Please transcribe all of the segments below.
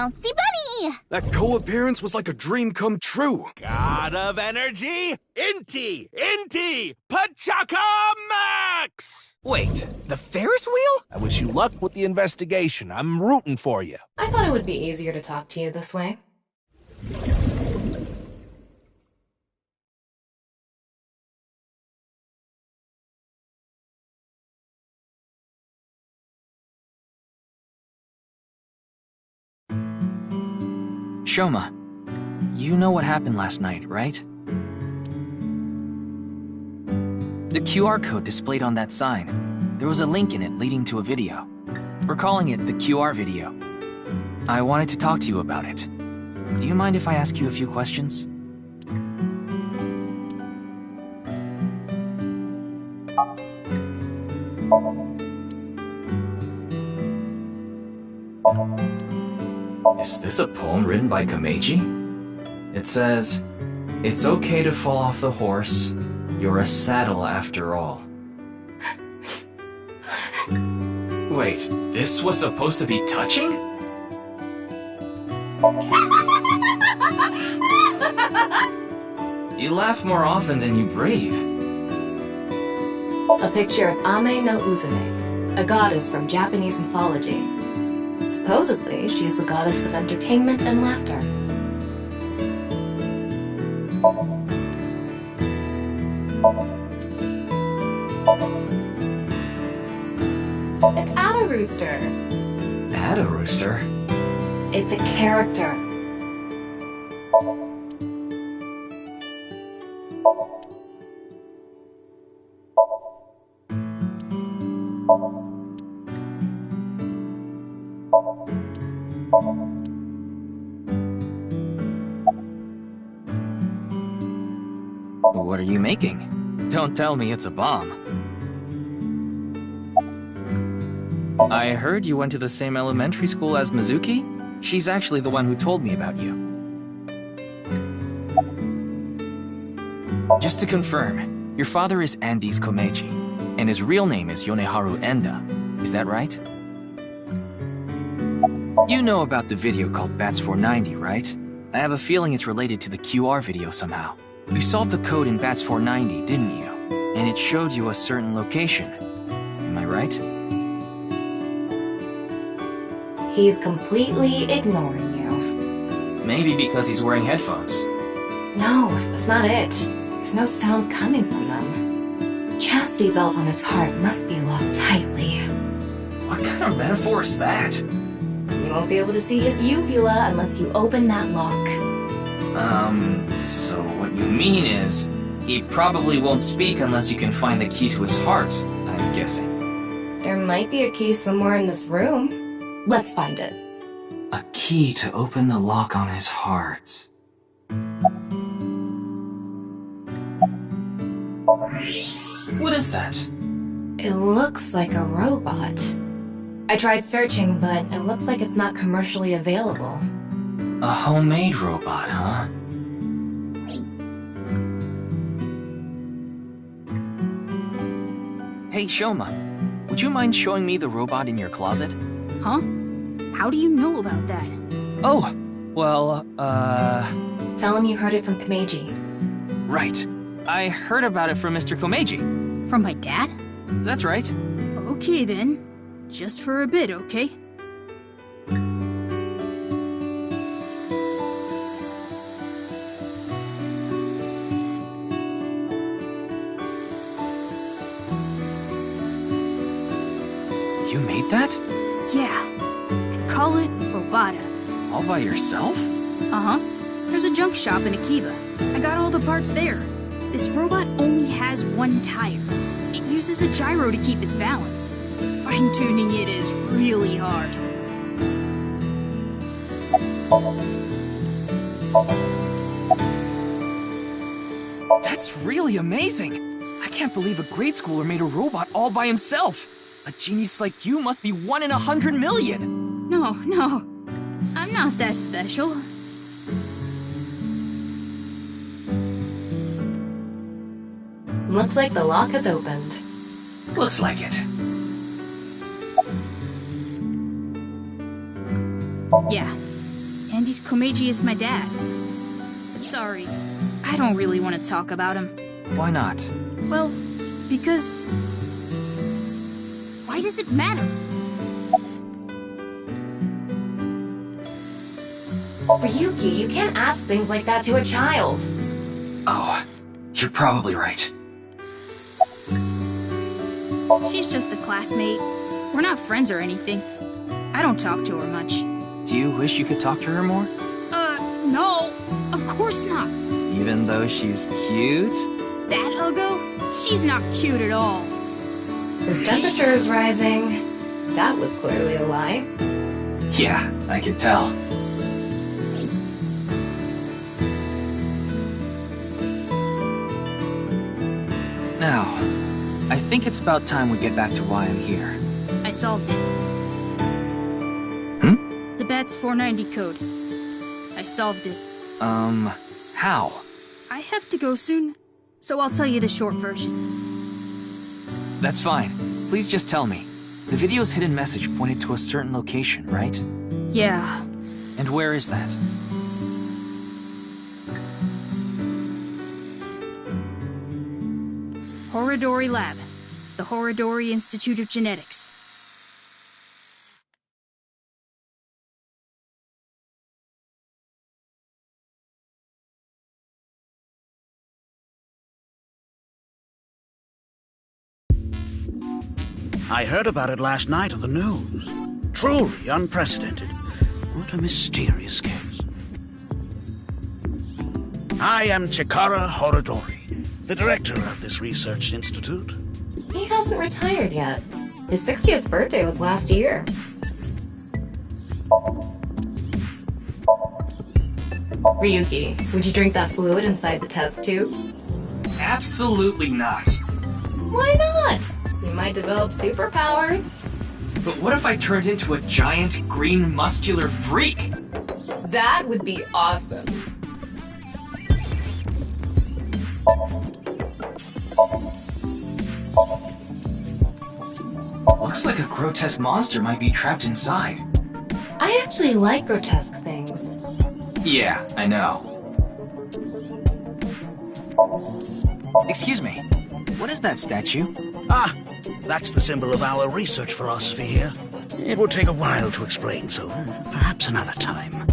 Bouncy bunny! That co-appearance was like a dream come true. God of energy, Inti, Pachaka Max! Wait, the Ferris wheel? I wish you luck with the investigation. I'm rooting for you. I thought it would be easier to talk to you this way. Shoma, you know what happened last night, right? The QR code displayed on that sign, there was a link in it leading to a video. We're calling it the QR video. I wanted to talk to you about it. Do you mind if I ask you a few questions? Is this a poem written by Komeiji? It says, "It's okay to fall off the horse. You're a saddle after all." Wait, this was supposed to be touching? You laugh more often than you breathe. A picture of aNother, a goddess from Japanese mythology. Supposedly, she is the goddess of entertainment and laughter. It's aNother. aNother? It's a character. What are you making? Don't tell me it's a bomb. I heard you went to the same elementary school as Mizuki? She's actually the one who told me about you. Just to confirm, your father is Andes Komeiji, and his real name is Yoneharu Enda. Is that right? You know about the video called Bats 490, right? I have a feeling it's related to the QR video somehow. You solved the code in Bats 490, didn't you? And it showed you a certain location. Am I right? He's completely ignoring you. Maybe because he's wearing headphones. No, that's not it. There's no sound coming from them. Chastity belt on his heart must be locked tightly. What kind of metaphor is that? You won't be able to see his uvula unless you open that lock. So what you mean is, he probably won't speak unless you can find the key to his heart, I'm guessing. There might be a key somewhere in this room. Let's find it. A key to open the lock on his heart. What is that? It looks like a robot. I tried searching, but it looks like it's not commercially available. A homemade robot, huh? Hey, Shoma, would you mind showing me the robot in your closet? Huh? How do you know about that? Oh, well, Tell him you heard it from Komeiji. right. I heard about it from Mr. Komeiji. From my dad? That's right. Okay then. Just for a bit, okay? You made that? Yeah. I call it Robata. All by yourself? Uh-huh. There's a junk shop in Akiba. I got all the parts there. This robot only has one tire. It uses a gyro to keep its balance. Fine-tuning it is really hard. That's really amazing! I can't believe a grade schooler made a robot all by himself! A genius like you must be 1 in 100 million! No, I'm not that special. Looks like the lock has opened. Looks like it. Yeah, and he's Komeiji is my dad. Sorry, I don't really want to talk about him. Why not? Well, because... Why does it matter? Ryuki, you can't ask things like that to a child. Oh, you're probably right. She's just a classmate. We're not friends or anything. I don't talk to her much. Do you wish you could talk to her more? No. Of course not. Even though she's cute? That Ugo? She's not cute at all. His temperature is rising. That was clearly a lie. Yeah, I could tell. Now, I think it's about time we get back to why I'm here. I solved it. The Bat's 490 code. I solved it. How? I have to go soon, so I'll tell you the short version. That's fine. Please just tell me. The video's hidden message pointed to a certain location, right? Yeah. And where is that? Horodori Lab. The Horodori Institute of Genetics. I heard about it last night on the news. Truly unprecedented. What a mysterious case. I am Chikara Horodori, the director of this research institute. He hasn't retired yet. His 60th birthday was last year. Ryuki, would you drink that fluid inside the test tube? Absolutely not. Why not? You might develop superpowers. But what if I turned into a giant, green, muscular freak? That would be awesome. Looks like a grotesque monster might be trapped inside. I actually like grotesque things. Yeah, I know. Excuse me, what is that statue? Ah, that's the symbol of our research philosophy here. It would take a while to explain, so perhaps another time.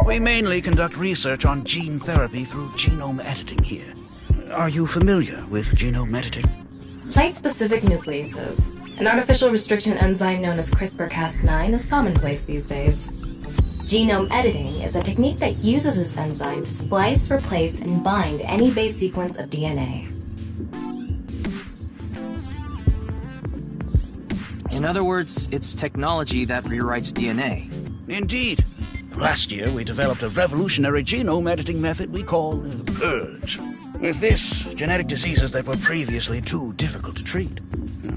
We mainly conduct research on gene therapy through genome editing here. Are you familiar with genome editing? Site-specific nucleases. An artificial restriction enzyme known as CRISPR-Cas9 is commonplace these days. Genome editing is a technique that uses this enzyme to splice, replace, and bind any base sequence of DNA. In other words, it's technology that rewrites DNA. Indeed. Last year, we developed a revolutionary genome editing method we call Purge. With this, genetic diseases that were previously too difficult to treat,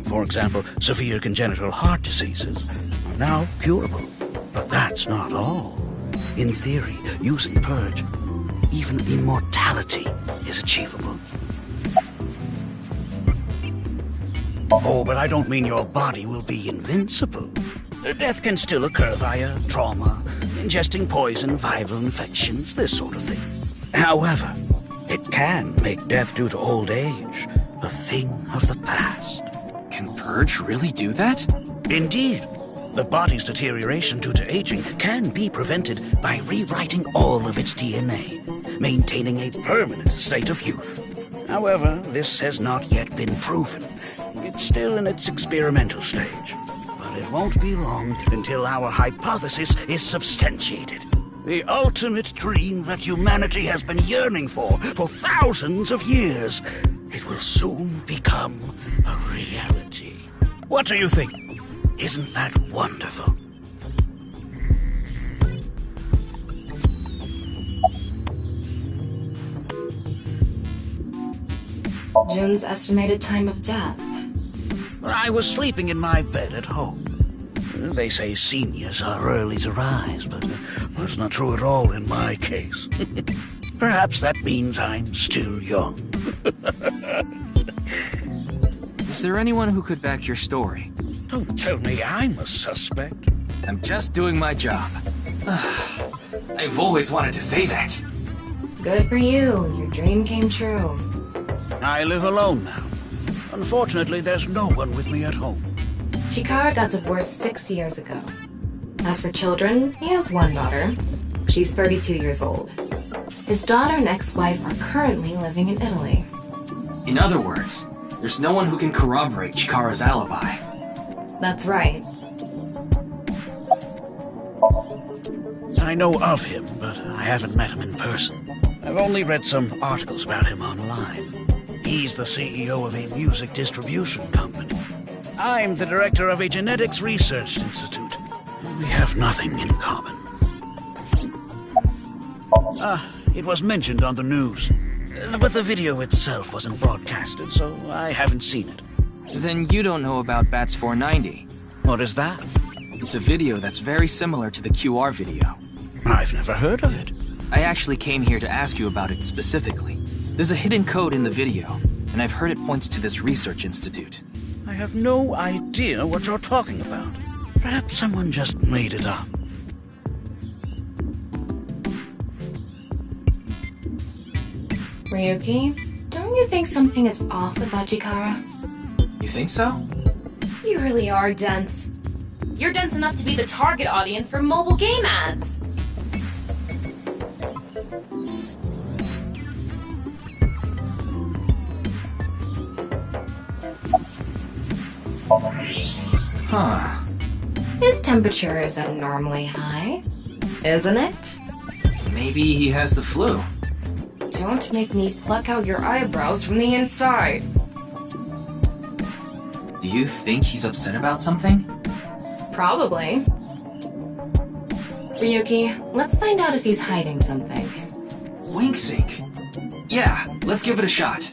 for example, severe congenital heart diseases, are now curable. But that's not all. In theory, using Purge, even immortality is achievable. Oh, but I don't mean your body will be invincible. Death can still occur via trauma, ingesting poison, viral infections, this sort of thing. However, it can make death due to old age a thing of the past. Can Purge really do that? Indeed. The body's deterioration due to aging can be prevented by rewriting all of its DNA, maintaining a permanent state of youth. However, this has not yet been proven. It's still in its experimental stage. But it won't be long until our hypothesis is substantiated. The ultimate dream that humanity has been yearning for thousands of years. It will soon become a reality. What do you think? Isn't that wonderful? Jun's estimated time of death. I was sleeping in my bed at home. They say seniors are early to rise, but that's not true at all in my case. Perhaps that means I'm still young. Is there anyone who could back your story? Don't tell me I'm a suspect. I'm just doing my job. I've always wanted to say that. Good for you. Your dream came true. I live alone now. Unfortunately, there's no one with me at home. Chikara got divorced 6 years ago. As for children, he has one daughter. She's 32 years old. His daughter and ex-wife are currently living in Italy. In other words, there's no one who can corroborate Chikara's alibi. That's right. I know of him, but I haven't met him in person. I've only read some articles about him online. He's the CEO of a music distribution company. I'm the director of a genetics research institute. We have nothing in common. It was mentioned on the news, but the video itself wasn't broadcasted, so I haven't seen it. Then you don't know about Bats 490. What is that? It's a video that's very similar to the QR video. I've never heard of it. I actually came here to ask you about it specifically. There's a hidden code in the video, and I've heard it points to this research institute. I have no idea what you're talking about. Perhaps someone just made it up. Ryuki, don't you think something is off about Chikara? You think so? You really are dense. You're dense enough to be the target audience for mobile game ads. Huh. His temperature is abnormally high, isn't it? Maybe he has the flu. Don't make me pluck out your eyebrows from the inside. Do you think he's upset about something? Probably. Ryuki, let's find out if he's hiding something. Wink sync. Yeah, let's give it a shot.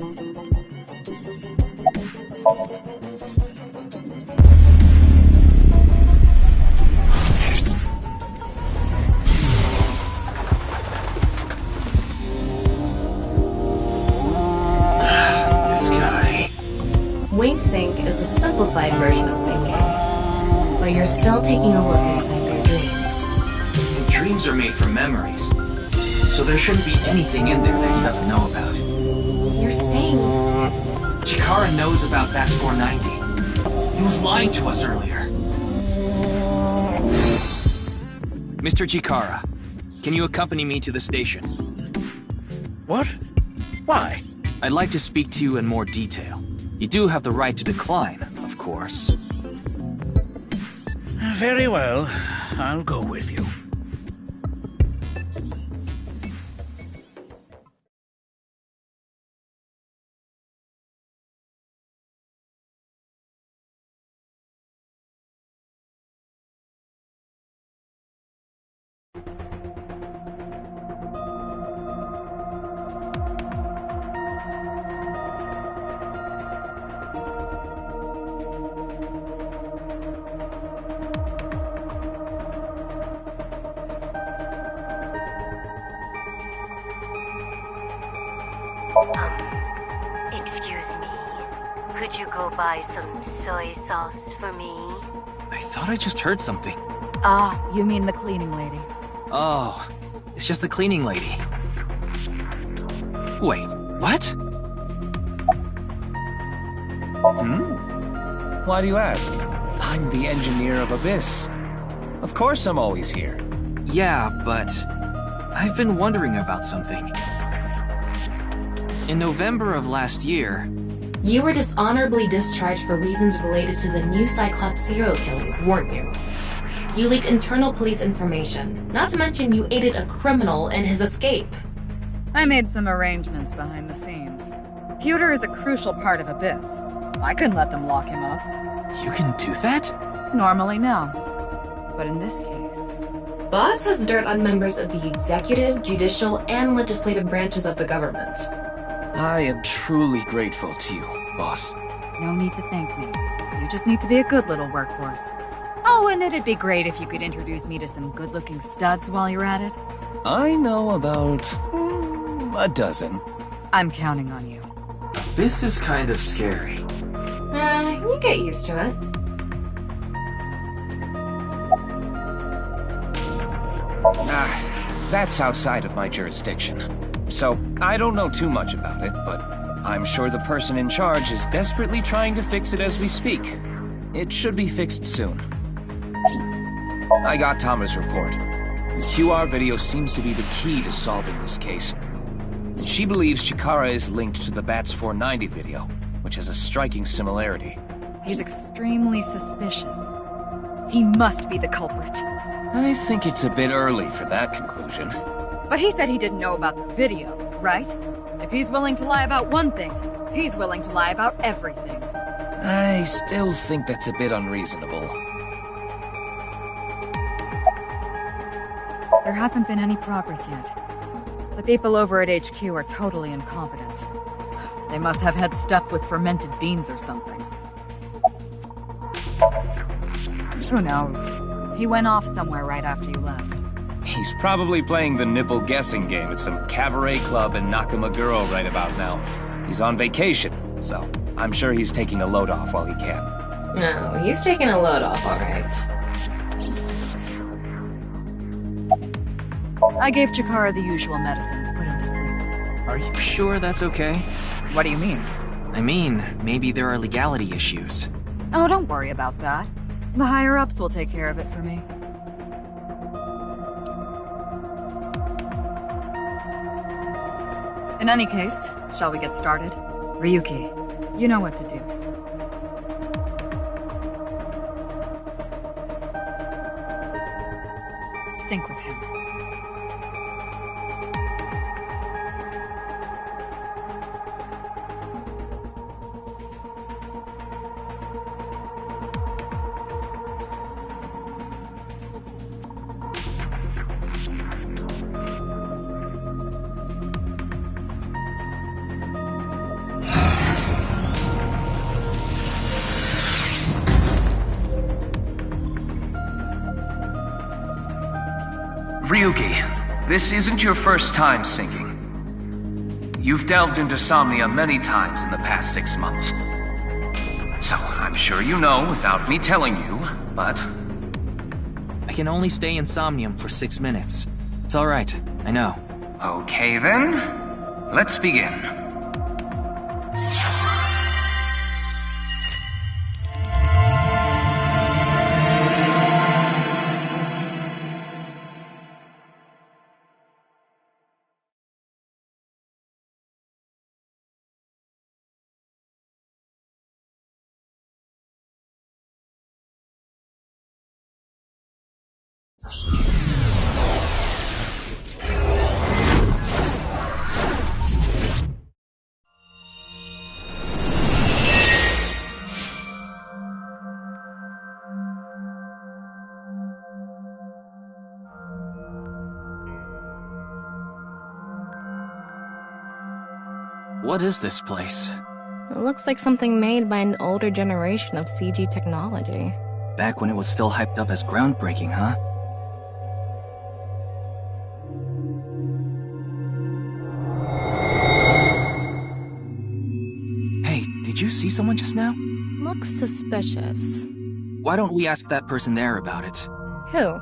This guy. Wink sync is a simplified version of syncing, but you're still taking a look inside your dreams. Dreams are made from memories, so there shouldn't be anything in there that he doesn't know about. You're saying... Chikara knows about Bats 490. He was lying to us earlier. Mr. Chikara, can you accompany me to the station? What? Why? I'd like to speak to you in more detail. You do have the right to decline, of course. Very well. I'll go with you. Excuse me. Could you go buy some soy sauce for me? I thought I just heard something. Ah, you mean the cleaning lady. Oh, it's just the cleaning lady. Wait, what? Why do you ask? I'm the engineer of Abyss. Of course I'm always here. Yeah, but I've been wondering about something. In November of last year... You were dishonorably discharged for reasons related to the new Cyclops serial killings, weren't you? You leaked internal police information, not to mention you aided a criminal in his escape. I made some arrangements behind the scenes. Pewter is a crucial part of Abyss. I couldn't let them lock him up. You can do that? Normally, no. But in this case... Boss has dirt on members of the executive, judicial, and legislative branches of the government. I am truly grateful to you, boss. No need to thank me. You just need to be a good little workhorse. Oh, and it'd be great if you could introduce me to some good-looking studs while you're at it. I know about... a dozen. I'm counting on you. This is kind of scary. You get used to it. That's outside of my jurisdiction. So, I don't know too much about it, but I'm sure the person in charge is desperately trying to fix it as we speak. It should be fixed soon. I got Tama's report. The QR video seems to be the key to solving this case. She believes Chikara is linked to the Bats 490 video, which has a striking similarity. He's extremely suspicious. He must be the culprit. I think it's a bit early for that conclusion. But he said he didn't know about the video, right? If he's willing to lie about one thing, he's willing to lie about everything. I still think that's a bit unreasonable. There hasn't been any progress yet. The people over at HQ are totally incompetent. They must have had stuff with fermented beans or something. Who knows? He went off somewhere right after you left. He's probably playing the nipple guessing game at some cabaret club in Nakamaguro right about now. He's on vacation, so I'm sure he's taking a load off while he can. No, he's taking a load off, alright. I gave Chikara the usual medicine to put him to sleep. Are you sure that's okay? What do you mean? I mean, maybe there are legality issues. Oh, don't worry about that. The higher-ups will take care of it for me. In any case, shall we get started? Ryuki, you know what to do. Sync with him. Ryuki, this isn't your first time syncing. You've delved into Somnia many times in the past 6 months. So, I'm sure you know without me telling you, but... I can only stay in Somnium for 6 minutes. It's alright, I know. Okay then, let's begin. What is this place? It looks like something made by an older generation of CG technology. Back when it was still hyped up as groundbreaking, huh? Hey, did you see someone just now? Looks suspicious. Why don't we ask that person there about it? Who?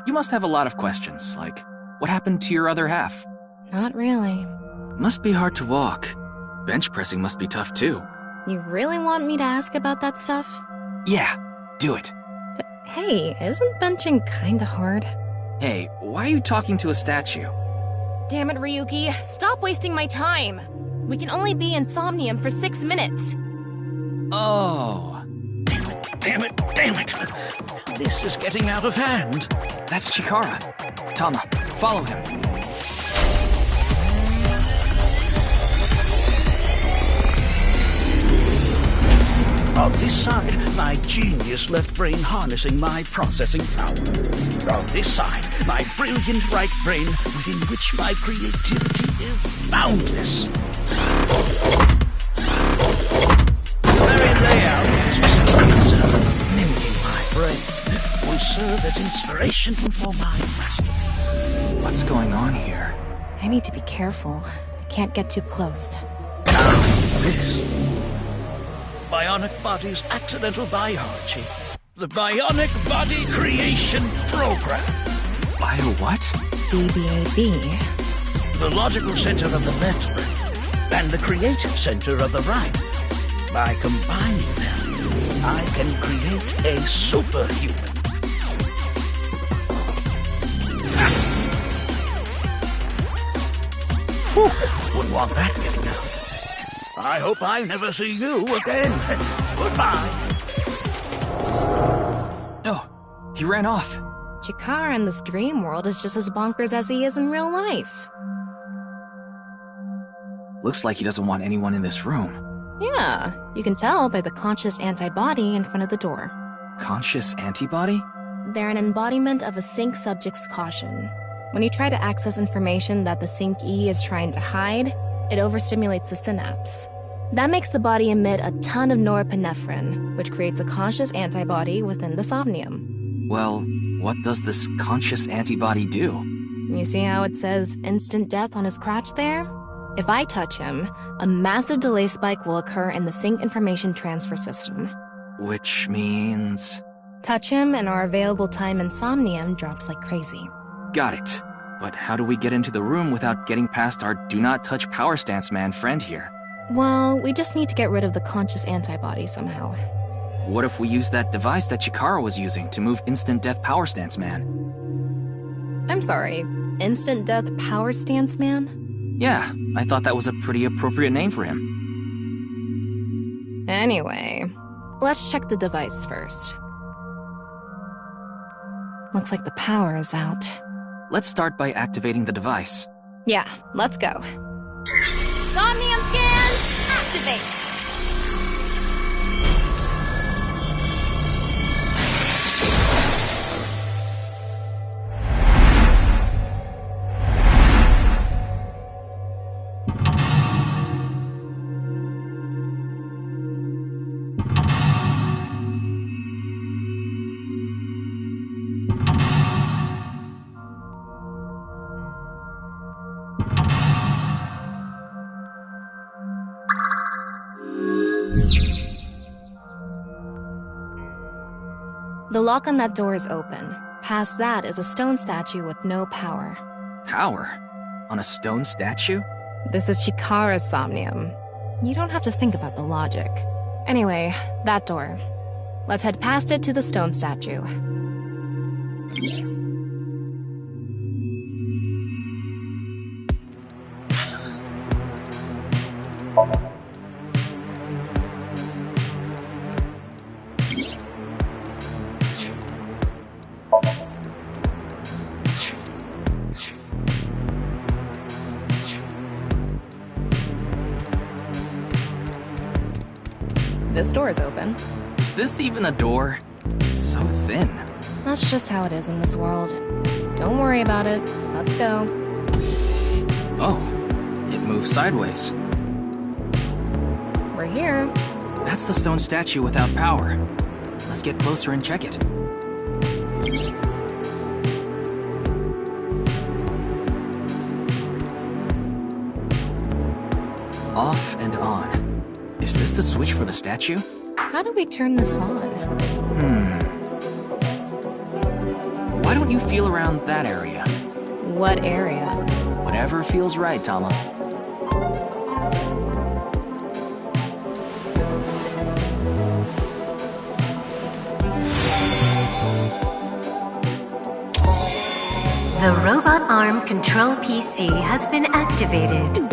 You must have a lot of questions, like, what happened to your other half? Not really. Must be hard to walk. Bench pressing must be tough too. You really want me to ask about that stuff? Yeah, do it. But hey, isn't benching kinda hard? Hey, why are you talking to a statue? Damn it, Ryuki. Stop wasting my time. We can only be in Somnium for 6 minutes. Oh. Damn it, damn it! This is getting out of hand. That's Chikara. Tama, follow him. On this side, my genius left brain harnessing my processing power. On this side, my brilliant right brain within which my creativity is boundless. The very layout is just mimicking my brain will serve as inspiration for my master. What's going on here? I need to be careful. I can't get too close. Now, this bionic body's accidental biology. The Bionic Body Creation Program. Bio what? BBAB. The logical center of the left brain and the creative center of the right. By combining them, I can create a superhuman. Whew, wouldn't want that getting out. I hope I never see you again. Goodbye. Oh, he ran off. Chikara in this dream world is just as bonkers as he is in real life. Looks like he doesn't want anyone in this room. Yeah, you can tell by the conscious antibody in front of the door. Conscious antibody? They're an embodiment of a sync subject's caution. When you try to access information that the sync E is trying to hide, it overstimulates the synapse. That makes the body emit a ton of norepinephrine, which creates a conscious antibody within the somnium. Well, what does this conscious antibody do? You see how it says instant death on his crotch there? If I touch him, a massive delay spike will occur in the sync information transfer system. Which means... Touch him and our available time in somnium drops like crazy. Got it. But how do we get into the room without getting past our do not touch power stance man friend here? Well, we just need to get rid of the conscious antibody somehow. What if we use that device that Chikara was using to move instant death power stance man? I'm sorry, instant death power stance man? Yeah, I thought that was a pretty appropriate name for him. Anyway, let's check the device first. Looks like the power is out. Let's start by activating the device. Yeah, let's go. Somnium scan, activate! The lock on that door is open. Past that is a stone statue with no power. Power? On a stone statue? This is Chikara's somnium. You don't have to think about the logic. Anyway, that door. Let's head past it to the stone statue. This door is open. Is this even a door? It's so thin. That's just how it is in this world. Don't worry about it. Let's go. Oh, it moves sideways. We're here. That's the stone statue without power. Let's get closer and check it. Off and on. Is this the switch for the statue? How do we turn this on? Why don't you feel around that area? What area? Whatever feels right, Tama. The robot arm control PC has been activated.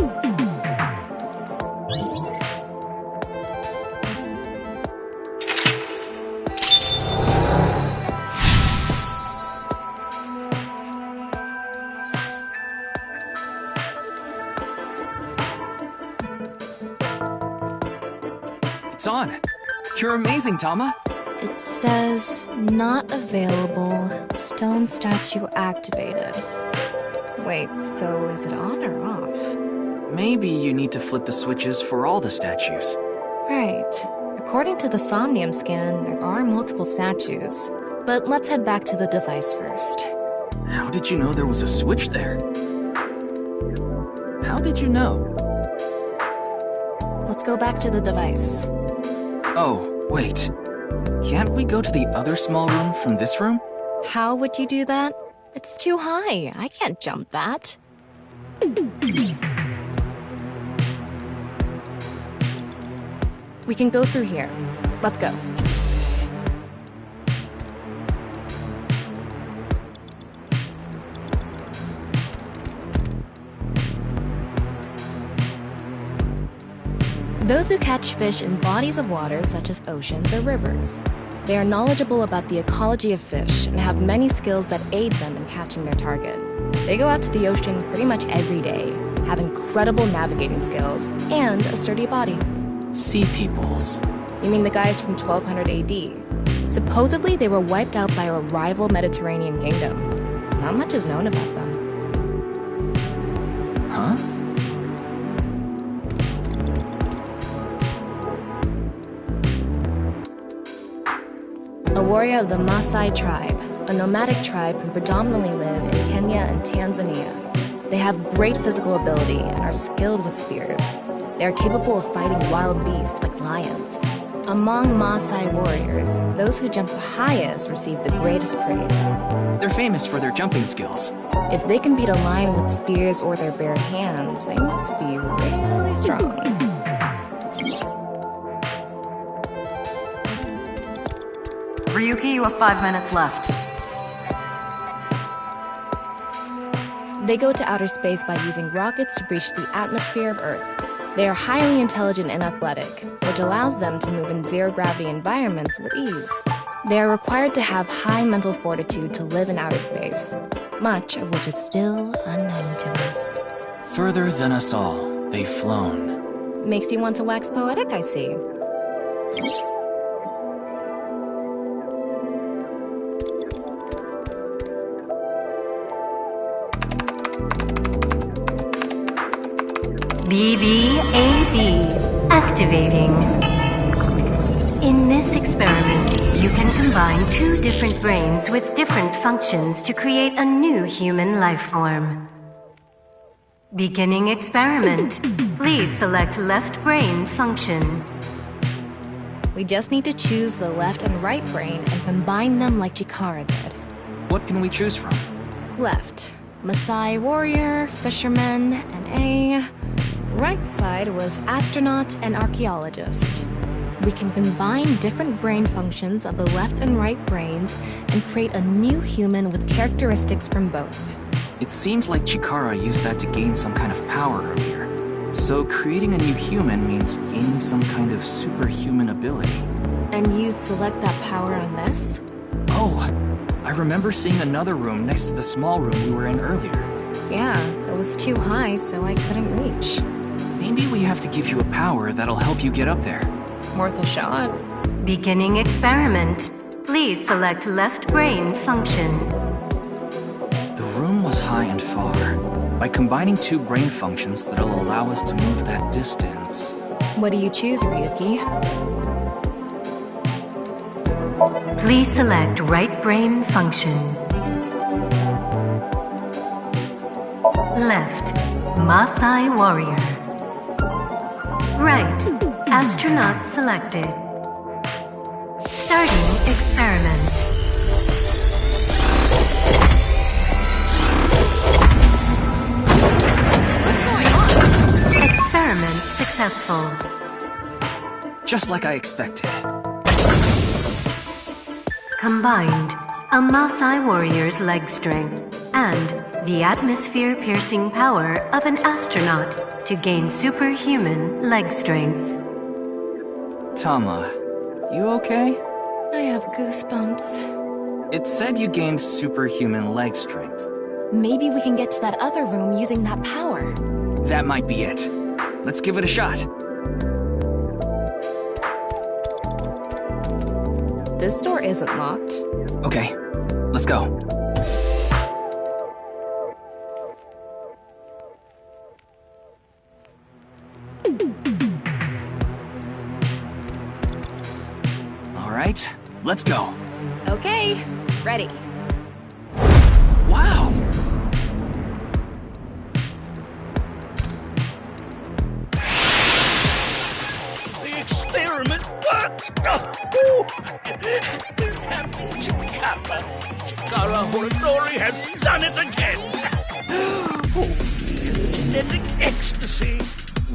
It's on. You're amazing, Tama. It says, not available, stone statue activated. Wait, so is it on or off? Maybe you need to flip the switches for all the statues. Right. According to the Somnium scan, there are multiple statues. But let's head back to the device first. How did you know there was a switch there? How did you know? Let's go back to the device. Oh, wait. Can't we go to the other small room from this room? How would you do that? It's too high. I can't jump that. We can go through here. Let's go. Those who catch fish in bodies of water such as oceans or rivers. They are knowledgeable about the ecology of fish and have many skills that aid them in catching their target. They go out to the ocean pretty much every day, have incredible navigating skills, and a sturdy body. Sea peoples. You mean the guys from 1200 AD? Supposedly, they were wiped out by a rival Mediterranean kingdom. Not much is known about them. Huh? A warrior of the Maasai tribe, a nomadic tribe who predominantly live in Kenya and Tanzania. They have great physical ability and are skilled with spears. They are capable of fighting wild beasts like lions. Among Maasai warriors, those who jump the highest receive the greatest praise. They're famous for their jumping skills. If they can beat a lion with spears or their bare hands, they must be really strong. Ryuki, you have 5 minutes left. They go to outer space by using rockets to breach the atmosphere of Earth. They are highly intelligent and athletic, which allows them to move in zero-gravity environments with ease. They are required to have high mental fortitude to live in outer space, much of which is still unknown to us. Further than us all, they've flown. Makes you want to wax poetic, I see. BBAB activating. In this experiment, you can combine 2 different brains with different functions to create a new human life form. Beginning experiment. Please select left brain function. We just need to choose the left and right brain and combine them like Chikara did. What can we choose from? Left, Maasai warrior, fisherman, and A. Right side was astronaut and archaeologist. We can combine different brain functions of the left and right brains and create a new human with characteristics from both. It seemed like Chikara used that to gain some kind of power earlier. So creating a new human means gaining some kind of superhuman ability. And you select that power on this? Oh, I remember seeing another room next to the small room we were in earlier. Yeah, it was too high, so I couldn't reach. Maybe we have to give you a power that'll help you get up there. Worth a shot. Beginning experiment. Please select left brain function. The room was high and far. By combining 2 brain functions that'll allow us to move that distance. What do you choose, Ryuki? Please select right brain function. Left, Maasai warrior. Right, astronaut selected. Starting experiment. What's going on? Experiment successful. Just like I expected. Combined, a Maasai warrior's leg strength and the atmosphere-piercing power of an astronaut to gain superhuman leg strength. Tama, you okay? I have goosebumps. It said you gained superhuman leg strength. Maybe we can get to that other room using that power. That might be it. Let's give it a shot. This door isn't locked. Okay, let's go. All right, let's go. Okay, ready. Wow! The experiment worked! Chikara Horodori has done it again! Oh, genetic ecstasy!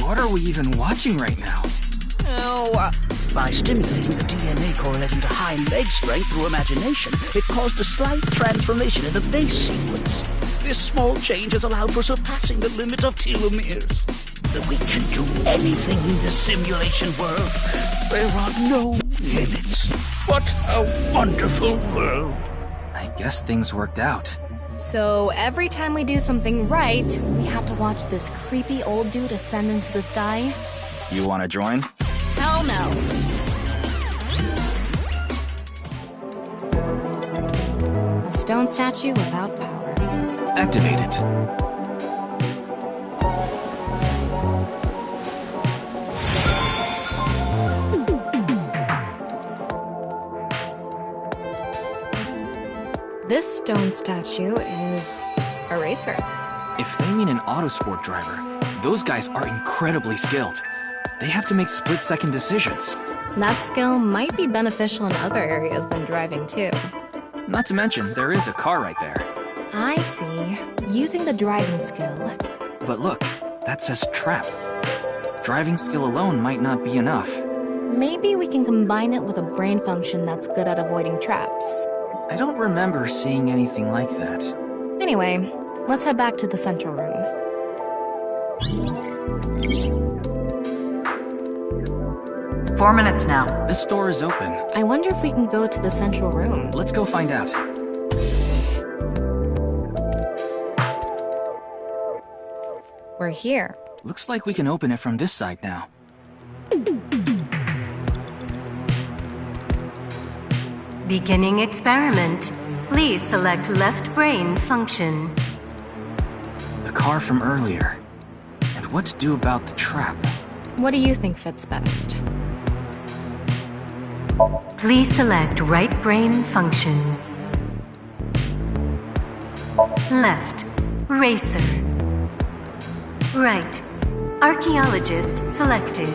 What are we even watching right now? Oh. By stimulating the DNA correlating to hind leg strength through imagination, it caused a slight transformation in the base sequence. This small change has allowed for surpassing the limit of telomeres. We can do anything in this simulation world. There are no limits. What a wonderful world. I guess things worked out. So every time we do something right, we have to watch this creepy old dude ascend into the sky? You want to join? Hell no. A stone statue without power. Activate it. This stone statue is a racer. If they mean an autosport driver, those guys are incredibly skilled. They have to make split-second decisions. That skill might be beneficial in other areas than driving, too. Not to mention, there is a car right there. I see. Using the driving skill. But look, that says trap. Driving skill alone might not be enough. Maybe we can combine it with a brain function that's good at avoiding traps. I don't remember seeing anything like that. Anyway, let's head back to the central room. 4 minutes now. This door is open. I wonder if we can go to the central room. Let's go find out. We're here. Looks like we can open it from this side now. Beginning experiment. Please select left brain function. The car from earlier. And what to do about the trap? What do you think fits best? Please select right brain function. Left, racer. Right, archaeologist selected.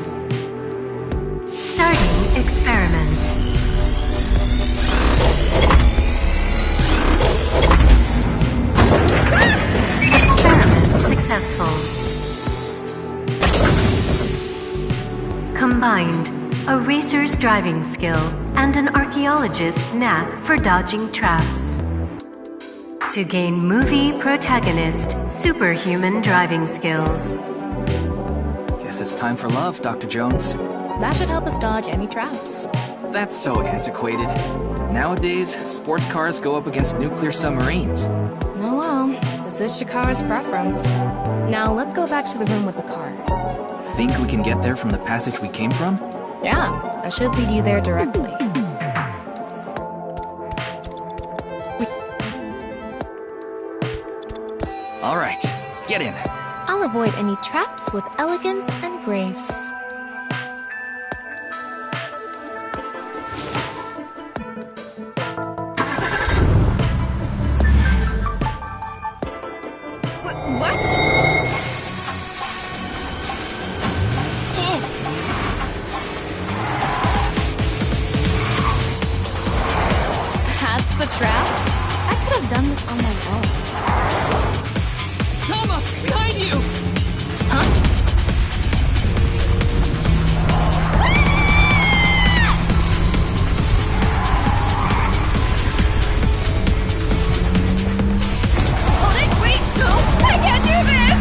Starting experiment. Experiment successful. Combined, a racer's driving skill and an archaeologist's knack for dodging traps. To gain movie protagonist superhuman driving skills. Guess it's time for love, Dr. Jones. That should help us dodge any traps. That's so antiquated. Nowadays, sports cars go up against nuclear submarines. Oh well, this is Shikara's preference. Now let's go back to the room with the car. Think we can get there from the passage we came from? Yeah, that should lead you there directly. All right, get in. I'll avoid any traps with elegance and grace. What? That's the trap? I could have done this on my own. Tama, behind you! Huh? Wait, no! I can't do this!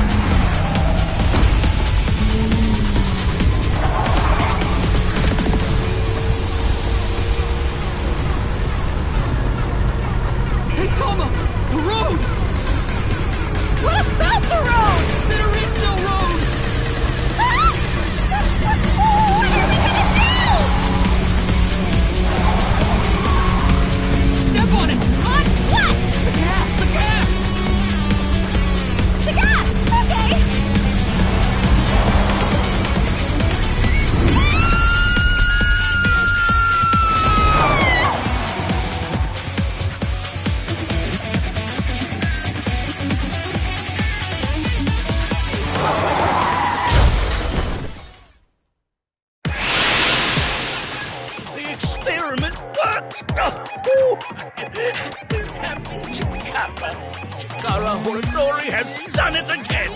Hey, Tama! The road! What about the road? There is no road! Ah! What are we gonna do? Step on it! On what? The gas! The gas! The gas! Okay! Chikara Horadori has done it again.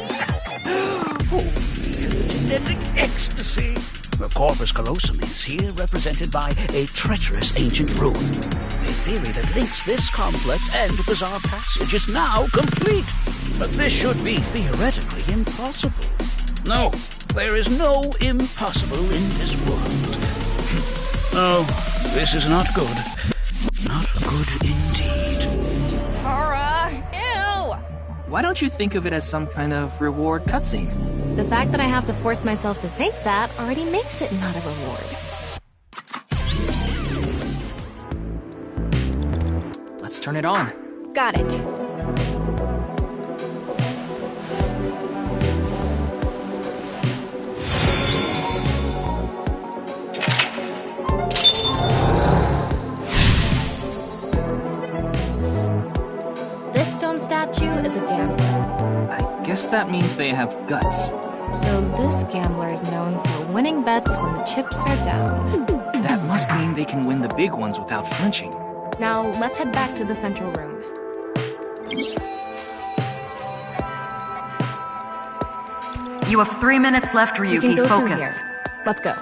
Genetic ecstasy. The corpus callosum is here represented by a treacherous ancient rune. A theory that links this complex and bizarre passage is now complete. But this should be theoretically impossible. No, there is no impossible in this world. Oh, this is not good. Not good indeed. Kara, ew! Why don't you think of it as some kind of reward cutscene? The fact that I have to force myself to think that already makes it not a reward. Let's turn it on. Got it. This stone statue is a gambler. I guess that means they have guts. So this gambler is known for winning bets when the chips are down. That must mean they can win the big ones without flinching. Now, let's head back to the central room. You have 3 minutes left, We Ryuki. can go through Focus. here. Let's go.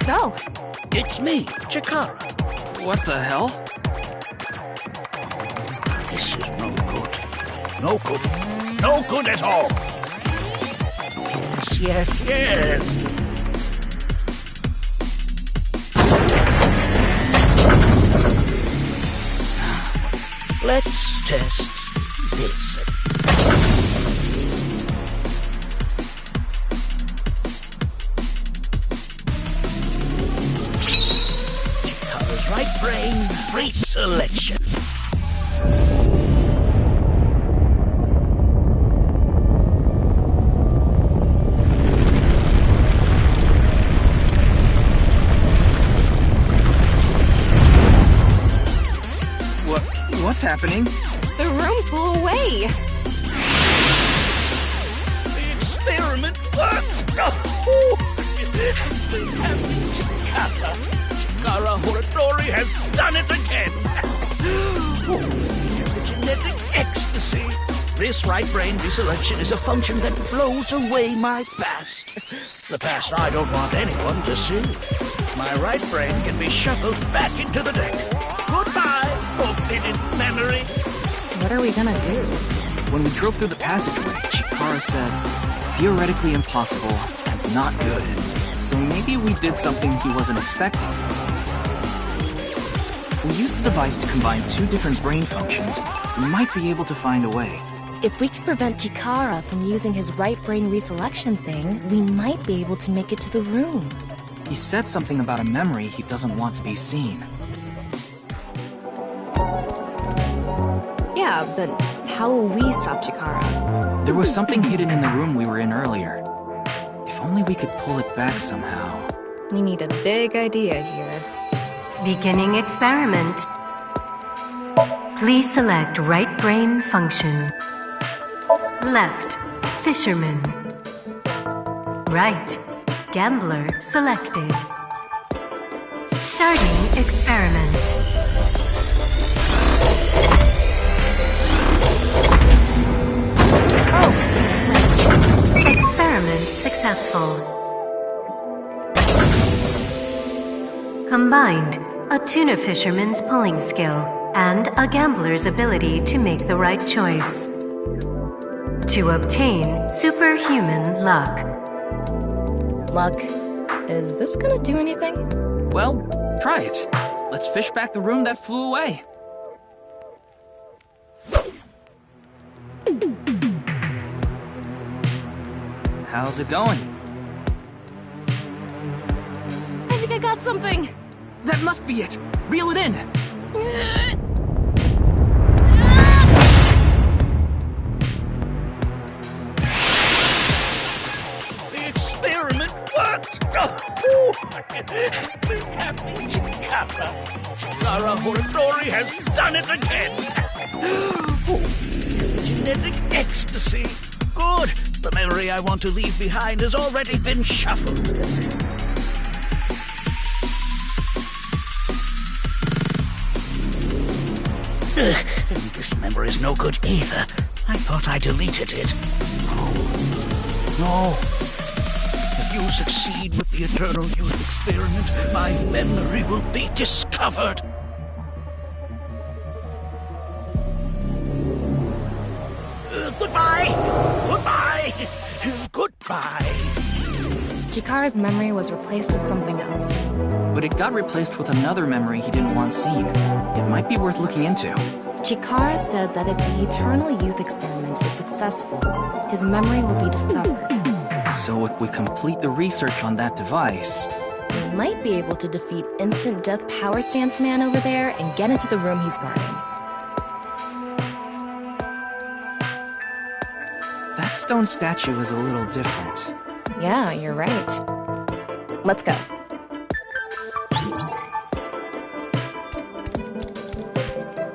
Go! It's me, Chikara. What the hell? This is no good. No good. No good at all. Yes. Let's test this. Chikara's right brain reselection. What's happening? The room flew away! The experiment worked! Chikara Horadori has done it again! Genetic ecstasy! This right brain reselection is a function that blows away my past. The past I don't want anyone to see. My right brain can be shuffled back into the deck. Goodbye, forbidden memory! What are we gonna do? When we drove through the passageway, Chikara said, theoretically impossible and not good. So maybe we did something he wasn't expecting. If we use the device to combine two different brain functions, we might be able to find a way. If we can prevent Chikara from using his right brain reselection thing, we might be able to make it to the room. He said something about a memory he doesn't want to be seen. Yeah, but how will we stop Chikara? There was something hidden in the room we were in earlier. If only we could pull it back somehow. We need a big idea here. Beginning experiment. Please select right brain function. Left, fisherman. Right, gambler selected. Starting experiment. Oh, right. Experiment successful. Combined, a tuna fisherman's pulling skill and a gambler's ability to make the right choice. To obtain superhuman luck. Luck. Is this gonna do anything? Well, try it. Let's fish back the room that flew away. How's it going? I think I got something! That must be it! Reel it in! The experiment worked! Happy Chikara! Chikara Horadori has done it again! Genetic ecstasy! Good! The memory I want to leave behind has already been shuffled. This memory's no good either. I thought I deleted it. No. If you succeed with the Eternal Youth experiment, my memory will be discovered. Goodbye! Chikara's memory was replaced with something else. But it got replaced with another memory he didn't want seen. It might be worth looking into. Chikara said that if the Eternal Youth experiment is successful, his memory will be discovered. So if we complete the research on that device... we might be able to defeat Instant Death Power Stance Man over there and get into the room he's guarding. That stone statue is a little different. Yeah, you're right. Let's go.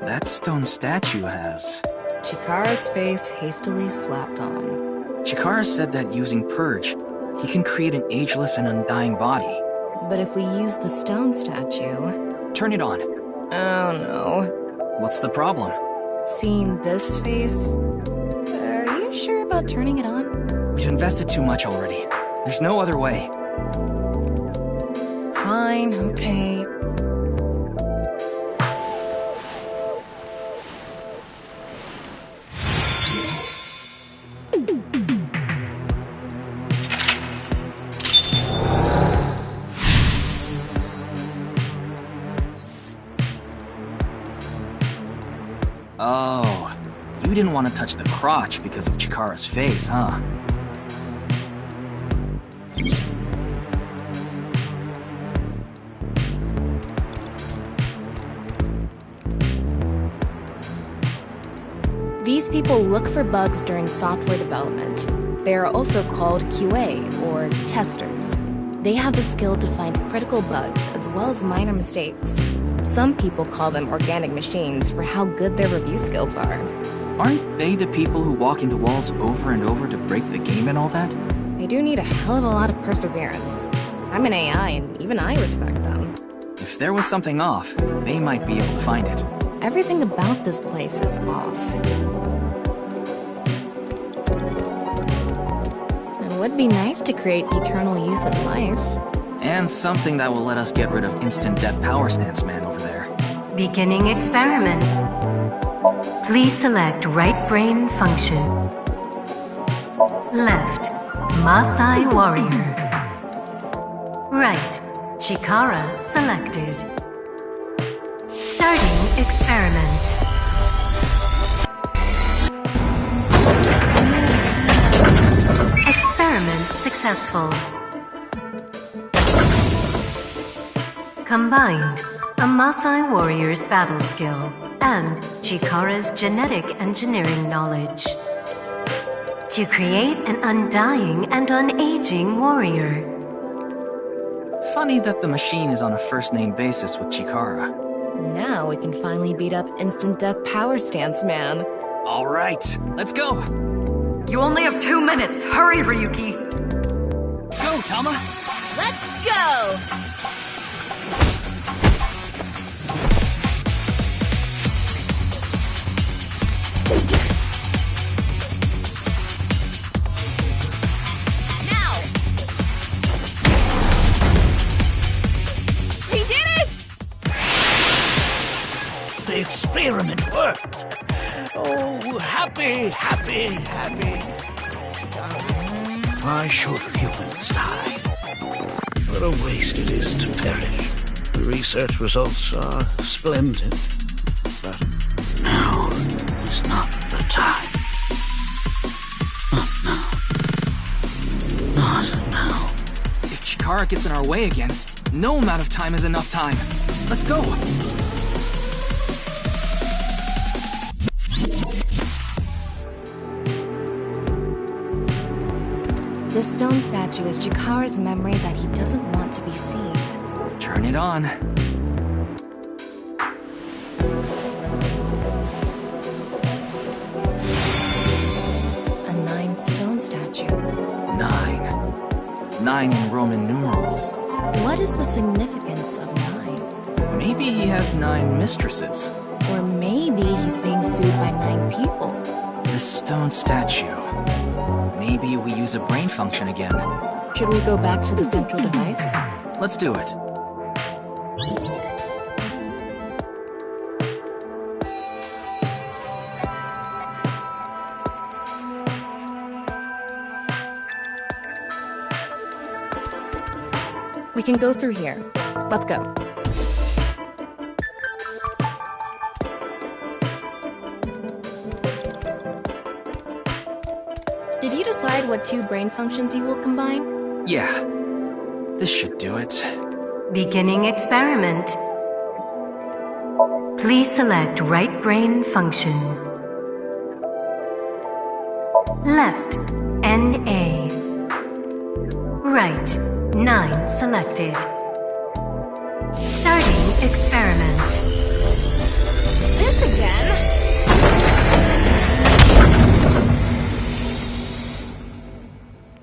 That stone statue has... Chikara's face hastily slapped on. Chikara said that using Purge, he can create an ageless and undying body. But if we use the stone statue... Turn it on. Oh no. What's the problem? Seeing this face... Are you sure about turning it on? We've invested too much already. There's no other way. Fine, okay. Oh, you didn't want to touch the crotch because of Chikara's face, huh? These people look for bugs during software development. They are also called QA, or testers. They have the skill to find critical bugs as well as minor mistakes. Some people call them organic machines for how good their review skills are. Aren't they the people who walk into walls over and over to break the game and all that? They do need a hell of a lot of perseverance. I'm an AI, and even I respect them. If there was something off, they might be able to find it. Everything about this place is off. It would be nice to create eternal youth and life. And something that will let us get rid of Instant Death Power Stance Man over there. Beginning experiment. Please select right brain function. Left, Maasai Warrior. Right, Chikara selected. Starting experiment. Experiment successful. Combined, a Maasai warrior's battle skill and Chikara's genetic engineering knowledge to create an undying and unaging warrior. Funny that the machine is on a first-name basis with Chikara. Now we can finally beat up Instant Death Power Stance Man. All right, let's go. You only have 2 minutes. Hurry, Ryuki. Go, Tama. Let's go! The experiment worked. Oh, happy. Why should humans die? What a waste it is to perish. The research results are splendid. But now is not the time. Not now. If Chikara gets in our way again, no amount of time is enough time. Let's go. This stone statue is Chikara's memory that he doesn't want to be seen. Turn it on. A 9 stone statue. statue. 9. 9 in Roman numerals. What is the significance of 9? Maybe he has 9 mistresses. Or maybe he's being sued by 9 people. This stone statue. Maybe we use a brain function again. Should we go back to the central device? Let's do it. We can go through here. Let's go. Did you decide what 2 brain functions you will combine? Yeah. This should do it. Beginning experiment. Please select right brain function. Left, NA. Right, 9 selected. Starting experiment. This again?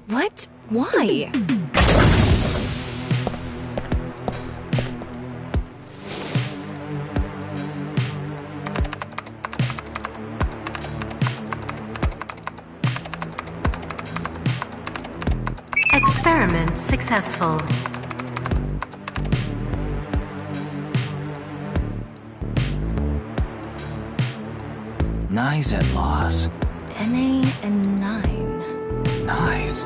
What? Why? Experiment successful. Nice at laws. NA and 9. Nice.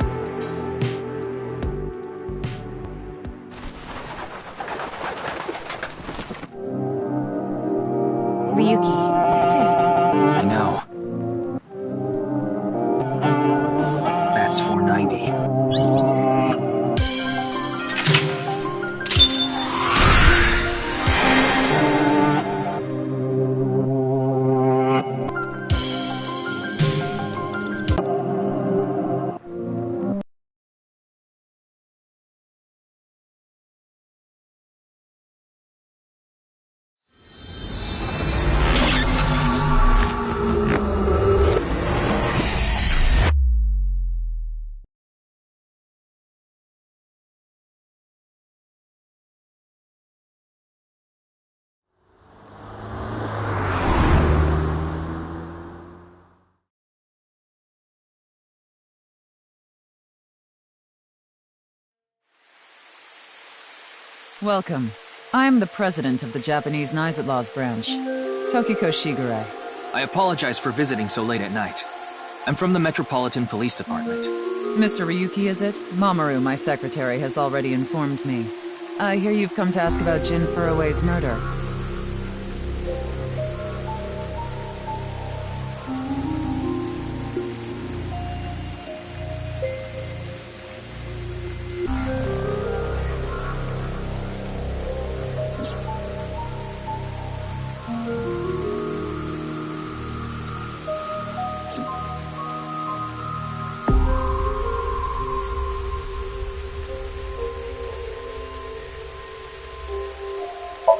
Ryuki, this is... I know. That's 490. Welcome. I am the president of the Japanese Knights at Laws branch, Tokiko Shigure. I apologize for visiting so late at night. I'm from the Metropolitan Police Department. Mr. Ryuki, is it? Mamoru, my secretary, has already informed me. I hear you've come to ask about Jin Furua's murder.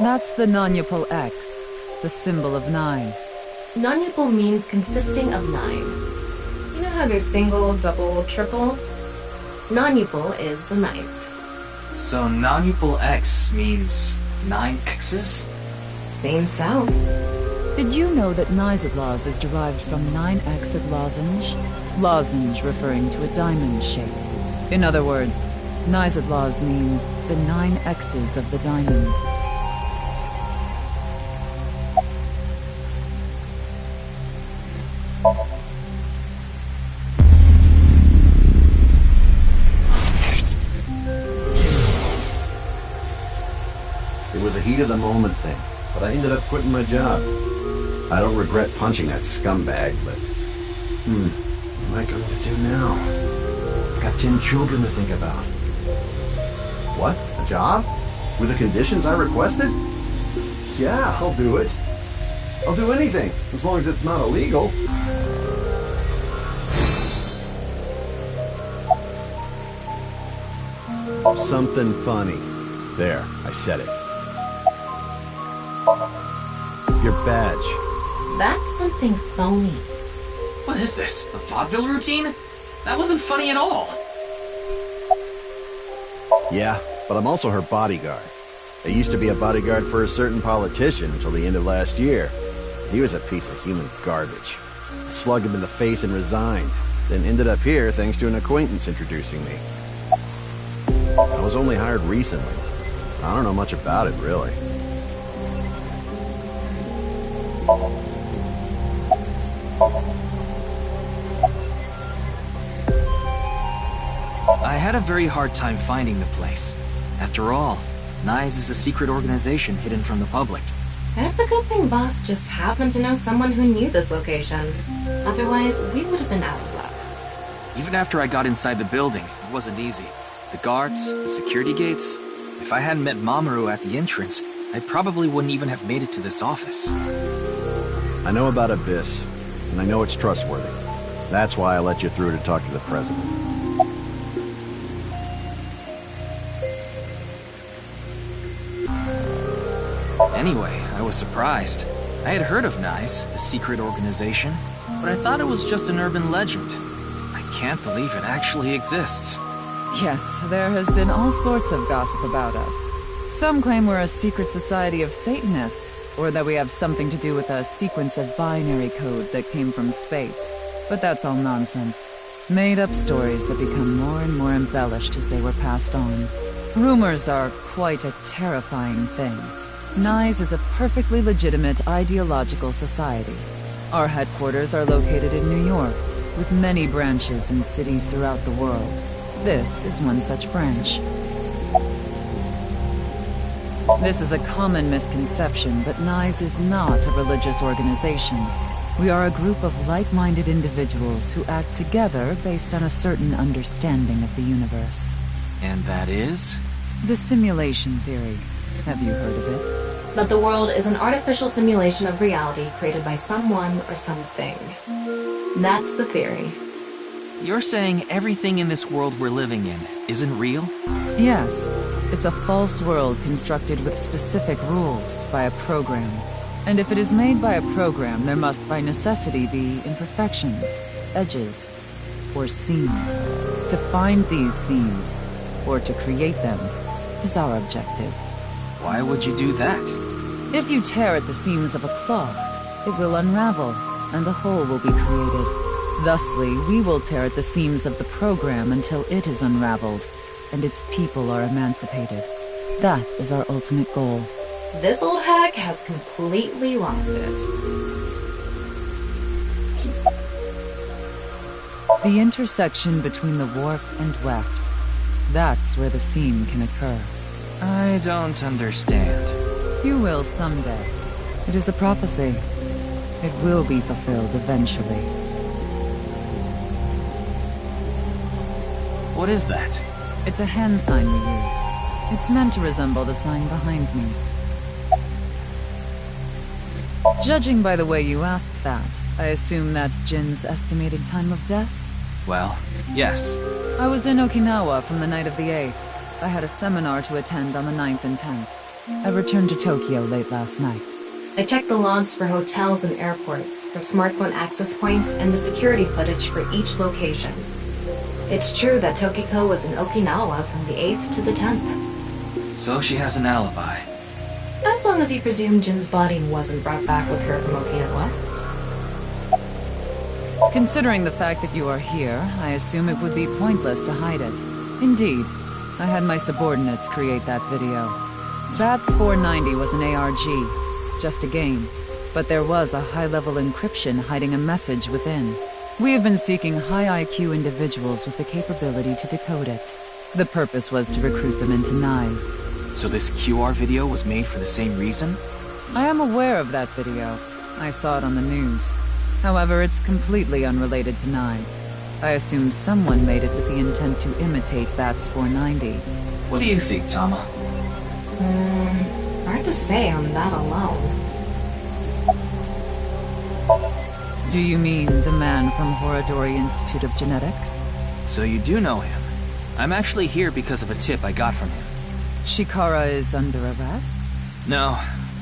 That's the non-Yupal X, the symbol of 9s. Non-Yupal means consisting of 9. You know how there's single, double, triple? Non-Yupal is the 9th. So non-Yupal X means 9 X's? Seems so. Did you know that Knights Laws is derived from 9-exed lozenge? Lozenge referring to a diamond shape. In other words, Knights Laws means the 9 X's of the diamond. It was a heat-of-the-moment thing, but I ended up quitting my job. I don't regret punching that scumbag, but... what am I going to do now? I've got 10 children to think about. What? A job? With the conditions I requested? Yeah, I'll do it. I'll do anything, as long as it's not illegal. Something funny. There, I said it. Your badge. That's something phony. What is this? A vaudeville routine? That wasn't funny at all. Yeah, but I'm also her bodyguard. I used to be a bodyguard for a certain politician until the end of last year. He was a piece of human garbage. I slugged him in the face and resigned, then ended up here thanks to an acquaintance introducing me. I was only hired recently. I don't know much about it, really. I had a very hard time finding the place. After all, NISE is a secret organization hidden from the public. It's a good thing Boss just happened to know someone who knew this location. Otherwise, we would have been out of luck. Even after I got inside the building, it wasn't easy. The guards, the security gates. If I hadn't met Mamoru at the entrance, I probably wouldn't even have made it to this office. I know about Abyss, and I know it's trustworthy. That's why I let you through to talk to the president. Anyway, I was surprised. I had heard of NISE, a secret organization, but I thought it was just an urban legend. I can't believe it actually exists. Yes, there has been all sorts of gossip about us. Some claim we're a secret society of Satanists, or that we have something to do with a sequence of binary code that came from space. But that's all nonsense. Made-up stories that become more and more embellished as they were passed on. Rumors are quite a terrifying thing. NISE is a perfectly legitimate ideological society. Our headquarters are located in New York, with many branches in cities throughout the world. This is one such branch. This is a common misconception, but NISE is not a religious organization. We are a group of like-minded individuals who act together based on a certain understanding of the universe. And that is? The simulation theory. Have you heard of it? That the world is an artificial simulation of reality created by someone or something. That's the theory. You're saying everything in this world we're living in isn't real? Yes. It's a false world constructed with specific rules by a program. And if it is made by a program, there must by necessity be imperfections, edges, or seams. To find these seams, or to create them, is our objective. Why would you do that? If you tear at the seams of a cloth, it will unravel, and a hole will be created. Thusly, we will tear at the seams of the program until it is unraveled, and its people are emancipated. That is our ultimate goal. This old hack has completely lost it. The intersection between the warp and weft. That's where the seam can occur. I don't understand. You will someday. It is a prophecy. It will be fulfilled eventually. What is that? It's a hand sign we use. It's meant to resemble the sign behind me. Judging by the way you asked that, I assume that's Jin's estimated time of death? Well, yes. I was in Okinawa from the night of the 8th. I had a seminar to attend on the 9th and 10th. I returned to Tokyo late last night. I checked the logs for hotels and airports, for smartphone access points, and the security footage for each location. It's true that Tokiko was in Okinawa from the 8th to the 10th. So she has an alibi. As long as you presume Jin's body wasn't brought back with her from Okinawa. Considering the fact that you are here, I assume it would be pointless to hide it. Indeed, I had my subordinates create that video. BATS 490 was an ARG, just a game, but there was a high-level encryption hiding a message within. We have been seeking high IQ individuals with the capability to decode it. The purpose was to recruit them into NISE. So this QR video was made for the same reason? I am aware of that video. I saw it on the news. However, it's completely unrelated to NISE. I assume someone made it with the intent to imitate BATS 490. What do you think, Tama? Hard to say on that alone. Do you mean the man from Horodori Institute of Genetics? So you do know him. I'm actually here because of a tip I got from him. Chikara is under arrest? No,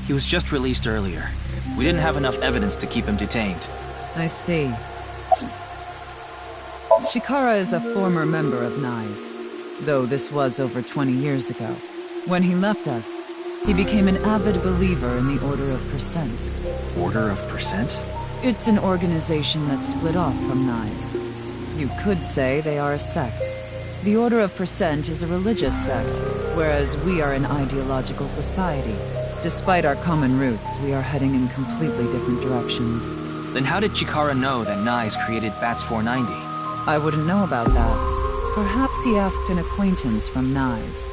he was just released earlier. We didn't have enough evidence to keep him detained. I see. Chikara is a former member of NICE, though this was over 20 years ago. When he left us, he became an avid believer in the Order of Percent. Order of Percent? It's an organization that split off from NICE. You could say they are a sect. The Order of Percent is a religious sect, whereas we are an ideological society. Despite our common roots, we are heading in completely different directions. Then how did Chikara know that NICE created Bats 490? I wouldn't know about that. Perhaps he asked an acquaintance from NICE.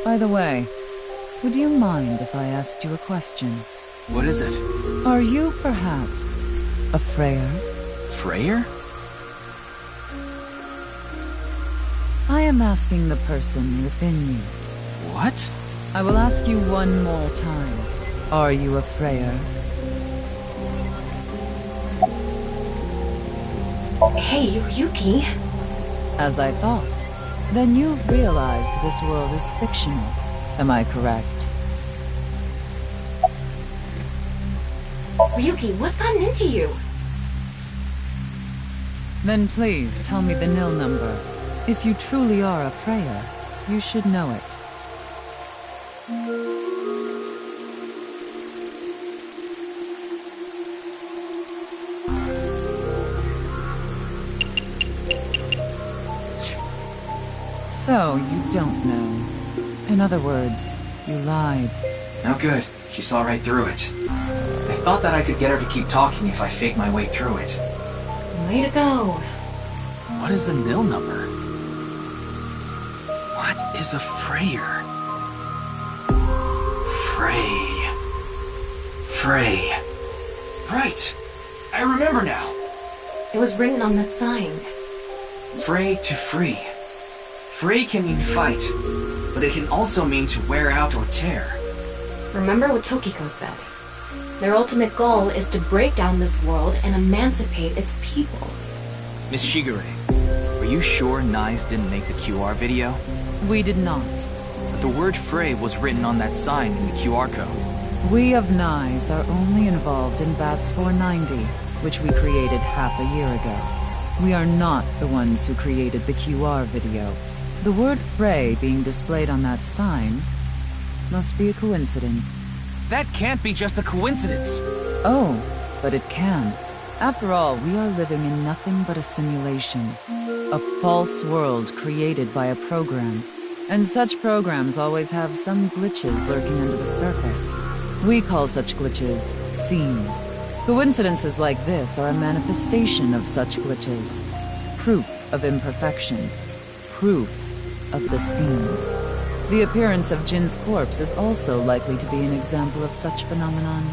By the way, would you mind if I asked you a question? What is it? Are you perhaps a Freyer? Freyer? I am asking the person within you. What? I will ask you one more time. Are you a Freyer? Hey, Ryuki. As I thought. Then you've realized this world is fictional. Am I correct? Ryuki, what's gotten into you? Then please tell me the nil number. If you truly are a Freyer, you should know it. So, you don't know. In other words, you lied. No good. She saw right through it. I thought that I could get her to keep talking if I faked my way through it. Way to go. What is a nil number? What is a Freyer? Frey. Right. I remember now. It was written on that sign. Frey to free. Frey can mean fight, but it can also mean to wear out or tear. Remember what Tokiko said. Their ultimate goal is to break down this world and emancipate its people. Miss Shigure, are you sure NICE didn't make the QR video? We did not. But the word Frey was written on that sign in the QR code. We of NICE are only involved in Bats 490, which we created half a year ago. We are not the ones who created the QR video. The word Frey being displayed on that sign must be a coincidence. That can't be just a coincidence. Oh, but it can. After all, we are living in nothing but a simulation. A false world created by a program. And such programs always have some glitches lurking under the surface. We call such glitches seams. Coincidences like this are a manifestation of such glitches. Proof of imperfection. Proof of the seams. The appearance of Jin's corpse is also likely to be an example of such phenomenon.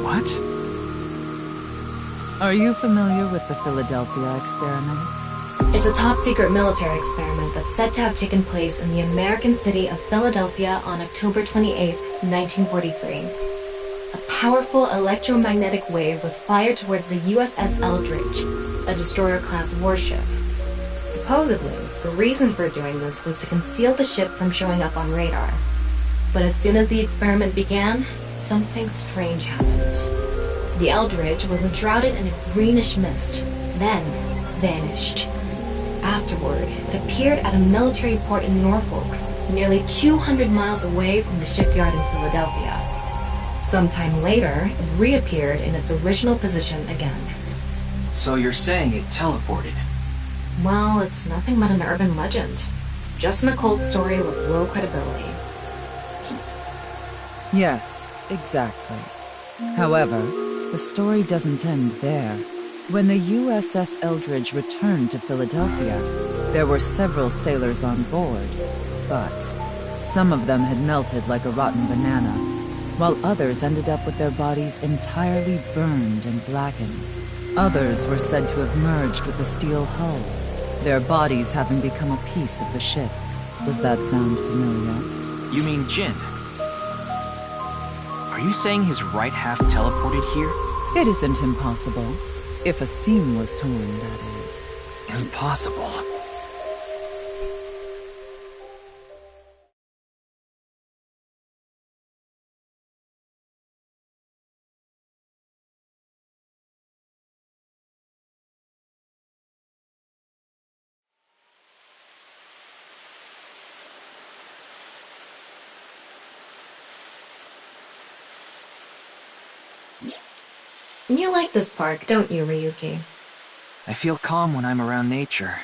What? Are you familiar with the Philadelphia experiment? It's a top-secret military experiment that's said to have taken place in the American city of Philadelphia on October 28, 1943. A powerful electromagnetic wave was fired towards the USS Eldridge, a destroyer-class warship. Supposedly, the reason for doing this was to conceal the ship from showing up on radar. But as soon as the experiment began, something strange happened. The Eldridge was enshrouded in a greenish mist, then vanished. Afterward, it appeared at a military port in Norfolk, nearly 200 miles away from the shipyard in Philadelphia. Sometime later, it reappeared in its original position again. So you're saying it teleported? Well, it's nothing but an urban legend. Just an occult story with low credibility. Yes, exactly. However, the story doesn't end there. When the USS Eldridge returned to Philadelphia, there were several sailors on board, but some of them had melted like a rotten banana, while others ended up with their bodies entirely burned and blackened. Others were said to have merged with the steel hull, their bodies having become a piece of the ship. Does that sound familiar? You mean Jin? Are you saying his right half teleported here? It isn't impossible. If a seam was torn, that is. Impossible. You like this park, don't you, Ryuki? I feel calm when I'm around nature.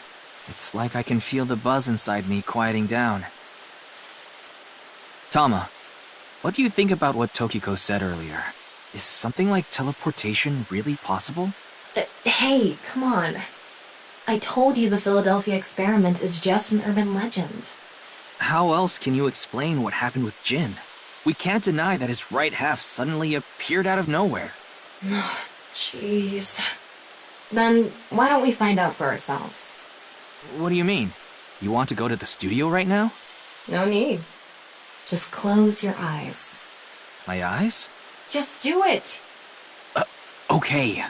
It's like I can feel the buzz inside me quieting down. Tama, what do you think about what Tokiko said earlier? Is something like teleportation really possible? Hey, come on. I told you the Philadelphia experiment is just an urban legend. How else can you explain what happened with Jin? We can't deny that his right half suddenly appeared out of nowhere. Jeez. Then why don't we find out for ourselves? What do you mean? You want to go to the studio right now? No need. Just close your eyes. My eyes? Just do it! Okay.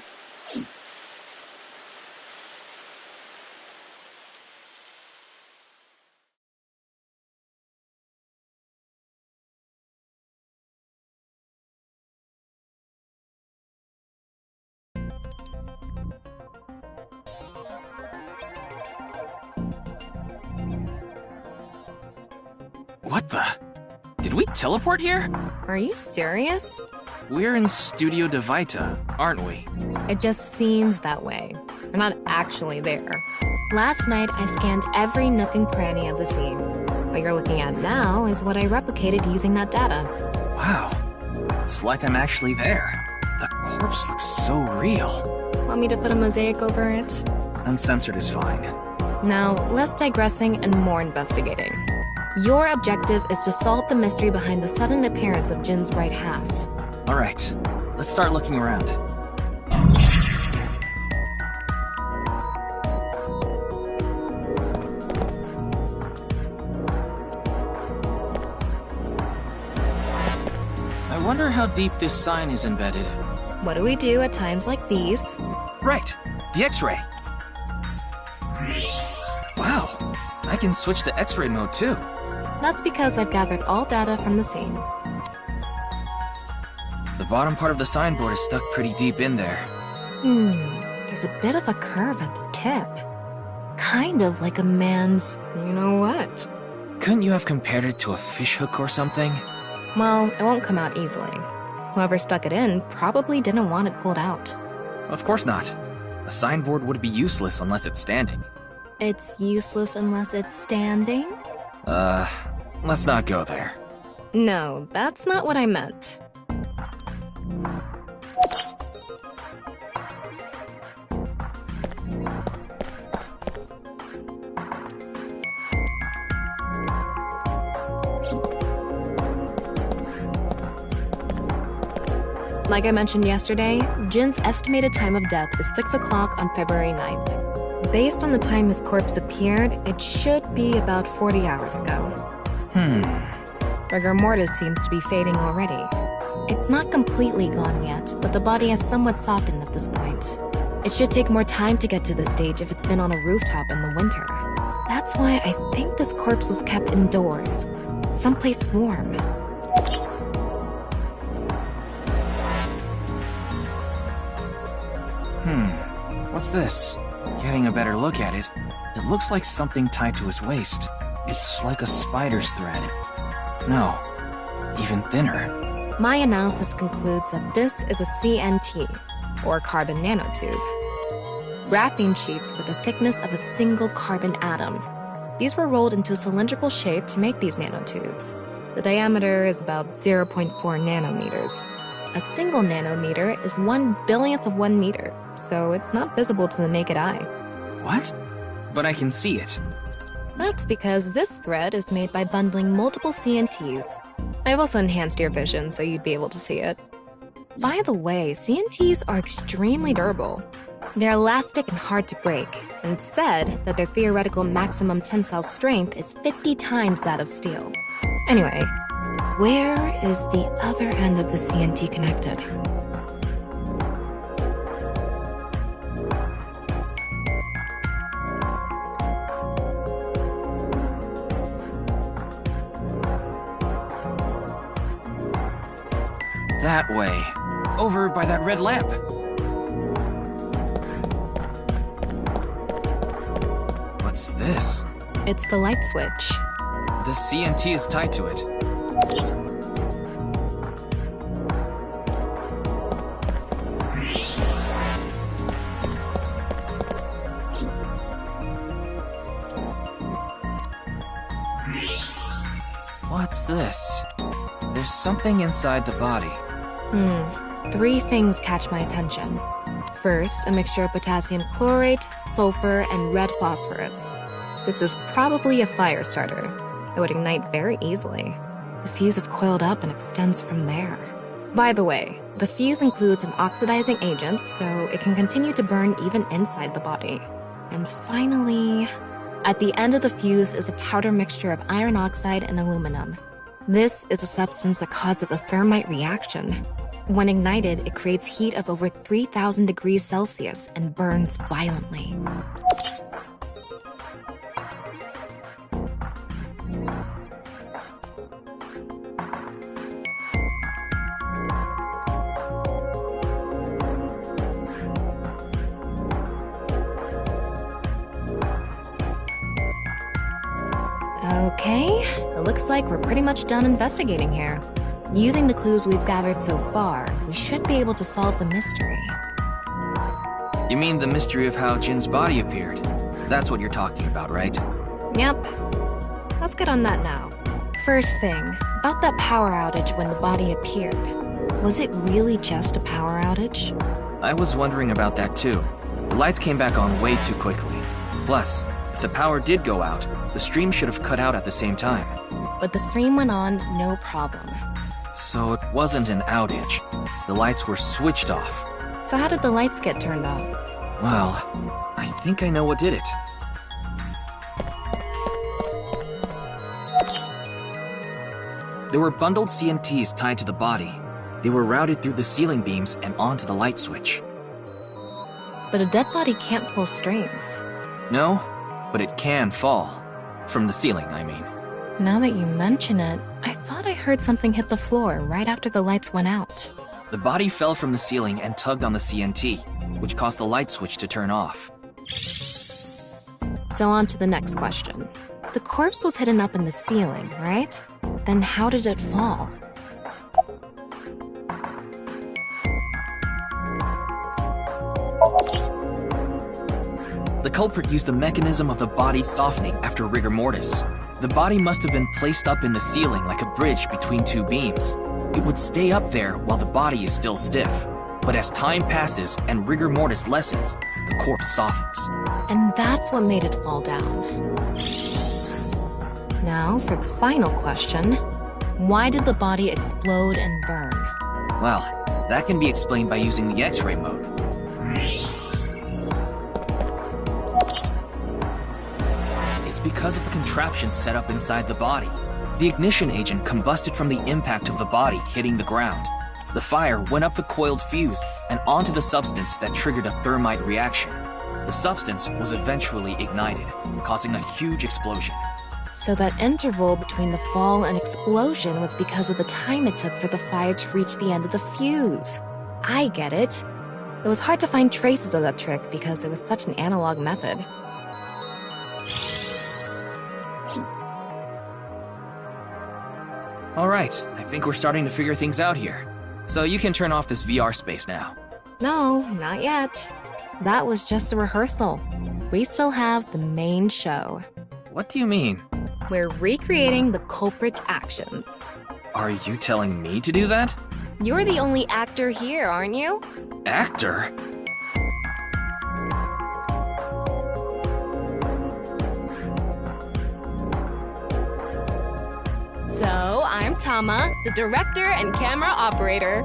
What the? Did we teleport here? Are you serious? We're in Studio De Vita, aren't we? It just seems that way. We're not actually there. Last night, I scanned every nook and cranny of the scene. What you're looking at now is what I replicated using that data. Wow. It's like I'm actually there. The corpse looks so real. Want me to put a mosaic over it? Uncensored is fine. Now, less digressing and more investigating. Your objective is to solve the mystery behind the sudden appearance of Jin's right half. All right, let's start looking around. I wonder how deep this sign is embedded. What do we do at times like these? Right, the X-ray. Wow, I can switch to X-ray mode too. That's because I've gathered all data from the scene. The bottom part of the signboard is stuck pretty deep in there. There's a bit of a curve at the tip. Kind of like a man's you-know-what. Couldn't you have compared it to a fishhook or something? Well, it won't come out easily. Whoever stuck it in probably didn't want it pulled out. Of course not. A signboard would be useless unless it's standing. It's useless unless it's standing? Let's not go there. No, that's not what I meant. Like I mentioned yesterday, Jin's estimated time of death is 6 o'clock on February 9th. Based on the time his corpse appeared, it should be about 40 hours ago. Rigor mortis seems to be fading already. It's not completely gone yet, but the body has somewhat softened at this point. It should take more time to get to this stage if it's been on a rooftop in the winter. That's why I think this corpse was kept indoors, someplace warm. What's this? Getting a better look at it, it looks like something tied to his waist. It's like a spider's thread. No, even thinner. My analysis concludes that this is a CNT, or carbon nanotube. Graphene sheets with the thickness of a single carbon atom. These were rolled into a cylindrical shape to make these nanotubes. The diameter is about 0.4 nanometers. A single nanometer is 1/1000th of 1 meter, so it's not visible to the naked eye. What? But I can see it. That's because this thread is made by bundling multiple CNTs. I've also enhanced your vision so you'd be able to see it. By the way, CNTs are extremely durable. They're elastic and hard to break, and it's said that their theoretical maximum tensile strength is 50 times that of steel. Anyway, where is the other end of the CNT connected? That way. Over by that red lamp. What's this? It's the light switch. The CNT is tied to it. What's this? There's something inside the body. 3 things catch my attention. First, a mixture of potassium chlorate, sulfur, and red phosphorus. This is probably a fire starter. It would ignite very easily. The fuse is coiled up and extends from there. By the way, the fuse includes an oxidizing agent, so it can continue to burn even inside the body. And finally, at the end of the fuse is a powder mixture of iron oxide and aluminum. This is a substance that causes a thermite reaction. When ignited, it creates heat of over 3,000 degrees Celsius and burns violently. Okay, it looks like we're pretty much done investigating here. Using the clues we've gathered so far, we should be able to solve the mystery. You mean the mystery of how Jin's body appeared? That's what you're talking about, right? Yep. Let's get on that now. First thing, about that power outage when the body appeared. Was it really just a power outage? I was wondering about that too. The lights came back on way too quickly. Plus, if the power did go out, the stream should have cut out at the same time. But the stream went on, no problem. So it wasn't an outage. The lights were switched off. So how did the lights get turned off? Well, I think I know what did it. There were bundled CNTs tied to the body. They were routed through the ceiling beams and onto the light switch. But a dead body can't pull strings. No, but it can fall. From the ceiling, I mean. Now that you mention it, I thought I heard something hit the floor right after the lights went out. The body fell from the ceiling and tugged on the CNT, which caused the light switch to turn off. So on to the next question. The corpse was hidden up in the ceiling, right? Then how did it fall? The culprit used the mechanism of the body softening after rigor mortis. The body must have been placed up in the ceiling like a bridge between 2 beams. It would stay up there while the body is still stiff. But as time passes and rigor mortis lessens, the corpse softens. And that's what made it fall down. Now for the final question. Why did the body explode and burn? Well, that can be explained by using the X-ray mode. It's because of the contraption set up inside the body. The ignition agent combusted from the impact of the body hitting the ground. The fire went up the coiled fuse and onto the substance that triggered a thermite reaction. The substance was eventually ignited, causing a huge explosion. So that interval between the fall and explosion was because of the time it took for the fire to reach the end of the fuse. I get it. It was hard to find traces of that trick because it was such an analog method. Alright, I think we're starting to figure things out here. So you can turn off this VR space now. No, not yet. That was just a rehearsal. We still have the main show. What do you mean? We're recreating the culprit's actions. Are you telling me to do that? You're the only actor here, aren't you? Actor? So, I'm Tama, the director and camera operator.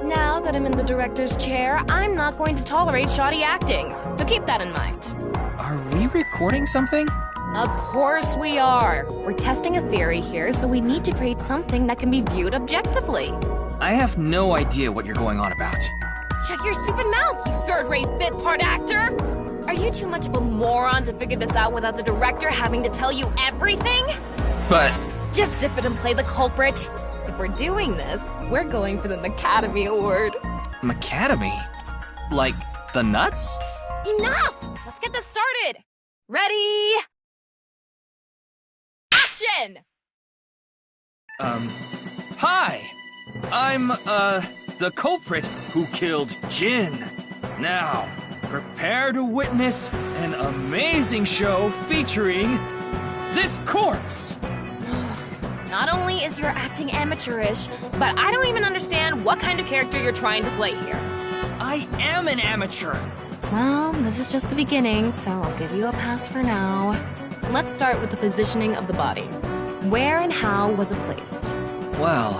Now that I'm in the director's chair, I'm not going to tolerate shoddy acting, so keep that in mind. Are we recording something? Of course we are. We're testing a theory here, so we need to create something that can be viewed objectively. I have no idea what you're going on about. Shut your stupid mouth, you third-rate bit-part actor! Are you too much of a moron to figure this out without the director having to tell you everything? But... Just zip it and play the culprit. If we're doing this, we're going for the Academy Award. Macadamy? Like, the nuts? Enough! Let's get this started! Ready? Action! Hi! I'm, the culprit who killed Jin. Now, prepare to witness an amazing show featuring this corpse. not only is your acting amateurish, but I don't even understand what kind of character you're trying to play here. I am an amateur. Well, this is just the beginning, so I'll give you a pass for now. Let's start with the positioning of the body. Where and how was it placed? Well...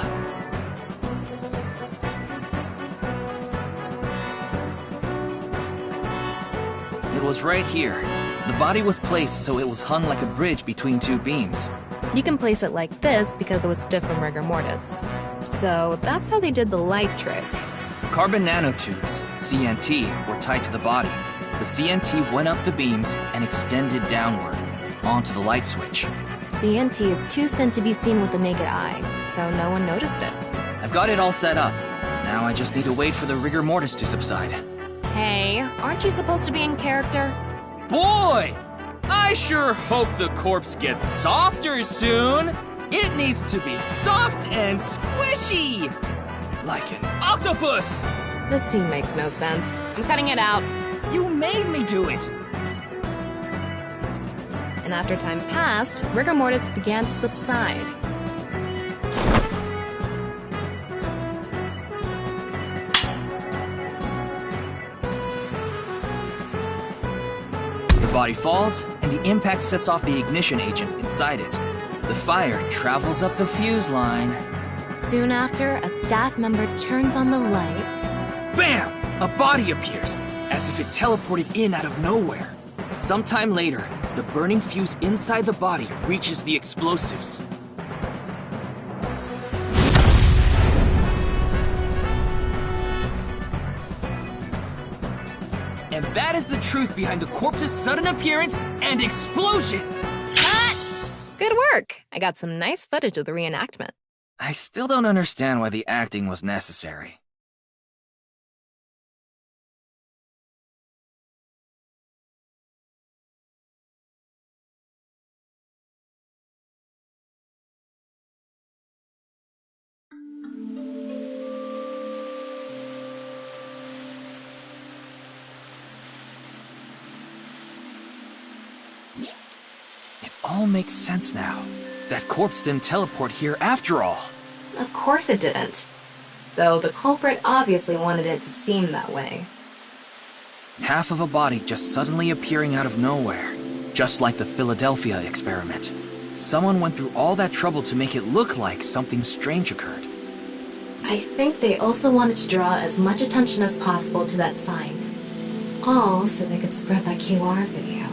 it was right here. The body was placed so it was hung like a bridge between two beams. You can place it like this because it was stiff from rigor mortis. So that's how they did the light trick. Carbon nanotubes, CNT, were tied to the body. The CNT went up the beams and extended downward, onto the light switch. CNT is too thin to be seen with the naked eye, so no one noticed it. I've got it all set up. Now I just need to wait for the rigor mortis to subside. Hey, aren't you supposed to be in character? Boy! I sure hope the corpse gets softer soon. It needs to be soft and squishy. Like an octopus. This scene makes no sense. I'm cutting it out. You made me do it. And after time passed, rigor mortis began to subside. The body falls, and the impact sets off the ignition agent inside it. The fire travels up the fuse line. Soon after, a staff member turns on the lights. Bam! A body appears, as if it teleported in out of nowhere. Sometime later, the burning fuse inside the body reaches the explosives. And that is the truth behind the corpse's sudden appearance and explosion! Good work! I got some nice footage of the reenactment. I still don't understand why the acting was necessary. It all makes sense now. That corpse didn't teleport here after all. Of course it didn't. Though the culprit obviously wanted it to seem that way. Half of a body just suddenly appearing out of nowhere. Just like the Philadelphia experiment. Someone went through all that trouble to make it look like something strange occurred. I think they also wanted to draw as much attention as possible to that sign. All so they could spread that QR video.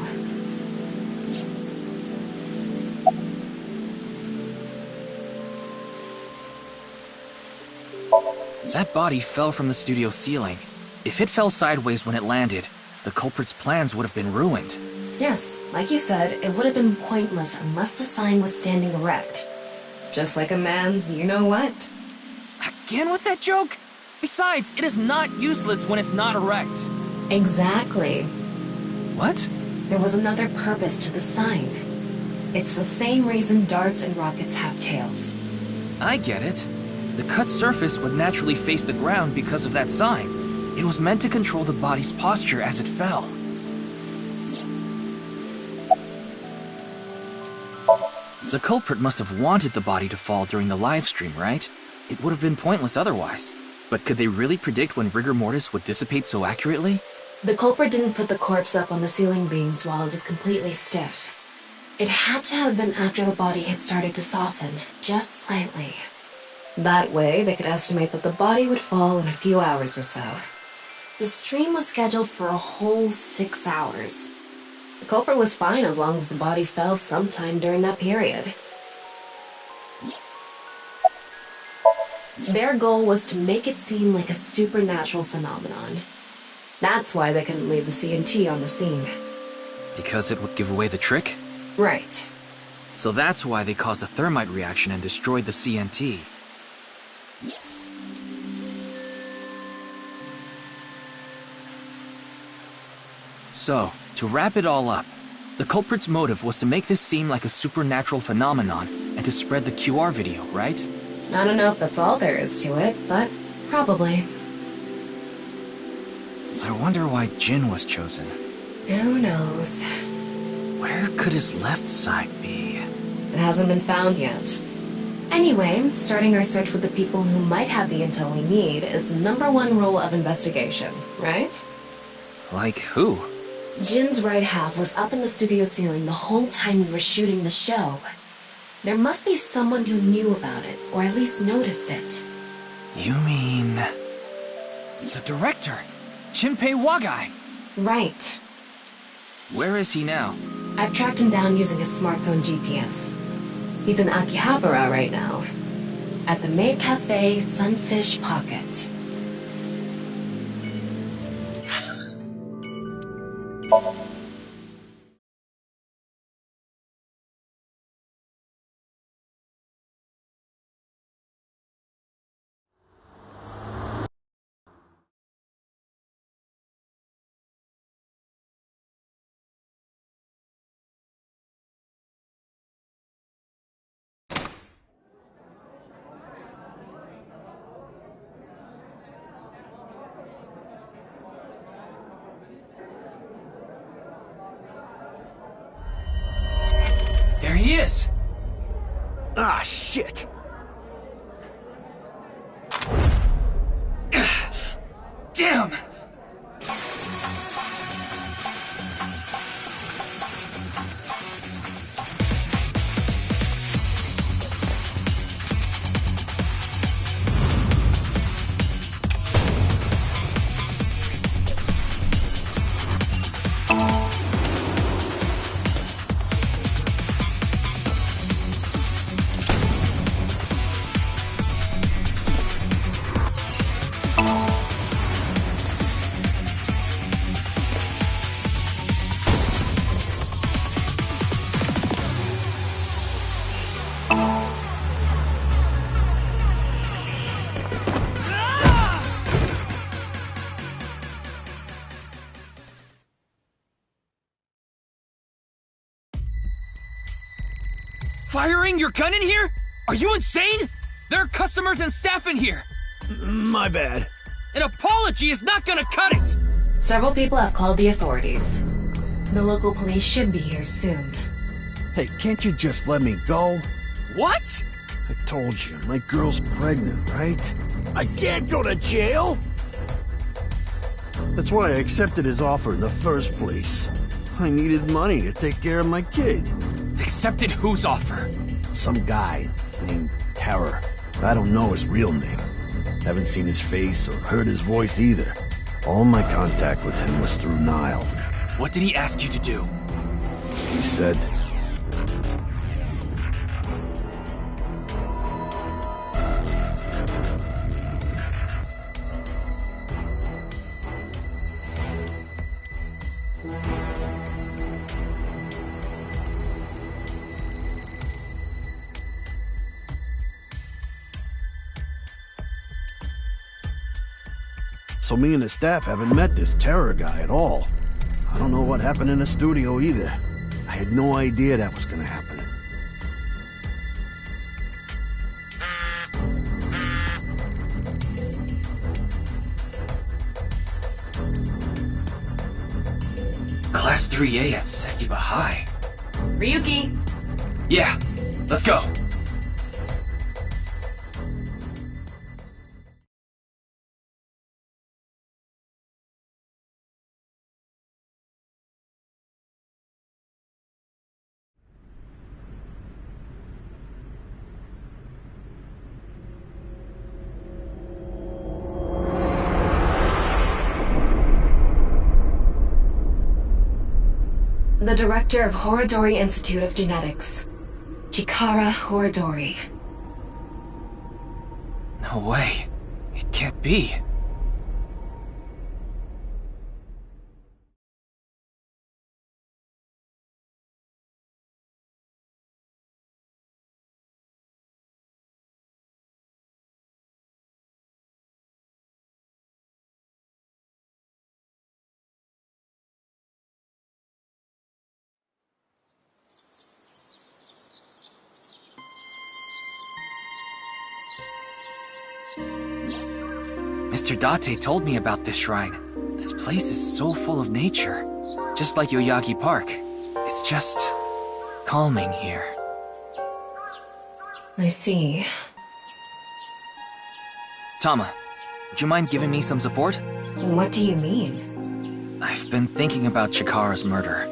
That body fell from the studio ceiling. If it fell sideways when it landed, the culprit's plans would have been ruined. Yes, like you said, it would have been pointless unless the sign was standing erect. Just like a man's you-know-what. Again with that joke? Besides, it is not useless when it's not erect. Exactly. What? There was another purpose to the sign. It's the same reason darts and rockets have tails. I get it. The cut surface would naturally face the ground because of that sign. It was meant to control the body's posture as it fell. The culprit must have wanted the body to fall during the live stream, right? It would have been pointless otherwise. But could they really predict when rigor mortis would dissipate so accurately? The culprit didn't put the corpse up on the ceiling beams while it was completely stiff. It had to have been after the body had started to soften, just slightly. That way, they could estimate that the body would fall in a few hours or so. The stream was scheduled for a whole 6 hours. The culprit was fine as long as the body fell sometime during that period. Their goal was to make it seem like a supernatural phenomenon. That's why they couldn't leave the CNT on the scene. Because it would give away the trick? Right. So that's why they caused a thermite reaction and destroyed the CNT. So, to wrap it all up, the culprit's motive was to make this seem like a supernatural phenomenon and to spread the QR video, right? I don't know if that's all there is to it, but probably. I wonder why Jin was chosen. Who knows? Where could his left side be? It hasn't been found yet. Anyway, starting our search with the people who might have the intel we need is #1 rule of investigation, right? Like who? Jin's right half was up in the studio ceiling the whole time we were shooting the show. There must be someone who knew about it, or at least noticed it. You mean... the director, Shinpei Wagai? Right. Where is he now? I've tracked him down using his smartphone GPS. He's in Akihabara right now, at the maid cafe Sunfish Pocket. There he is! Ah, shit! Damn! Firing your gun in here? Are you insane? There are customers and staff in here. My bad. An apology is not gonna cut it! Several people have called the authorities. The local police should be here soon. Hey, can't you just let me go? What? I told you, my girl's pregnant, right? I can't go to jail! That's why I accepted his offer in the first place. I needed money to take care of my kid. Accepted whose offer? Some guy named Terror. I don't know his real name. Haven't seen his face or heard his voice either. All my contact with him was through Nile. What did he ask you to do? He said... So me and the staff haven't met this Terror guy at all. I don't know what happened in the studio either. I had no idea that was gonna happen. Class 3A at Sekiba High. Ryuki! Yeah, let's go. The director of Horodori Institute of Genetics, Chikara Horodori. No way. It can't be. Mr. Date told me about this shrine. This place is so full of nature. Just like Yoyagi Park. It's just... calming here. I see. Tama, would you mind giving me some support? What do you mean? I've been thinking about Chikara's murder.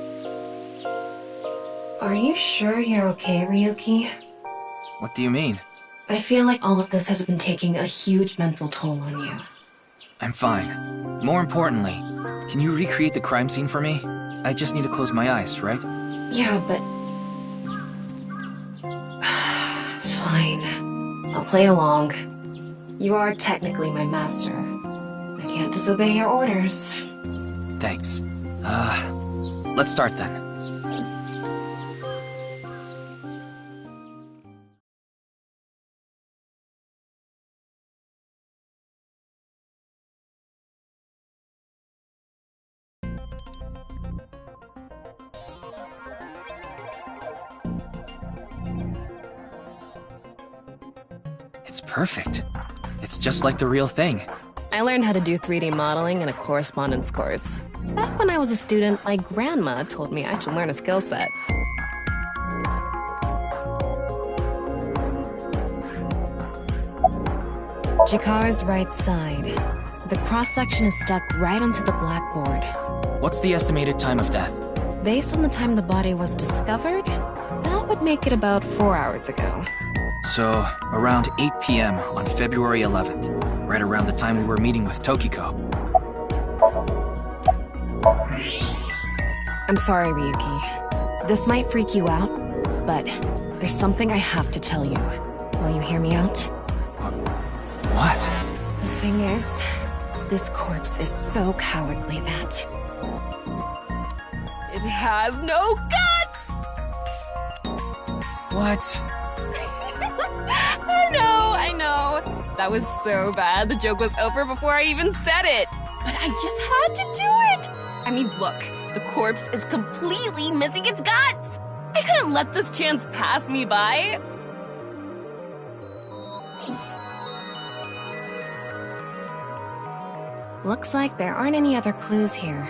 Are you sure you're okay, Ryuki? What do you mean? I feel like all of this has been taking a huge mental toll on you. I'm fine. More importantly, can you recreate the crime scene for me? I just need to close my eyes, right? Yeah, but... Fine. I'll play along. You are technically my master. I can't disobey your orders. Thanks. Let's start then. It's perfect. It's just like the real thing. I learned how to do 3D modeling in a correspondence course. Back when I was a student, my grandma told me I should learn a skill set. Jakar's right side. The cross-section is stuck right onto the blackboard. What's the estimated time of death? Based on the time the body was discovered, that would make it about 4 hours ago. So, around 8 p.m. on February 11th, right around the time we were meeting with Tokiko. I'm sorry, Ryuki. This might freak you out, but there's something I have to tell you. Will you hear me out? What? The thing is, this corpse is so cowardly that... it has no guts! What? I know. That was so bad, the joke was over before I even said it. But I just had to do it! I mean, look, the corpse is completely missing its guts! I couldn't let this chance pass me by. Looks like there aren't any other clues here.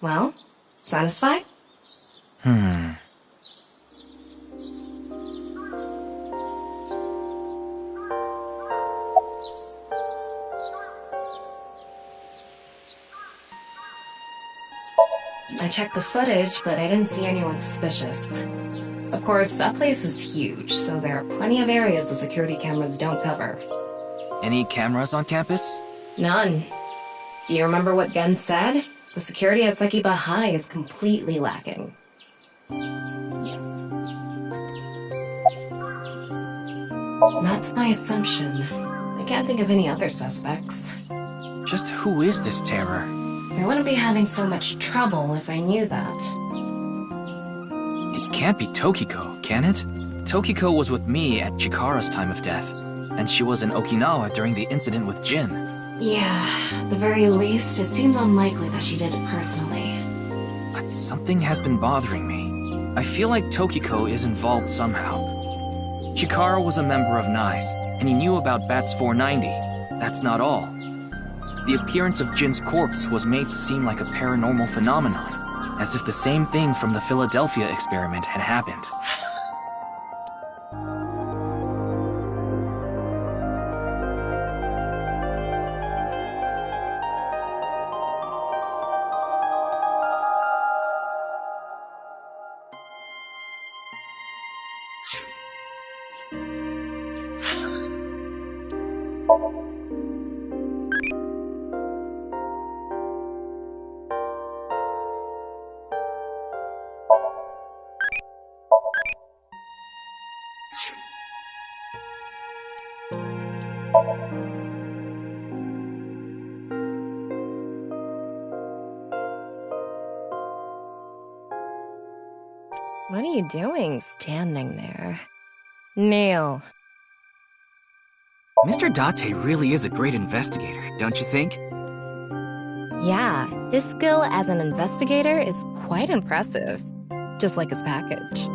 Well, satisfied? I checked the footage, but I didn't see anyone suspicious. Of course, that place is huge, so there are plenty of areas the security cameras don't cover. Any cameras on campus? None. Do you remember what Gen said? The security at Sekiba High is completely lacking. That's my assumption. I can't think of any other suspects. Just who is this terror? I wouldn't be having so much trouble if I knew that. It can't be Tokiko, can it? Tokiko was with me at Chikara's time of death, and she was in Okinawa during the incident with Jin. Yeah, at the very least, it seems unlikely that she did it personally. But something has been bothering me. I feel like Tokiko is involved somehow. Chikara was a member of NICE, and he knew about Bats 490. That's not all. The appearance of Jin's corpse was made to seem like a paranormal phenomenon, as if the same thing from the Philadelphia experiment had happened. What are you doing, standing there? Neil. Mr. Date really is a great investigator, don't you think? Yeah, his skill as an investigator is quite impressive. Just like his package.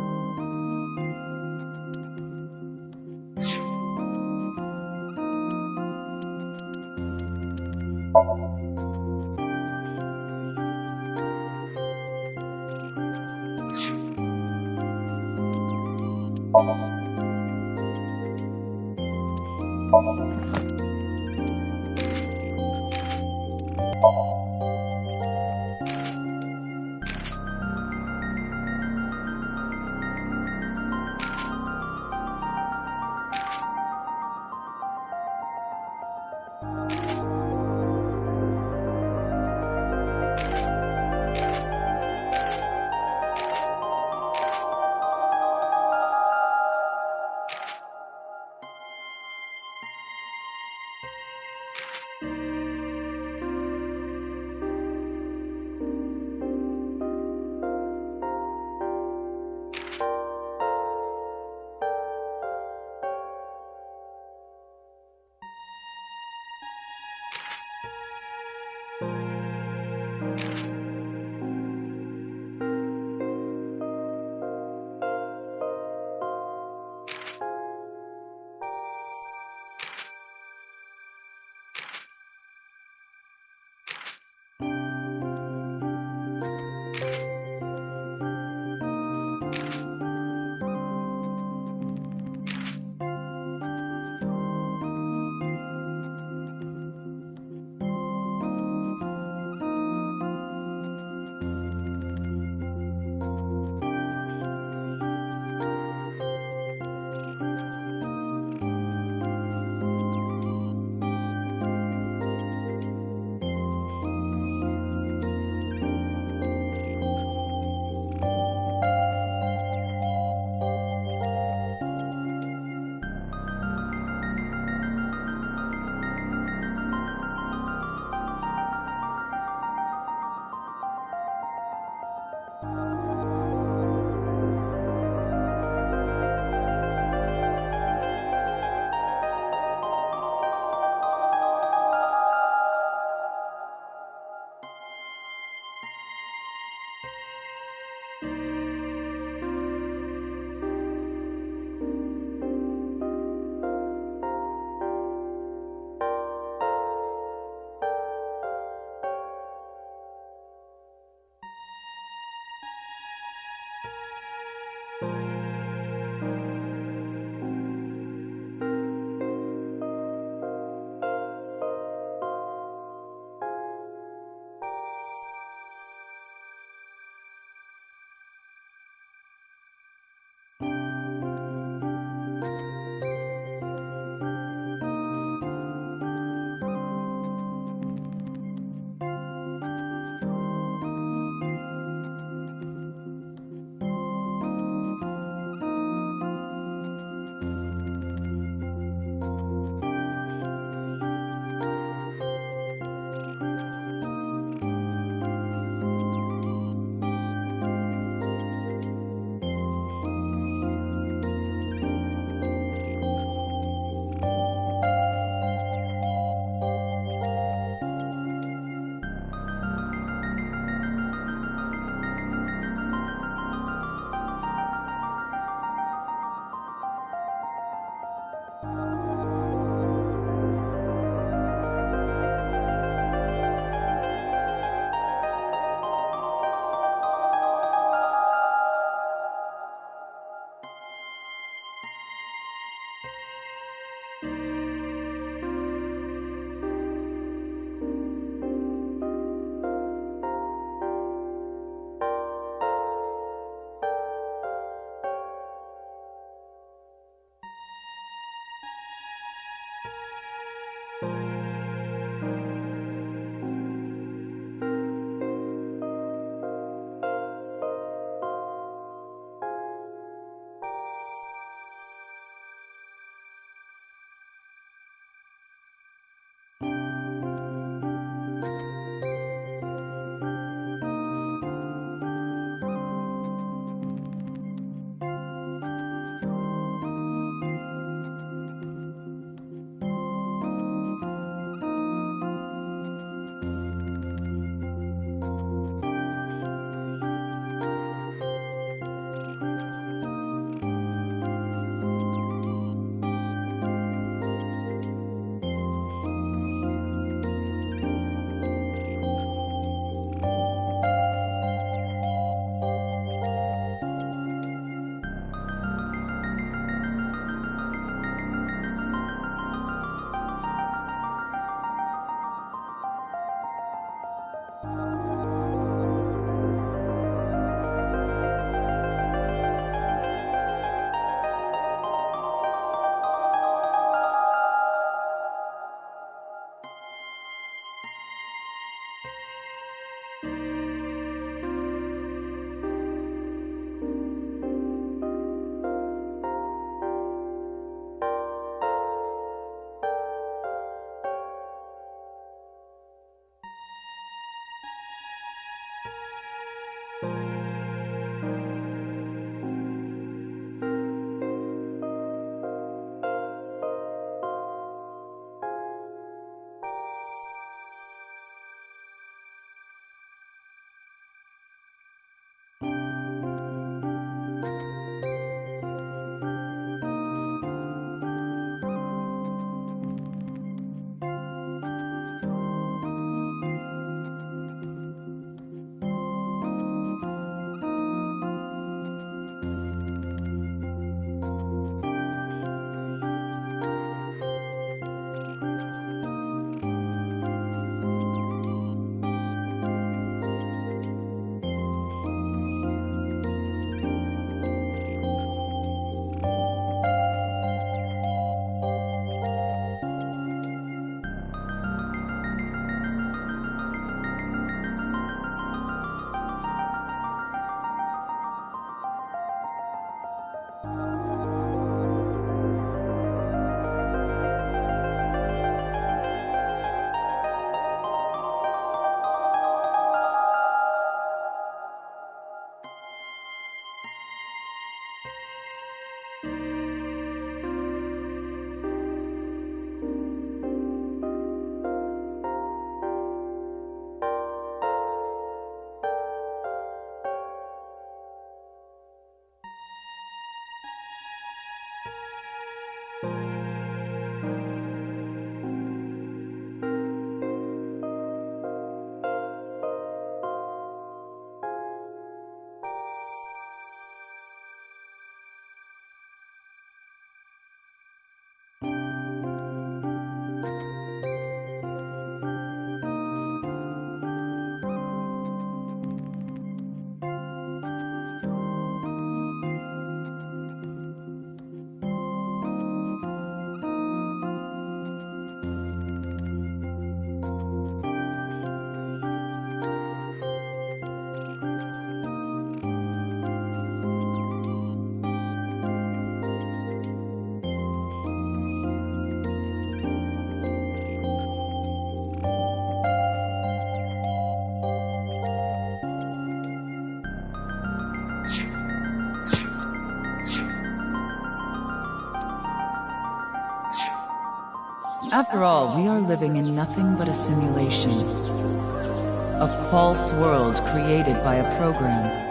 After all, we are living in nothing but a simulation. A false world created by a program.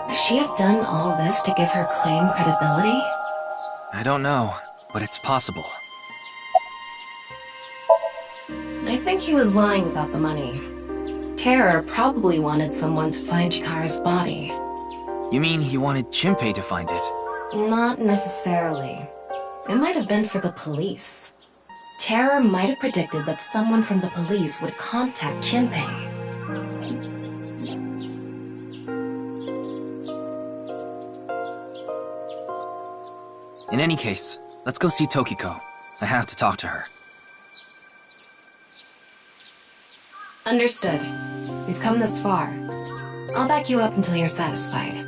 Could she have done all this to give her claim credibility? I don't know, but it's possible. I think he was lying about the money. Terror probably wanted someone to find Chikara's body. You mean he wanted Chimpei to find it? Not necessarily. It might have been for the police. Terror might have predicted that someone from the police would contact Chimpei. In any case, let's go see Tokiko. I have to talk to her. Understood. We've come this far. I'll back you up until you're satisfied.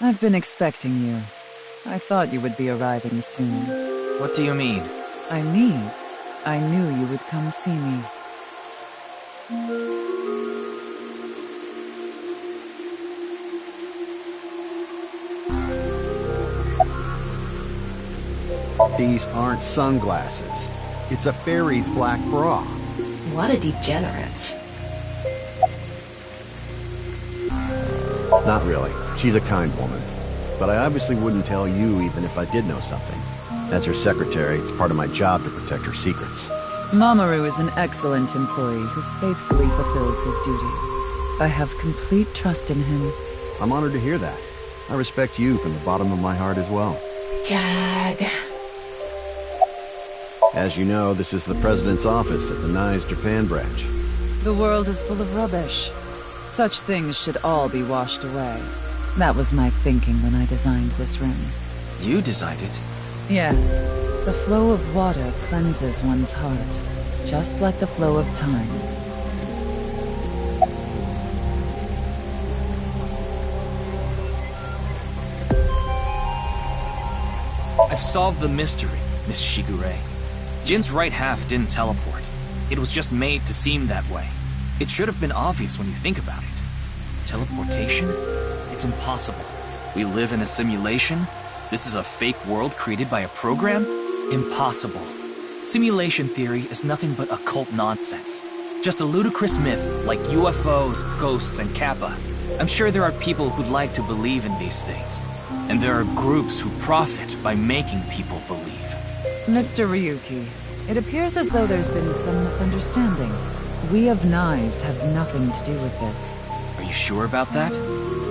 I've been expecting you. I thought you would be arriving soon. What do you mean? I knew you would come see me. These aren't sunglasses. It's a fairy's black bra. What a degenerate. Not really. She's a kind woman. But I obviously wouldn't tell you even if I did know something. As her secretary, it's part of my job to protect her secrets. Mamoru is an excellent employee who faithfully fulfills his duties. I have complete trust in him. I'm honored to hear that. I respect you from the bottom of my heart as well. Gag. As you know, this is the President's office at the NICE Japan branch. The world is full of rubbish. Such things should all be washed away. That was my thinking when I designed this room. You designed it? Yes. The flow of water cleanses one's heart, just like the flow of time. I've solved the mystery, Miss Shigure. Jin's right half didn't teleport. It was just made to seem that way. It should have been obvious when you think about it. Teleportation? It's impossible. We live in a simulation? This is a fake world created by a program? Impossible. Simulation theory is nothing but occult nonsense. Just a ludicrous myth like UFOs, ghosts, and Kappa. I'm sure there are people who'd like to believe in these things. And there are groups who profit by making people believe. Mr. Ryuki, it appears as though there's been some misunderstanding. We of NICE have nothing to do with this. Are you sure about that?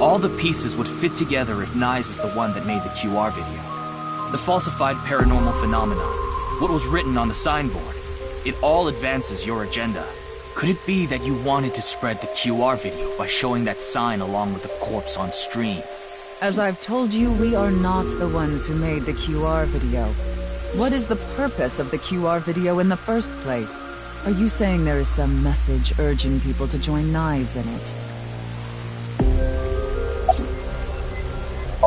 All the pieces would fit together if NICE is the one that made the QR video. The falsified paranormal phenomenon, what was written on the signboard, it all advances your agenda. Could it be that you wanted to spread the QR video by showing that sign along with the corpse on stream? As I've told you, we are not the ones who made the QR video. What is the purpose of the QR video in the first place? Are you saying there is some message urging people to join NICE in it?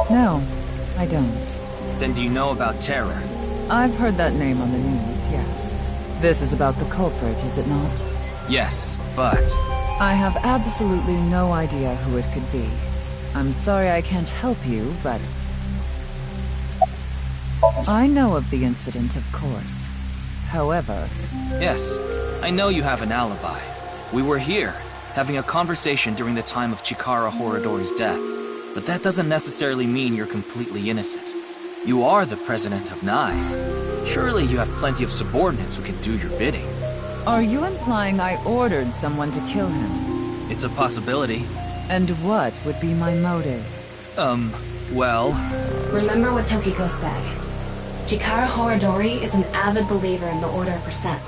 No, I don't. Then do you know about Terror? I've heard that name on the news, yes. This is about the culprit, is it not? Yes, but... I have absolutely no idea who it could be. I'm sorry I can't help you, but... I know of the incident, of course. However... Yes, I know you have an alibi. We were here, having a conversation during the time of Chikara Horadori's death. But that doesn't necessarily mean you're completely innocent. You are the president of NICE. Surely you have plenty of subordinates who can do your bidding. Are you implying I ordered someone to kill him? It's a possibility. And what would be my motive? Well... Remember what Tokiko said. Chikara Horadori is an avid believer in the Order of Percent.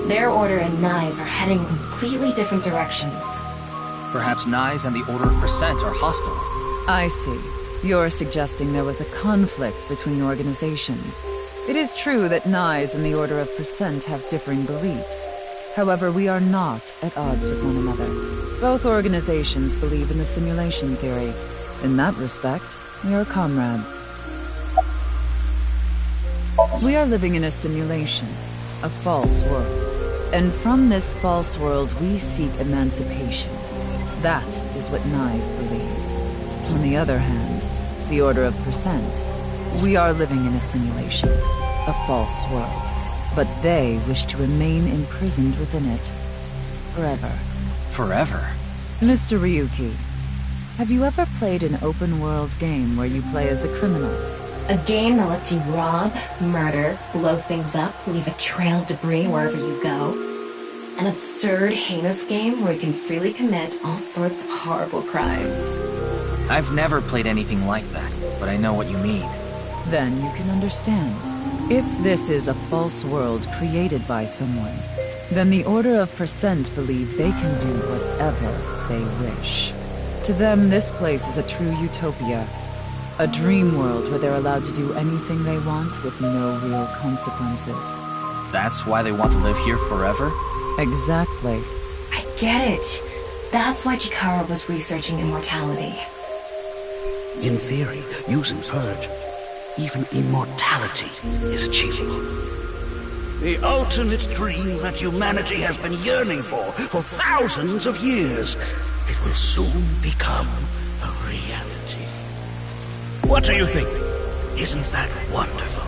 Their order and NICE are heading in completely different directions. Perhaps NICE and the Order of Percent are hostile. I see. You're suggesting there was a conflict between organizations. It is true that NICE and the Order of Percent have differing beliefs. However, we are not at odds with one another. Both organizations believe in the simulation theory. In that respect, We are comrades. We are living in a simulation, a false world. And from this false world, we seek emancipation. That is what Nyes believes. On the other hand, the Order of Percent, we are living in a simulation, a false world. But they wish to remain imprisoned within it. Forever. Forever? Mr. Ryuki, have you ever played an open-world game where you play as a criminal? A game that lets you rob, murder, blow things up, leave a trail of debris wherever you go. An absurd, heinous game where you can freely commit all sorts of horrible crimes. I've never played anything like that, but I know what you mean. Then you can understand. If this is a false world created by someone, then the Order of Percent believe they can do whatever they wish. To them, this place is a true utopia. A dream world where they're allowed to do anything they want with no real consequences. That's why they want to live here forever? Exactly. I get it. That's why Chikara was researching immortality. In theory, using Purge, even immortality is achievable. The ultimate dream that humanity has been yearning for thousands of years. It will soon become a reality. What do you think? Isn't that wonderful?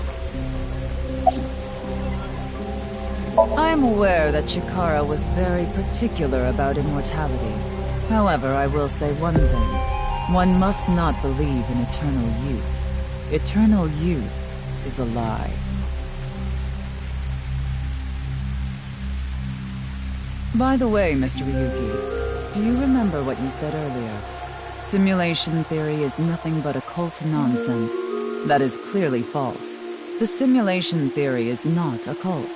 I am aware that Chikara was very particular about immortality. However, I will say one thing. One must not believe in eternal youth. Eternal youth is a lie. By the way, Mr. Ryuki, do you remember what you said earlier? Simulation theory is nothing but occult nonsense. That is clearly false. The simulation theory is not occult.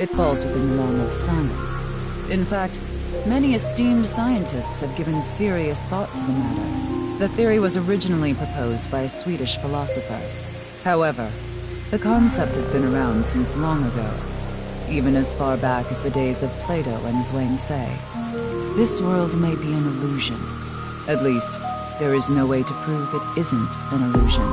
It falls within the realm of science. In fact, many esteemed scientists have given serious thought to the matter. The theory was originally proposed by a Swedish philosopher. However, the concept has been around since long ago, even as far back as the days of Plato and Zhuangzi. This world may be an illusion. At least, there is no way to prove it isn't an illusion.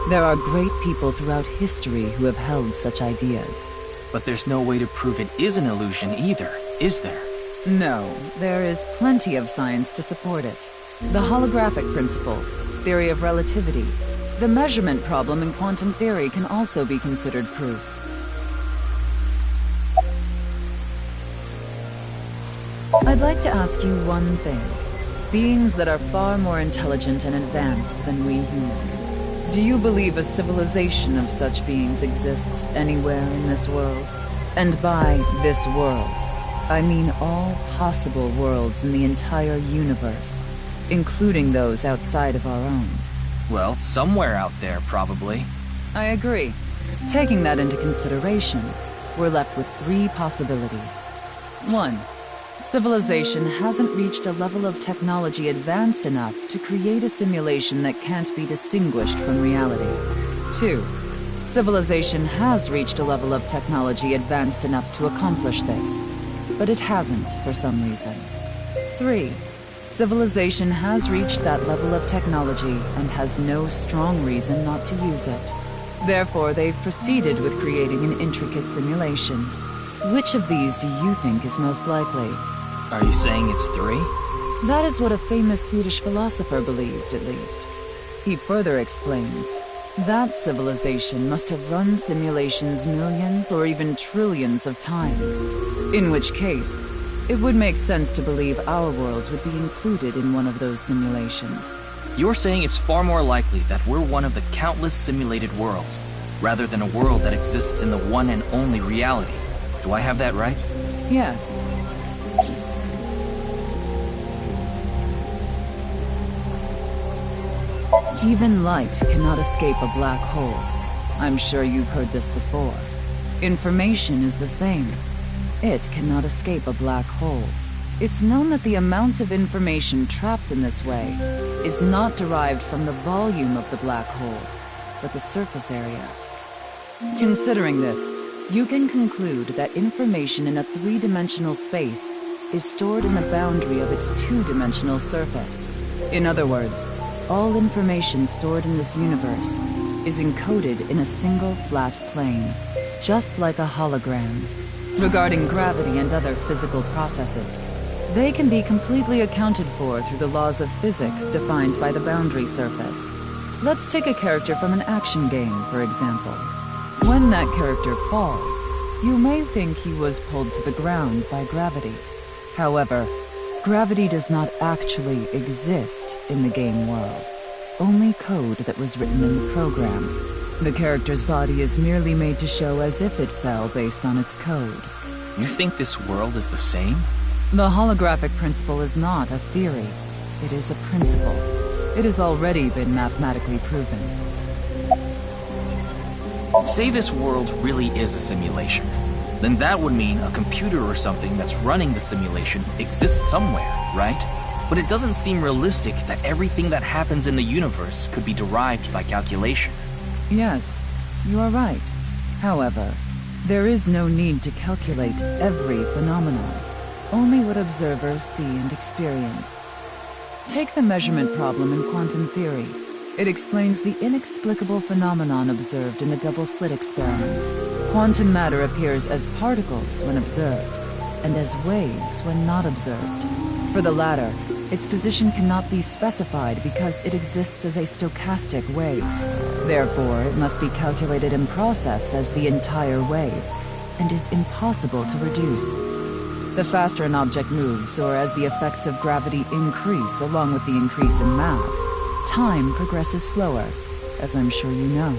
There are great people throughout history who have held such ideas. But there's no way to prove it is an illusion either, is there? No, there is plenty of science to support it. The holographic principle, theory of relativity, the measurement problem in quantum theory can also be considered proof. I'd like to ask you one thing. Beings that are far more intelligent and advanced than we humans. Do you believe a civilization of such beings exists anywhere in this world? And by this world, I mean all possible worlds in the entire universe, including those outside of our own. Well, somewhere out there, probably. I agree. Taking that into consideration, we're left with three possibilities. 1. Civilization hasn't reached a level of technology advanced enough to create a simulation that can't be distinguished from reality. 2. Civilization has reached a level of technology advanced enough to accomplish this, but it hasn't for some reason. 3. Civilization has reached that level of technology and has no strong reason not to use it. Therefore, they've proceeded with creating an intricate simulation. Which of these do you think is most likely? Are you saying it's 3? That is what a famous Swedish philosopher believed, at least. He further explains, that civilization must have run simulations millions or even trillions of times. In which case, it would make sense to believe our world would be included in one of those simulations. You're saying it's far more likely that we're one of the countless simulated worlds, rather than a world that exists in the one and only reality. Do I have that right? Yes. Even light cannot escape a black hole. I'm sure you've heard this before. Information is the same. It cannot escape a black hole. It's known that the amount of information trapped in this way is not derived from the volume of the black hole, but the surface area. Considering this, you can conclude that information in a three-dimensional space is stored in the boundary of its two-dimensional surface. In other words, all information stored in this universe is encoded in a single flat plane, just like a hologram. Regarding gravity and other physical processes, they can be completely accounted for through the laws of physics defined by the boundary surface. Let's take a character from an action game, for example. When that character falls, you may think he was pulled to the ground by gravity. However, gravity does not actually exist in the game world. Only code that was written in the program. The character's body is merely made to show as if it fell based on its code. You think this world is the same? The holographic principle is not a theory. It is a principle. It has already been mathematically proven. Say this world really is a simulation. Then that would mean a computer or something that's running the simulation exists somewhere, right? But it doesn't seem realistic that everything that happens in the universe could be derived by calculation. Yes, you are right. However, there is no need to calculate every phenomenon, only what observers see and experience. Take the measurement problem in quantum theory. It explains the inexplicable phenomenon observed in the double-slit experiment. Quantum matter appears as particles when observed, and as waves when not observed. For the latter, its position cannot be specified because it exists as a stochastic wave. Therefore, it must be calculated and processed as the entire wave, and is impossible to reduce. The faster an object moves, or as the effects of gravity increase along with the increase in mass, time progresses slower, as I'm sure you know.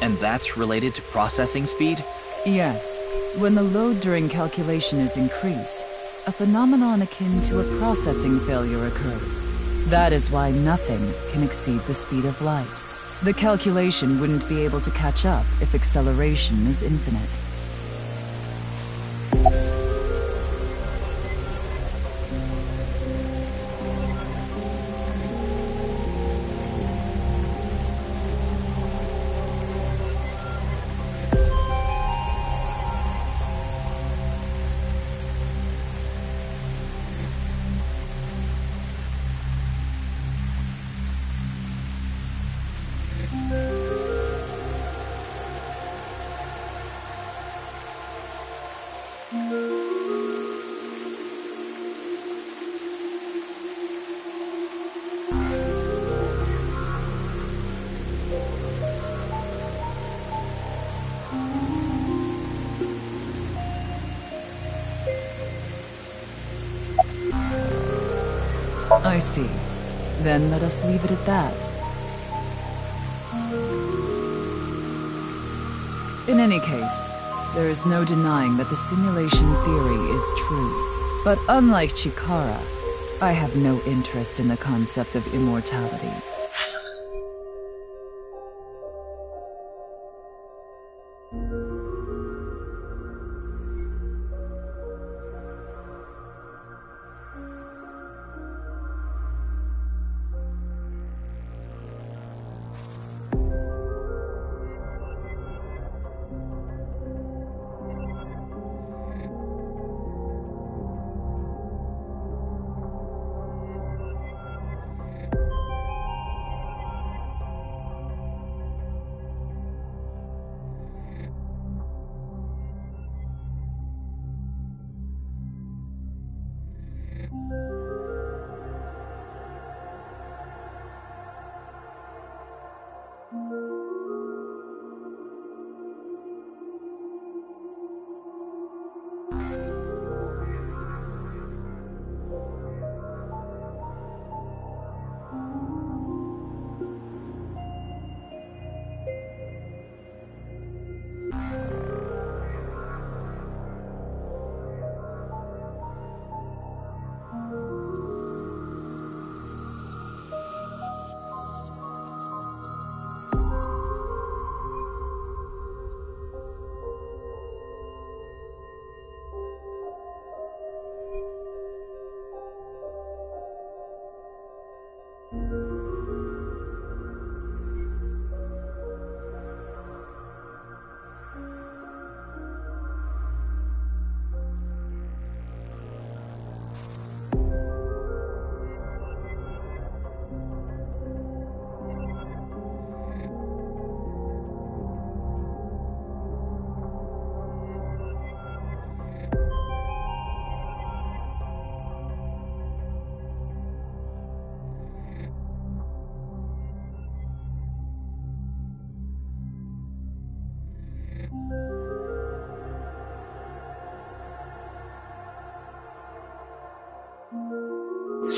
And that's related to processing speed? Yes. When the load during calculation is increased, a phenomenon akin to a processing failure occurs. That is why nothing can exceed the speed of light. The calculation wouldn't be able to catch up if acceleration is infinite. I see. Then let us leave it at that. In any case, there is no denying that the simulation theory is true. But unlike Chikara, I have no interest in the concept of immortality.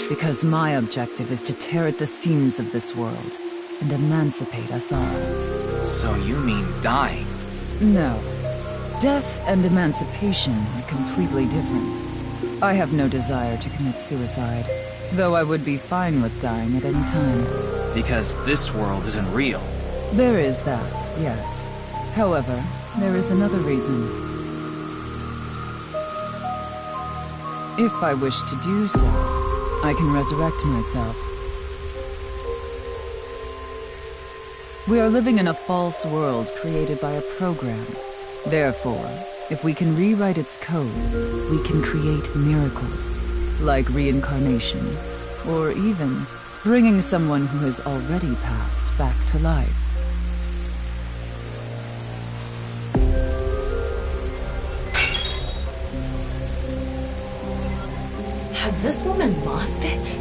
Because my objective is to tear at the seams of this world and emancipate us all. So you mean dying? No. Death and emancipation are completely different. I have no desire to commit suicide, though I would be fine with dying at any time. Because this world isn't real. There is that, yes. However, there is another reason. If I wish to do so, I can resurrect myself. We are living in a false world created by a program. Therefore, if we can rewrite its code, we can create miracles, like reincarnation, or even bringing someone who has already passed back to life. Has this woman lost it?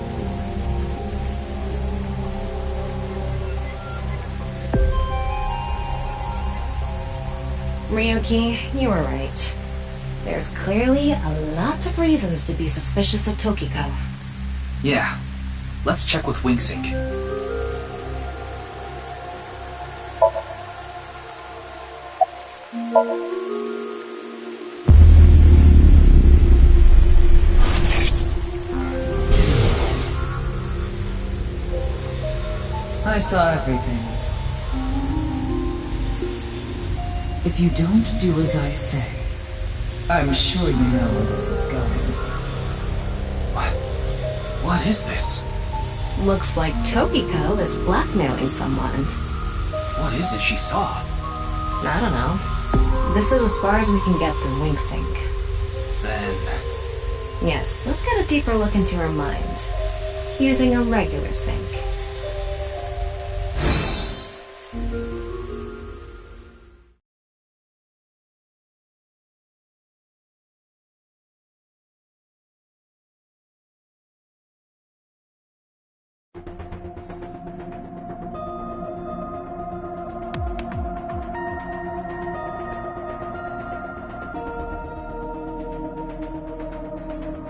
Ryuki, you were right. There's clearly a lot of reasons to be suspicious of Tokiko. Yeah. Let's check with WingSync. I saw everything. If you don't do as I say, I'm sure you know where this is going. What is this? Looks like Tokiko is blackmailing someone. What is it she saw? I don't know. This is as far as we can get through WingSync. Then... Yes, let's get a deeper look into her mind. Using a regular sync.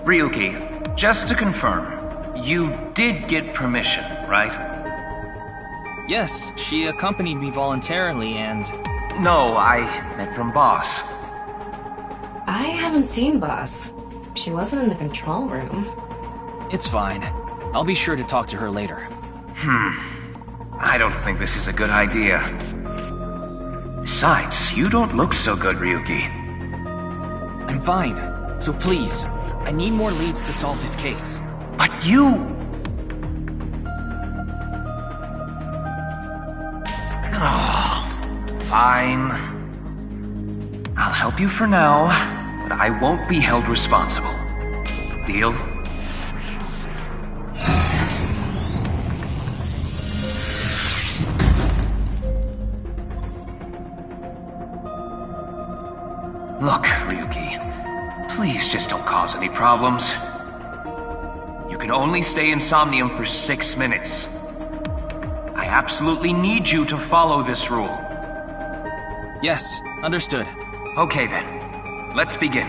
Ryuki, just to confirm, you did get permission, right? Yes, she accompanied me voluntarily and... No, I meant from Boss. I haven't seen Boss. She wasn't in the control room. It's fine. I'll be sure to talk to her later. I don't think this is a good idea. Besides, you don't look so good, Ryuki. I'm fine. So please, I need more leads to solve this case. But you... Oh, fine. I'll help you for now, but I won't be held responsible. Deal? Look, Ryuki, please just don't cause any problems. You can only stay in Somnium for 6 minutes. I absolutely need you to follow this rule. Yes, understood. Okay then, let's begin.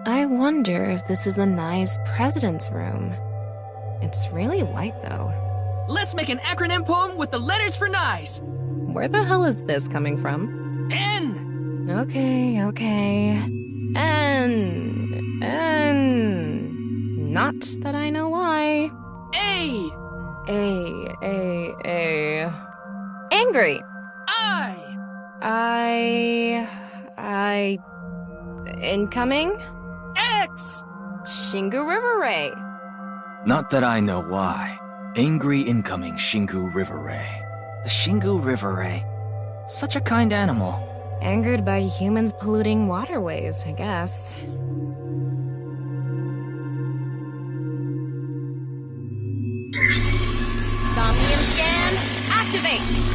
I wonder if this is the Nye's president's room. It's really white, though. Let's make an acronym poem with the letters for Nyes. Where the hell is this coming from? N! Okay. N. Not that I know why. A! A. Angry! I! Incoming? X! Shingu River Ray. Not that I know why. Angry incoming Xingu River Ray. The Xingu River Ray. Such a kind animal. Angered by humans polluting waterways, I guess. Somnium scan, activate!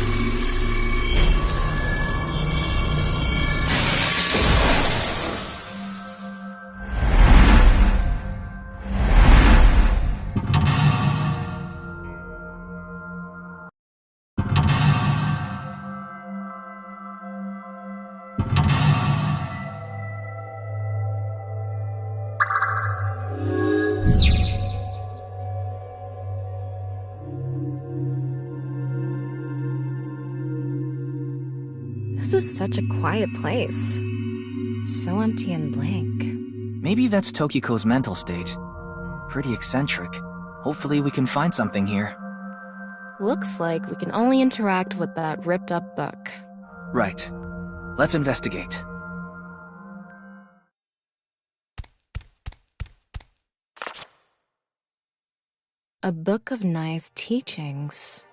This is such a quiet place. So empty and blank. Maybe that's Tokiko's mental state. Pretty eccentric. Hopefully we can find something here. Looks like we can only interact with that ripped-up book. Right. Let's investigate. A book of Nai's teachings.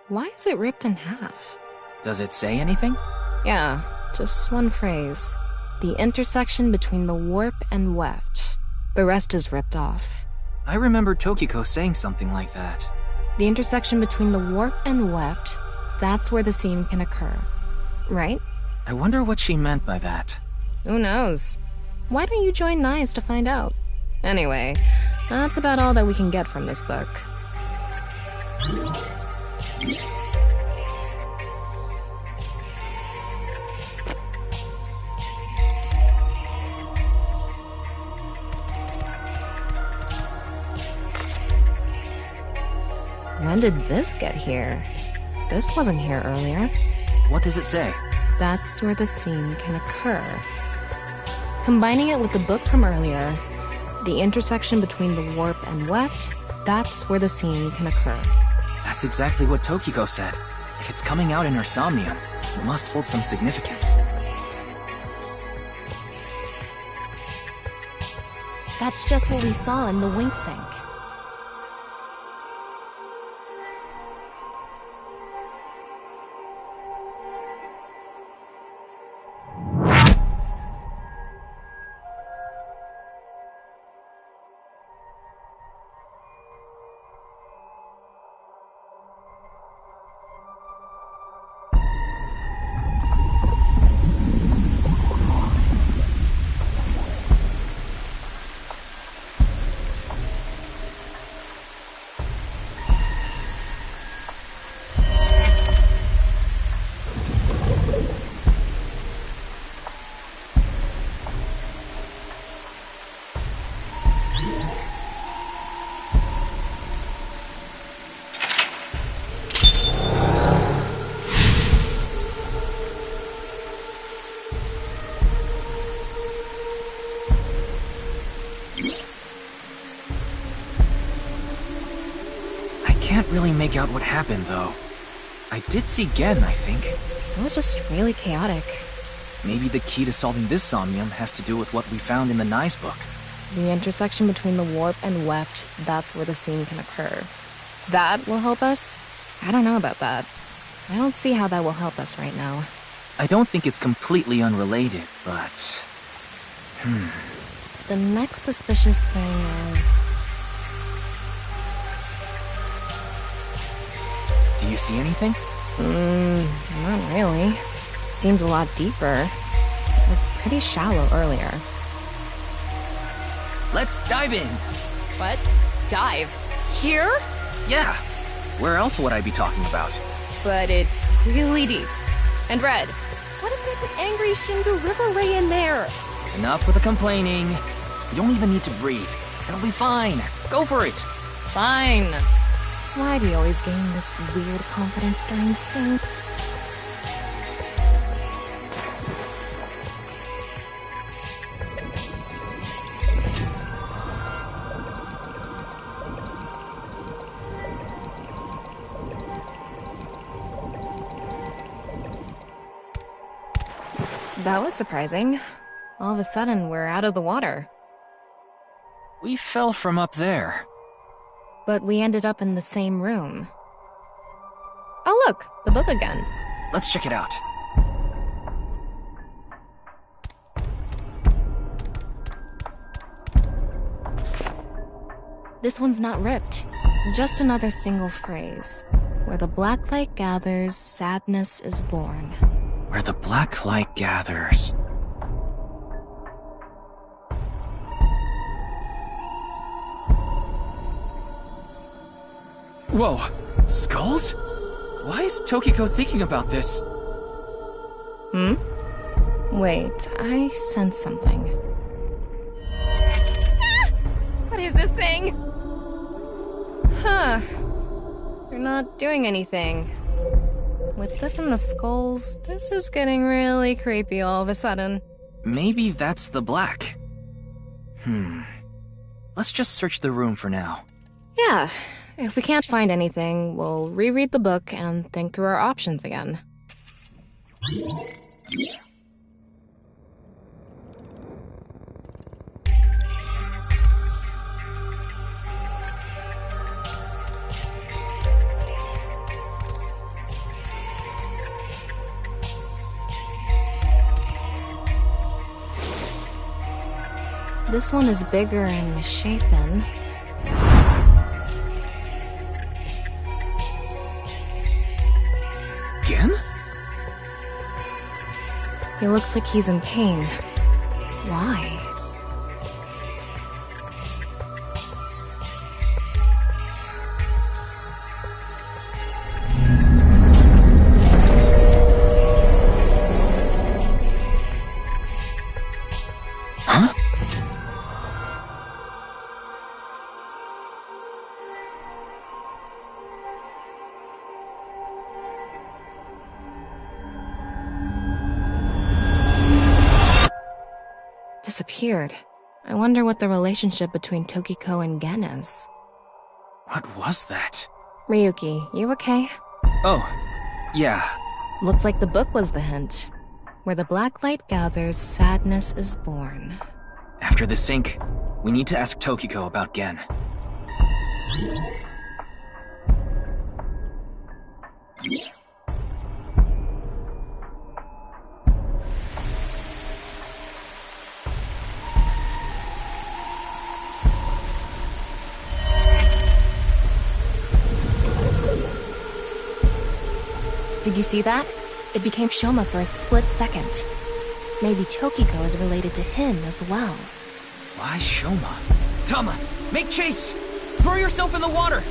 Why is it ripped in half? Does it say anything? Yeah, just one phrase. The intersection between the warp and weft. The rest is ripped off. I remember Tokiko saying something like that. The intersection between the warp and weft, that's where the seam can occur. Right? I wonder what she meant by that. Who knows? Why don't you join Nai's to find out? Anyway, that's about all that we can get from this book. When did this get here? This wasn't here earlier. What does it say? That's where the seam can occur. Combining it with the book from earlier, the intersection between the warp and weft, that's where the seam can occur. That's exactly what Tokiko said. If it's coming out in her somnium, it must hold some significance. That's just what we saw in the wink sink. Can't really make out what happened, though. I did see Gen, I think. It was just really chaotic. Maybe the key to solving this somnium has to do with what we found in the Nai's book. The intersection between the warp and weft, that's where the seam can occur. That will help us? I don't know about that. I don't see how that will help us right now. I don't think it's completely unrelated, but... The next suspicious thing is... Do you see anything? Not really. Seems a lot deeper. It was pretty shallow earlier. Let's dive in! What? Dive? Here? Yeah! Where else would I be talking about? But it's really deep. And Red, what if there's an angry Xingu River Ray in there? Enough with the complaining. You don't even need to breathe. It'll be fine. Go for it. Fine. Why do you always gain this weird confidence during syncs? That was surprising. All of a sudden, we're out of the water. We fell from up there. but we ended up in the same room. Oh look, the book again. Let's check it out. This one's not ripped. Just another single phrase. Where the black light gathers, sadness is born. Where the black light gathers. Whoa! Skulls? Why is Tokiko thinking about this? Hmm? Wait, I sense something. What is this thing? Huh. You're not doing anything. With this and the skulls, this is getting really creepy all of a sudden. Maybe that's the black. Let's just search the room for now. Yeah. If we can't find anything, we'll reread the book and think through our options again. This one is bigger and misshapen. Again? He looks like he's in pain. Why? Huh? Disappeared. I wonder what the relationship between Tokiko and Gen is. What was that? Ryuki, you okay? Oh, yeah. Looks like the book was the hint. Where the black light gathers, sadness is born. After the sync, we need to ask Tokiko about Gen. Did you see that? It became Shoma for a split second. Maybe Tokiko is related to him as well. Why Shoma? Tama, make chase! Throw yourself in the water!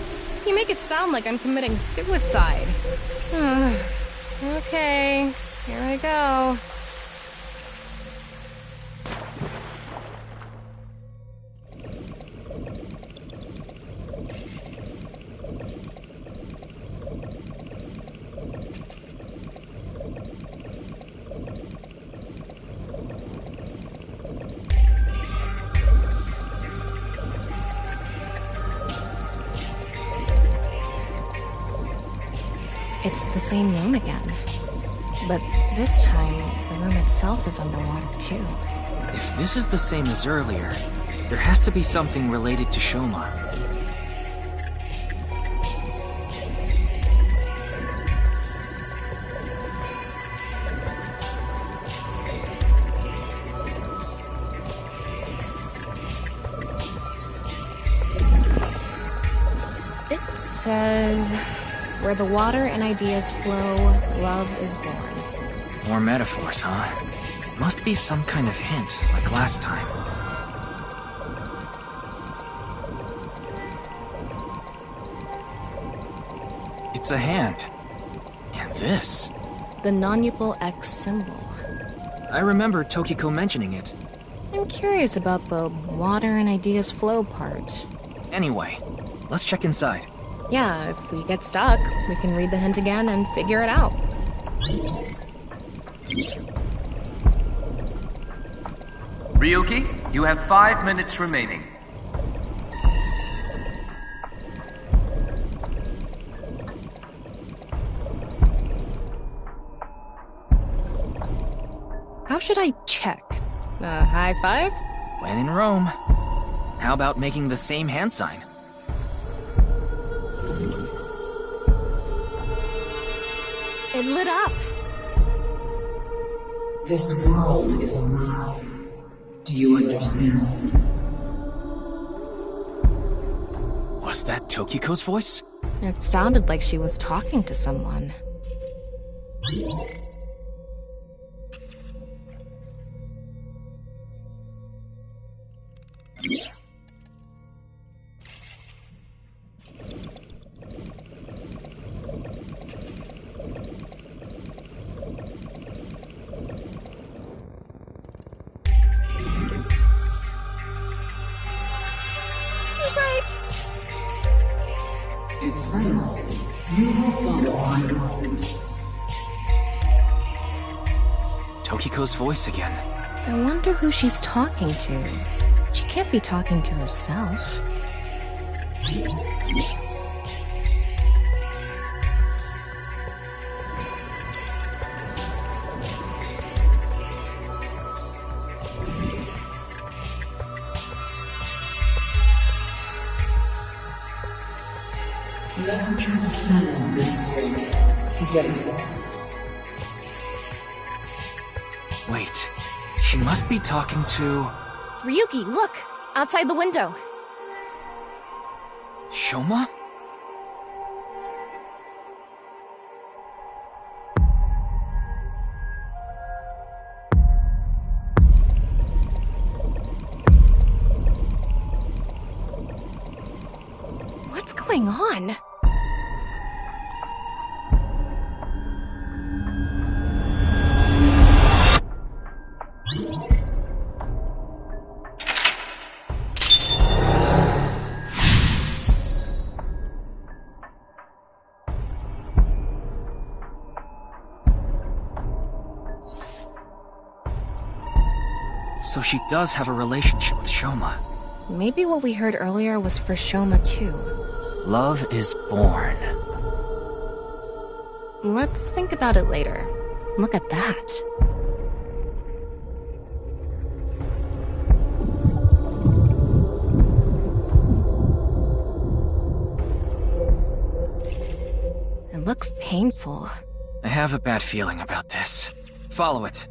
You make it sound like I'm committing suicide. Okay, here I go. It's the same room again. But this time, the room itself is underwater too. If this is the same as earlier, there has to be something related to Shoma. It says, where the water and ideas flow, love is born. More metaphors, huh? It must be some kind of hint, like last time. It's a hand. And this. The non-upal X symbol. I remember Tokiko mentioning it. I'm curious about the water and ideas flow part. Anyway, let's check inside. Yeah, if we get stuck, we can read the hint again and figure it out. Ryuki, you have 5 minutes remaining. How should I check? High five? When in Rome. How about making the same hand sign? It lit up. This world is a lie. Do you understand? Was that Tokiko's voice? It sounded like she was talking to someone. It's silent. You will follow my orders. Tokiko's voice again. I wonder who she's talking to. She can't be talking to herself. Let's transcend this world together. Wait, she must be talking to... Ryuki, look! Outside the window. Shoma? What's going on? So she does have a relationship with Shoma. Maybe what we heard earlier was for Shoma too. Love is born. Let's think about it later. Look at that. It looks painful. I have a bad feeling about this. Follow it.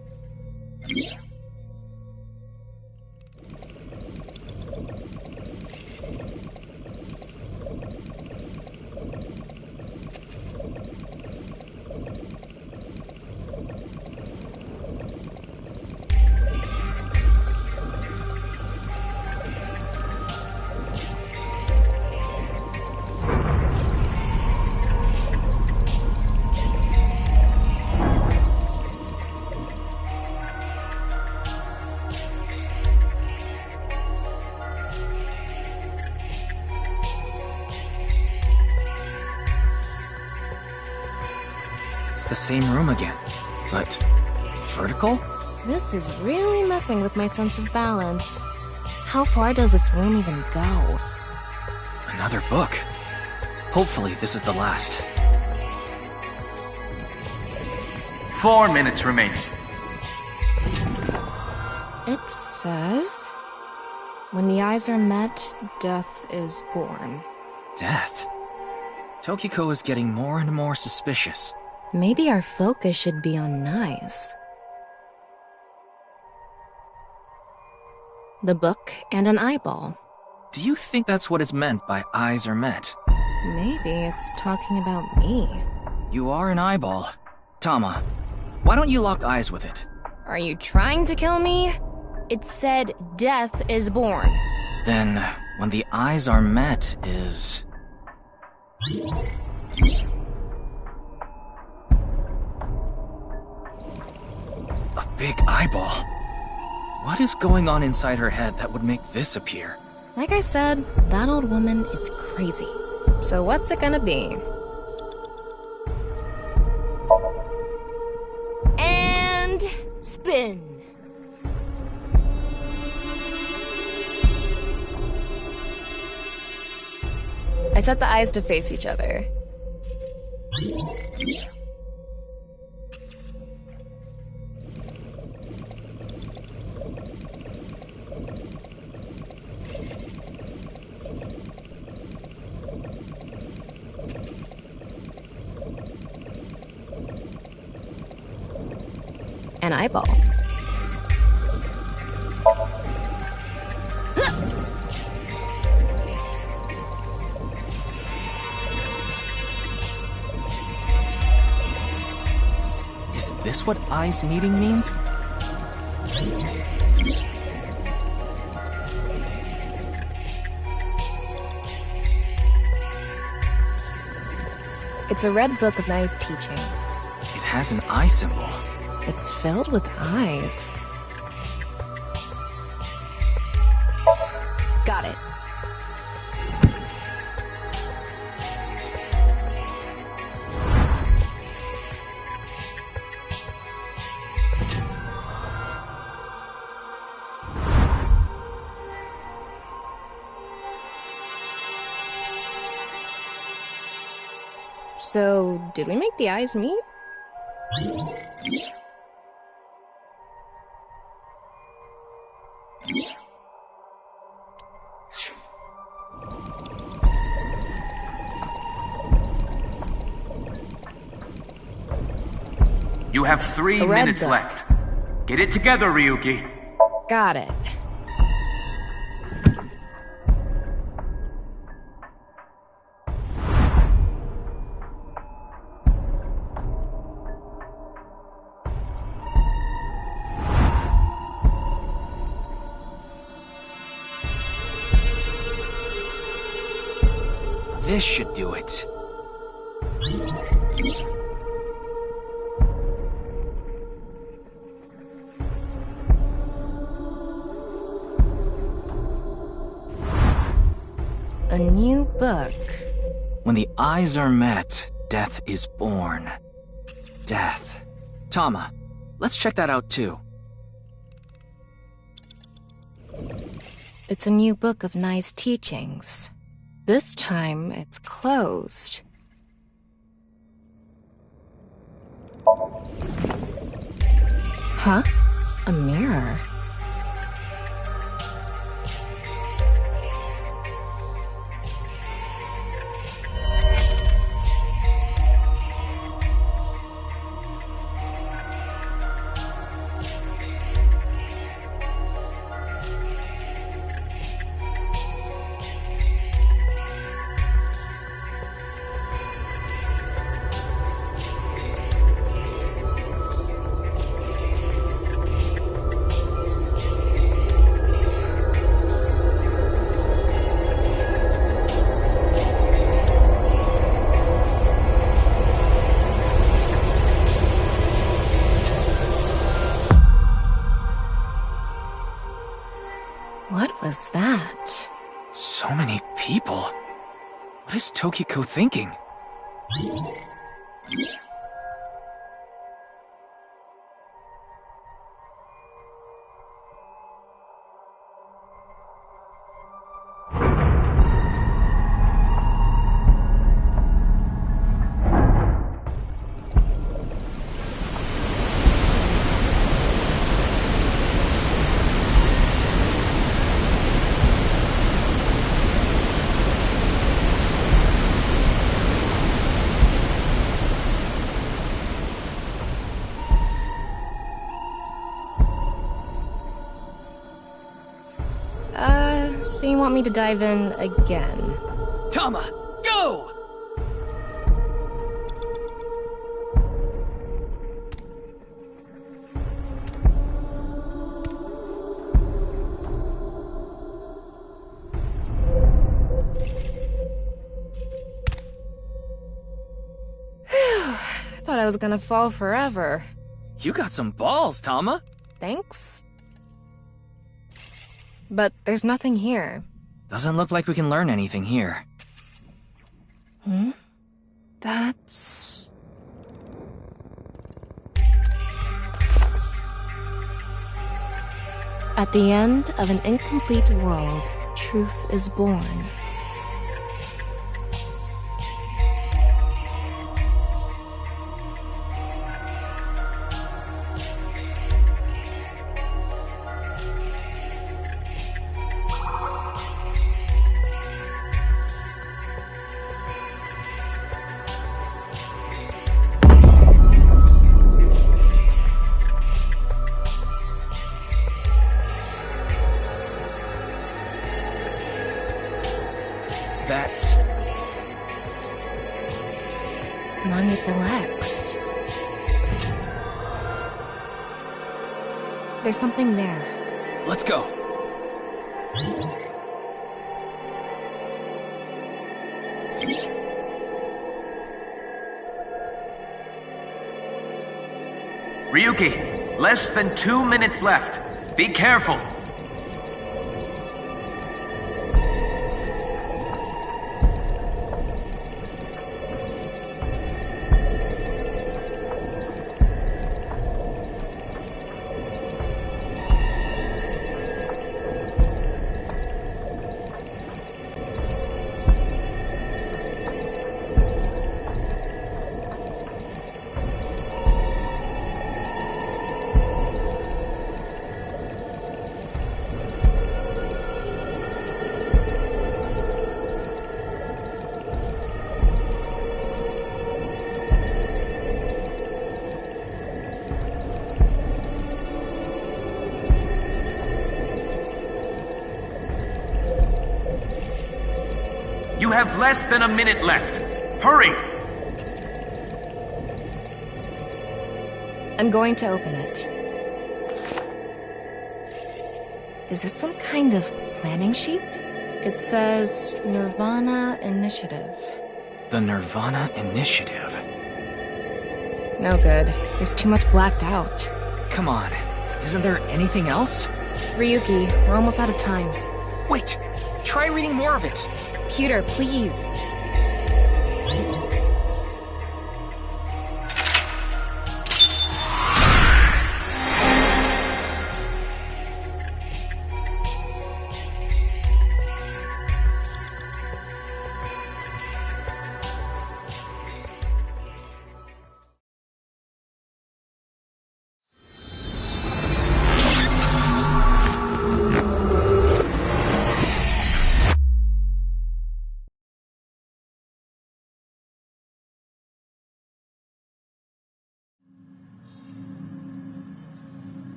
It's the same room again, but vertical? This is really messing with my sense of balance. How far does this room even go? Another book. Hopefully this is the last. 4 minutes remaining. It says, when the eyes are met, death is born. Death? Tokiko is getting more and more suspicious. Maybe our focus should be on Nyes. The book and an eyeball. Do you think that's what is meant by eyes are met? Maybe it's talking about me. You are an eyeball. Tama, why don't you lock eyes with it? Are you trying to kill me? It said death is born. Then, when the eyes are met is... a big eyeball. What is going on inside her head that would make this appear? Like I said, that old woman is crazy. So what's it gonna be? And spin. I set the eyes to face each other. An eyeball. Is this what eyes meeting means? It's a red book of nice teachings. It has an eye symbol. It's filled with eyes. Got it. So, did we make the eyes meet? You have 3 minutes left. Get it together, Ryuki. Got it. This should do it. A new book. When the eyes are met, death is born. Death. Tama, let's check that out too. It's a new book of nice teachings. This time, it's closed. Huh? A mirror. What was that? So many people. What is Tokiko thinking? So you want me to dive in again? Tama, go! I thought I was gonna fall forever. You got some balls, Tama. Thanks. But there's nothing here. Doesn't look like we can learn anything here. Hmm? That's... At the end of an incomplete world, truth is born. There's something there. Let's go. Ryuki, less than 2 minutes left. Be careful. You have less than a minute left. Hurry! I'm going to open it. Is it some kind of planning sheet? It says Nirvana Initiative. The Nirvana Initiative. No good. There's too much blacked out. Come on, isn't there anything else? Ryuki, we're almost out of time. Wait, try reading more of it. Computer, please.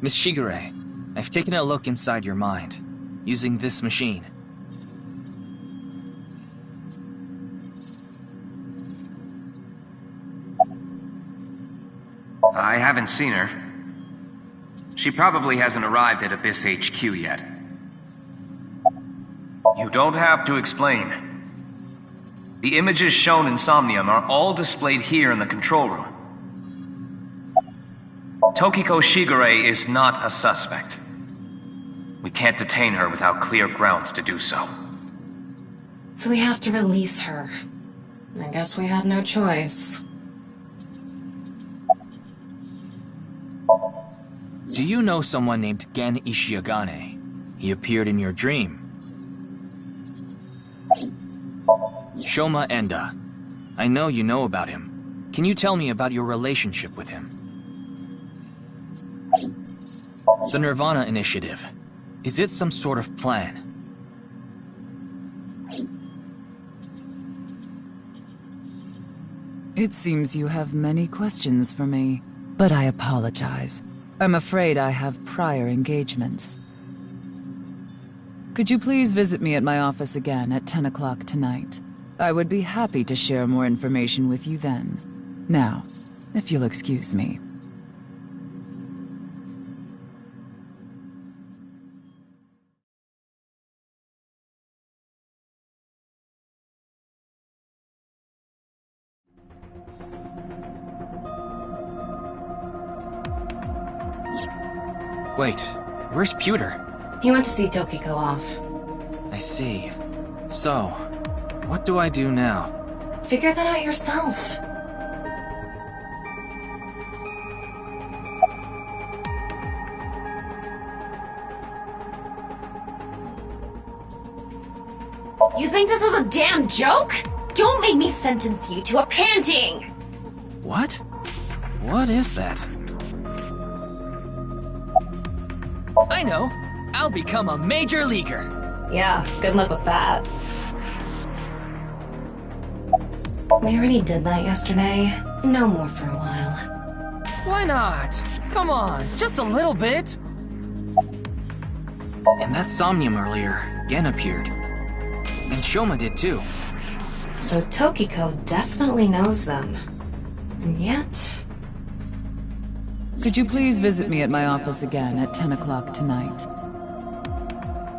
Miss Shigure, I've taken a look inside your mind, using this machine. I haven't seen her. She probably hasn't arrived at Abyss HQ yet. You don't have to explain. The images shown in Somnium are all displayed here in the control room. Tokiko Shigure is not a suspect. We can't detain her without clear grounds to do so. So we have to release her. I guess we have no choice. Do you know someone named Gen Ishiagane? He appeared in your dream. Shoma Enda. I know you know about him. Can you tell me about your relationship with him? The Nirvana Initiative. Is it some sort of plan? It seems you have many questions for me, but I apologize. I'm afraid I have prior engagements. Could you please visit me at my office again at 10 o'clock tonight? I would be happy to share more information with you then. Now, if you'll excuse me. Wait, where's Pewter? He went to see Tokiko off. I see. So, what do I do now? Figure that out yourself. You think this is a damn joke? Don't make me sentence you to a panting! What? What is that? I know! I'll become a major leaguer! Yeah, good luck with that. We already did that yesterday. No more for a while. Why not? Come on, just a little bit! In that Somnium earlier, Gen appeared. And Shoma did too. So Tokiko definitely knows them. And yet... Could you please visit me at my office again at 10 o'clock tonight?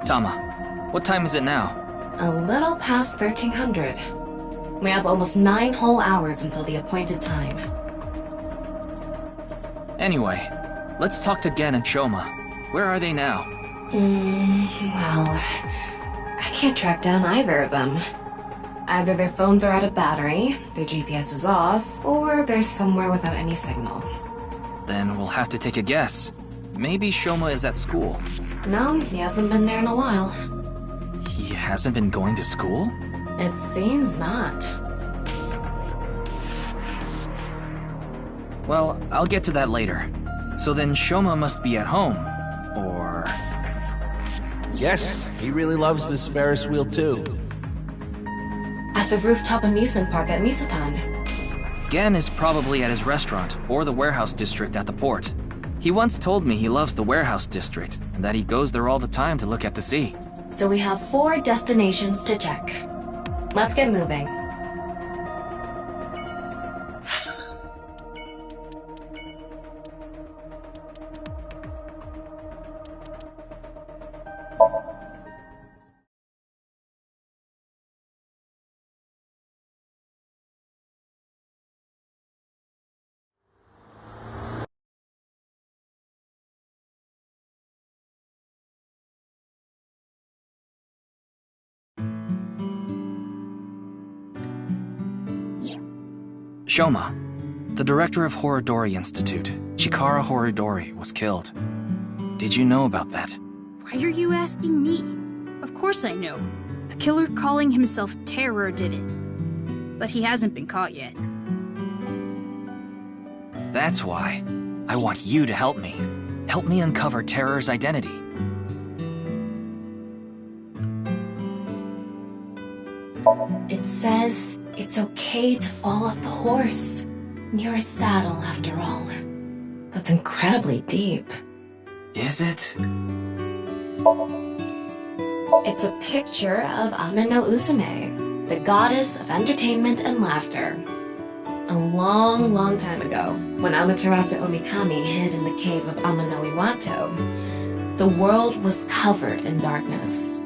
Tama, what time is it now? A little past 1300. We have almost 9 whole hours until the appointed time. Anyway, let's talk to Gen and Shoma. Where are they now? Well... I can't track down either of them. Either their phones are out of battery, their GPS is off, or they're somewhere without any signal. Then we'll have to take a guess. Maybe Shoma is at school. No, he hasn't been there in a while. He hasn't been going to school? It seems not. Well, I'll get to that later. So then Shoma must be at home. Or... Yes, he really loves this Ferris wheel too. At the rooftop amusement park at Misatan. Gen is probably at his restaurant, or the warehouse district at the port. He once told me he loves the warehouse district, and that he goes there all the time to look at the sea. So we have 4 destinations to check. Let's get moving. Shoma, the director of Horodori Institute, Chikara Horodori, was killed. Did you know about that? Why are you asking me? Of course I know. A killer calling himself Terror did it. But he hasn't been caught yet. That's why. I want you to help me. Help me uncover Terror's identity. It says it's okay to fall off the horse. You're a saddle, after all. That's incredibly deep. Is it? It's a picture of Ameno Uzume, the goddess of entertainment and laughter. A long, long time ago, when Amaterasu Omikami hid in the cave of Amano Iwato, the world was covered in darkness.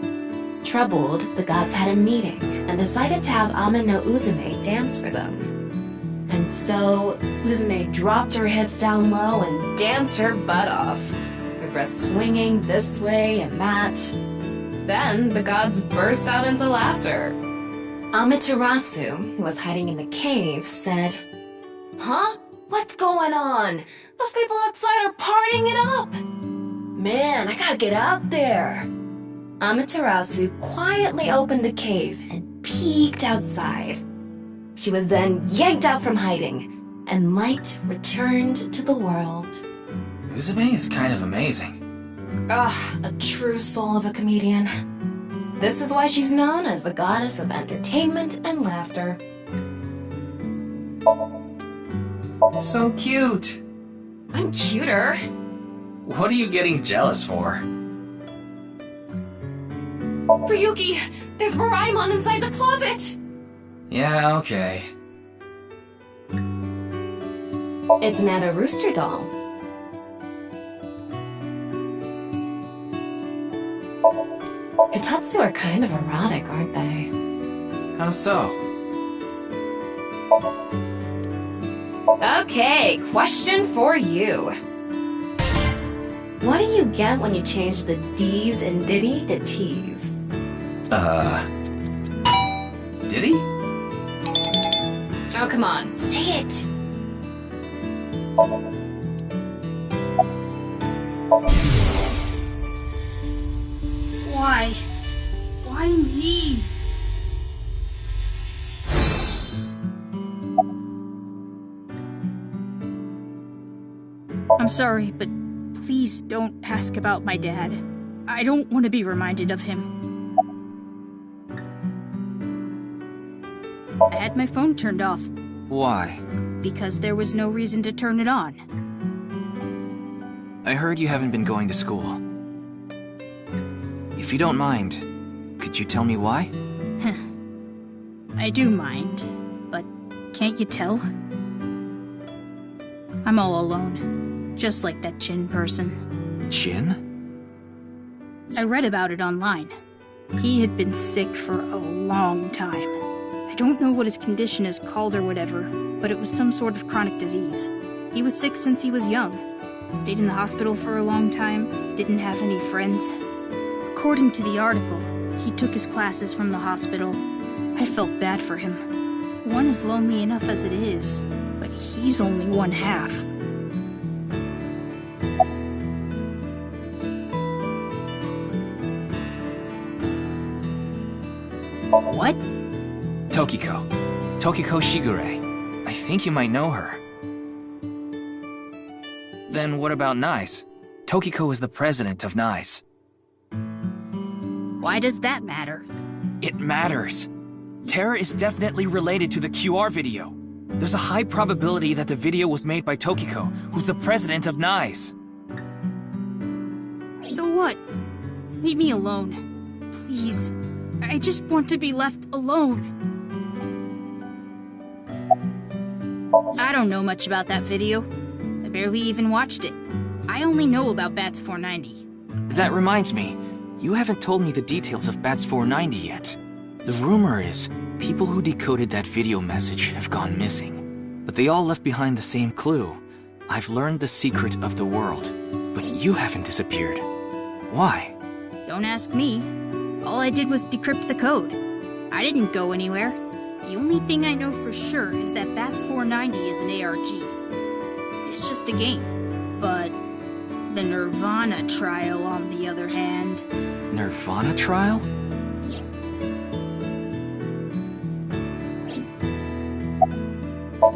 Troubled, the gods had a meeting and decided to have Ameno Uzume dance for them. And so, Uzume dropped her hips down low and danced her butt off, her breasts swinging this way and that. Then, the gods burst out into laughter. Amaterasu, who was hiding in the cave, said, "Huh? What's going on? Those people outside are partying it up! Man, I gotta get out there!" Amaterasu quietly opened the cave and peeked outside. She was then yanked out from hiding, and light returned to the world. Uzume is kind of amazing. A true soul of a comedian. This is why she's known as the goddess of entertainment and laughter. So cute. I'm cuter. What are you getting jealous for? Ryuki, there's Moraemon inside the closet! Yeah, okay. It's Nana Rooster Doll. Itatsu are kind of erotic, aren't they? How so? Okay, question for you. What do you get when you change the D's in Diddy to T's? Diddy? Oh, come on, say it! Why? Why me? I'm sorry, but please don't ask about my dad. I don't want to be reminded of him. I had my phone turned off. Why? Because there was no reason to turn it on. I heard you haven't been going to school. If you don't mind, could you tell me why? I do mind, but can't you tell? I'm all alone, just like that Jin person. Jin? I read about it online. He had been sick for a long time. I don't know what his condition is called or whatever, but it was some sort of chronic disease. He was sick since he was young. Stayed in the hospital for a long time, didn't have any friends. According to the article, he took his classes from the hospital. I felt bad for him. One is lonely enough as it is, but he's only one half. What? Tokiko. Tokiko Shigure. I think you might know her. Then what about NICE? Tokiko is the president of NICE. Why does that matter? It matters. Terra is definitely related to the QR video. There's a high probability that the video was made by Tokiko, who's the president of NICE. So what? Leave me alone. Please. I just want to be left alone. I don't know much about that video. I barely even watched it. I only know about Bats 490. That reminds me, you haven't told me the details of Bats 490 yet. The rumor is, people who decoded that video message have gone missing. But they all left behind the same clue. I've learned the secret of the world, but you haven't disappeared. Why? Don't ask me. All I did was decrypt the code. I didn't go anywhere. The only thing I know for sure is that Bats 490 is an ARG. It's just a game. But the Nirvana trial, on the other hand... Nirvana trial?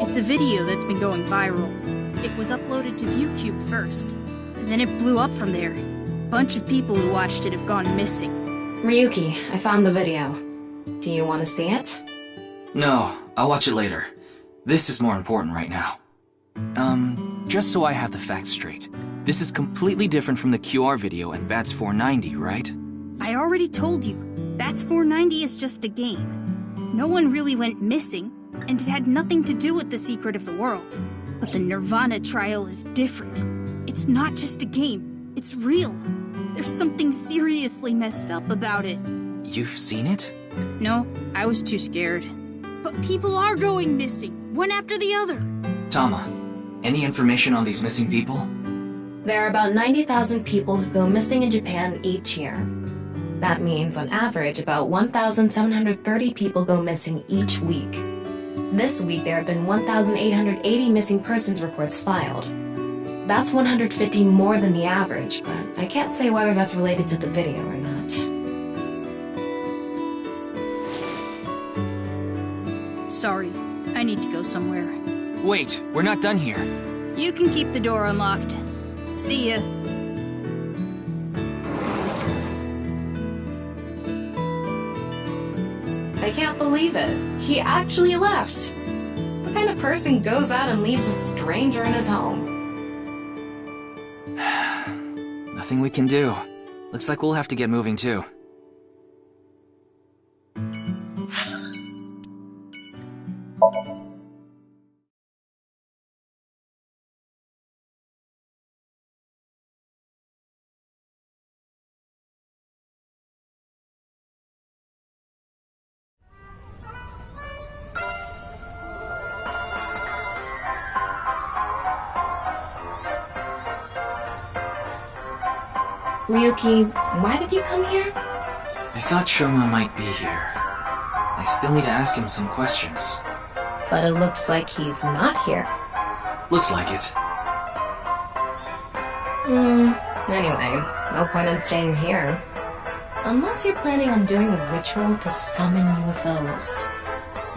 It's a video that's been going viral. It was uploaded to ViewCube first, and then it blew up from there. A bunch of people who watched it have gone missing. Ryuki, I found the video. Do you want to see it? No, I'll watch it later. This is more important right now. Just so I have the facts straight. This is completely different from the QR video and Bats 490, right? I already told you, Bats 490 is just a game. No one really went missing, and it had nothing to do with the secret of the world. But the Nirvana trial is different. It's not just a game, it's real. There's something seriously messed up about it. You've seen it? No, I was too scared. But people are going missing, one after the other. Tama, any information on these missing people? There are about 90,000 people who go missing in Japan each year. That means, on average, about 1,730 people go missing each week. This week, there have been 1,880 missing persons reports filed. That's 150 more than the average, but I can't say whether that's related to the video or not. Sorry, I need to go somewhere. Wait, we're not done here. You can keep the door unlocked. See ya. I can't believe it. He actually left. What kind of person goes out and leaves a stranger in his home? Nothing we can do. Looks like we'll have to get moving too. Ryuki, why did you come here? I thought Shoma might be here. I still need to ask him some questions. But it looks like he's not here. Looks like it. Anyway, no point in staying here. Unless you're planning on doing a ritual to summon UFOs.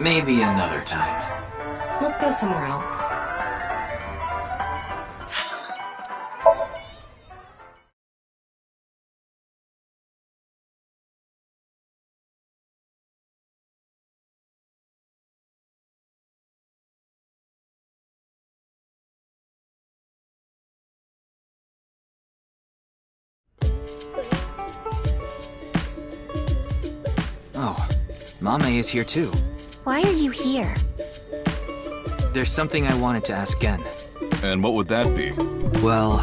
Maybe another time. Let's go somewhere else. Oh, Mame is here too. Why are you here? There's something I wanted to ask Gen. And what would that be? Well...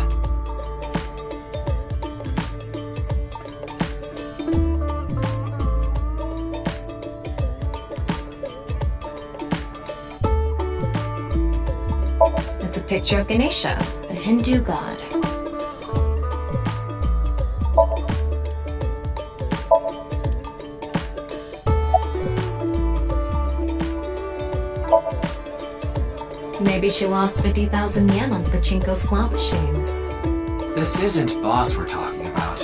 It's a picture of Ganesha, the Hindu god. Maybe she lost 50,000 yen on pachinko slot machines. This isn't boss we're talking about.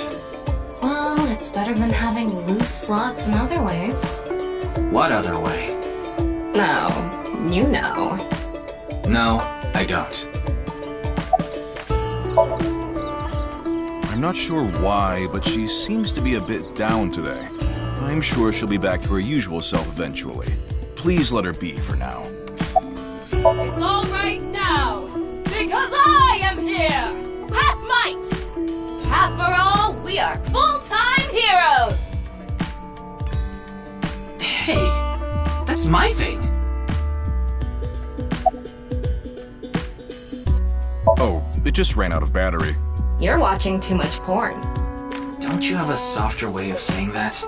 Well, it's better than having loose slots in other ways. What other way? No, you know. No, I don't. I'm not sure why, but she seems to be a bit down today. I'm sure she'll be back to her usual self eventually. Please let her be for now. It's all right now, because I am here! Half might! Half for all, we are full-time heroes! Hey, that's my thing! Oh, it just ran out of battery. You're watching too much porn. Don't you have a softer way of saying that?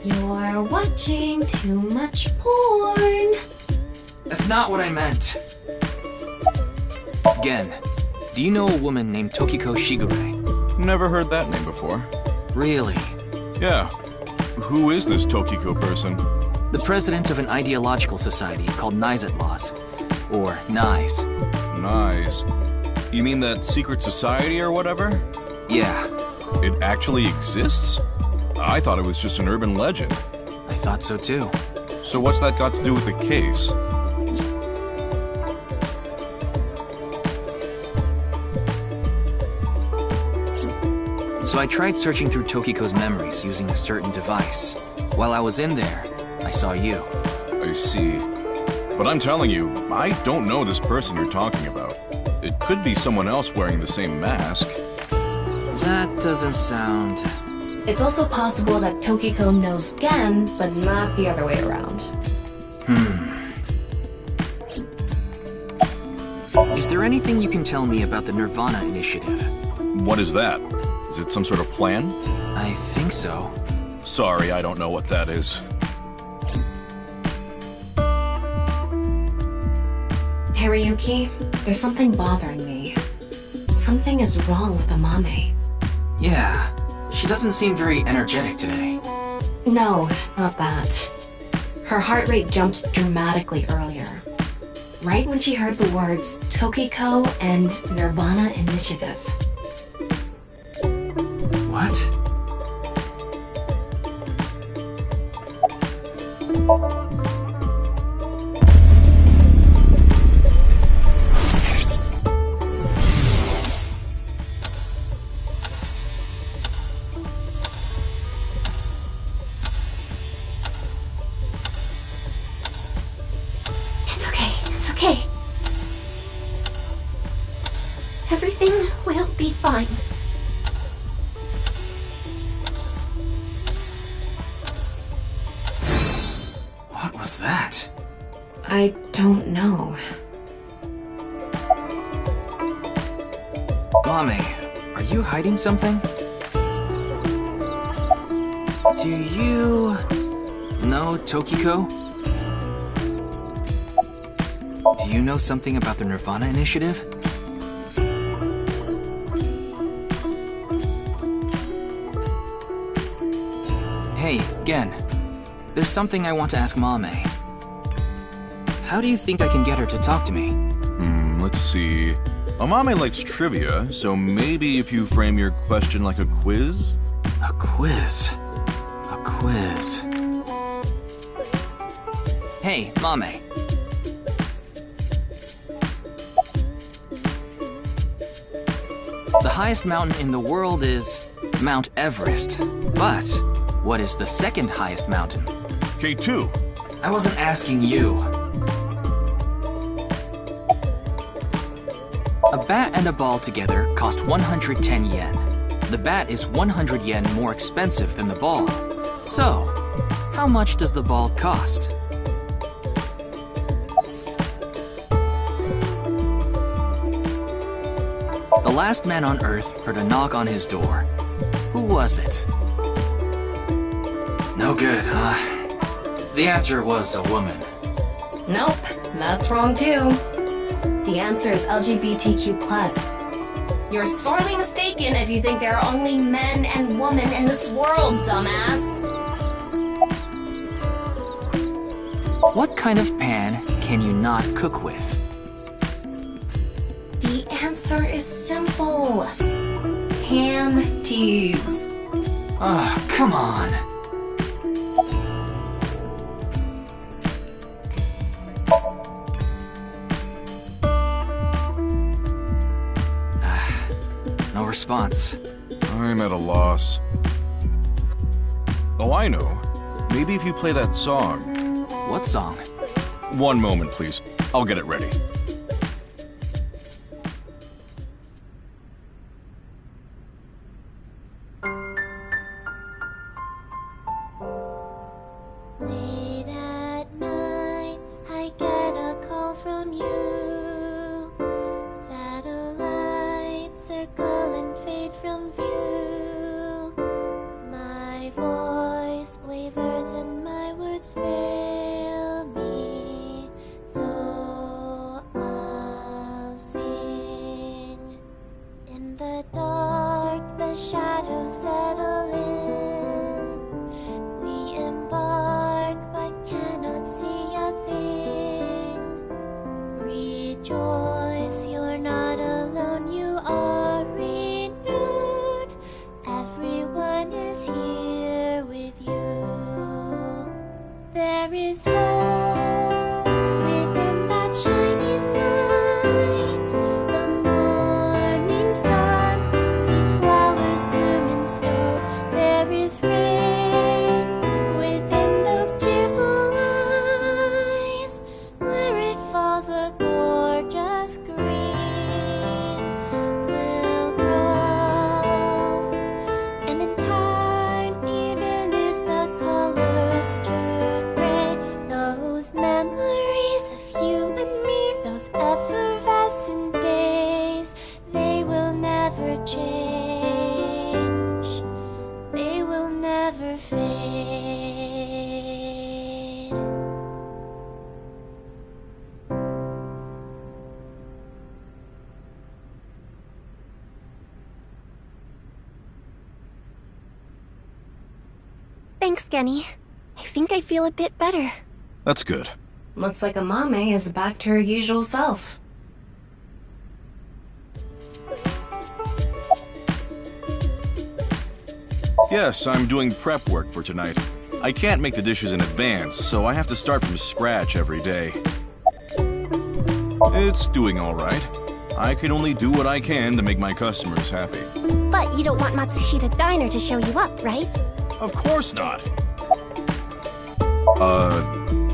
You're watching too much porn. That's not what I meant. Gen, do you know a woman named Tokiko Shigure? Never heard that name before. Really? Yeah. Who is this Tokiko person? The president of an ideological society called Nizet Laws. Or NICE. NICE. You mean that secret society or whatever? Yeah. It actually exists? I thought it was just an urban legend. I thought so too. So what's that got to do with the case? So I tried searching through Tokiko's memories using a certain device. While I was in there, I saw you. I see. But I'm telling you, I don't know this person you're talking about. It could be someone else wearing the same mask. That doesn't sound... It's also possible that Tokiko knows Gen, but not the other way around. Is there anything you can tell me about the Nirvana Initiative? What is that? Is it some sort of plan? I think so. Sorry, I don't know what that is. Hariyuki, there's something bothering me. Something is wrong with Amame. Yeah, she doesn't seem very energetic today. No, not that. Her heart rate jumped dramatically earlier. Right when she heard the words Tokiko and Nirvana Initiative. What? It's okay. Everything will be fine. What was that? I don't know. Mame, are you hiding something? Do you... know Tokiko? Do you know something about the Nirvana Initiative? Hey, Gen. There's something I want to ask Mame. How do you think I can get her to talk to me? Let's see. Amame likes trivia, so maybe if you frame your question like a quiz? A quiz? A quiz... Hey, Mame. The highest mountain in the world is Mount Everest. But what is the second highest mountain? K2. I wasn't asking you. A bat and a ball together cost 110 yen. The bat is 100 yen more expensive than the ball. So, how much does the ball cost? The last man on Earth heard a knock on his door. Who was it? No good, huh? The answer was a woman. Nope, that's wrong too. The answer is LGBTQ+. You're sorely mistaken if you think there are only men and women in this world, dumbass. What kind of pan can you not cook with? The answer is simple. Panties. Oh, come on. No response. I'm at a loss. Oh, I know. Maybe if you play that song. What song? One moment, please. I'll get it ready. Late at night, I get a call from you. Satellites circle and fade from view. My voice wavers and my words fail me. So I'll sing. In the dark, the shadows settle in. We embark but cannot see a thing. Rejoice, you're not alone, you are renewed. Everyone is here with you. There is hope within that shining light. The morning sun sees flowers bloom in snow. There is rain within those cheerful eyes. Where it falls, a gorgeous green will grow. And in time, even if the colors turn gray, those memories of you and me, those effervescent days, they will never change. They will never fade. Thanks, Genny. I think I feel a bit better. That's good. Looks like Amame is back to her usual self. Yes, I'm doing prep work for tonight. I can't make the dishes in advance, so I have to start from scratch every day. It's doing all right. I can only do what I can to make my customers happy. But you don't want Matsushita Diner to show you up, right? Of course not.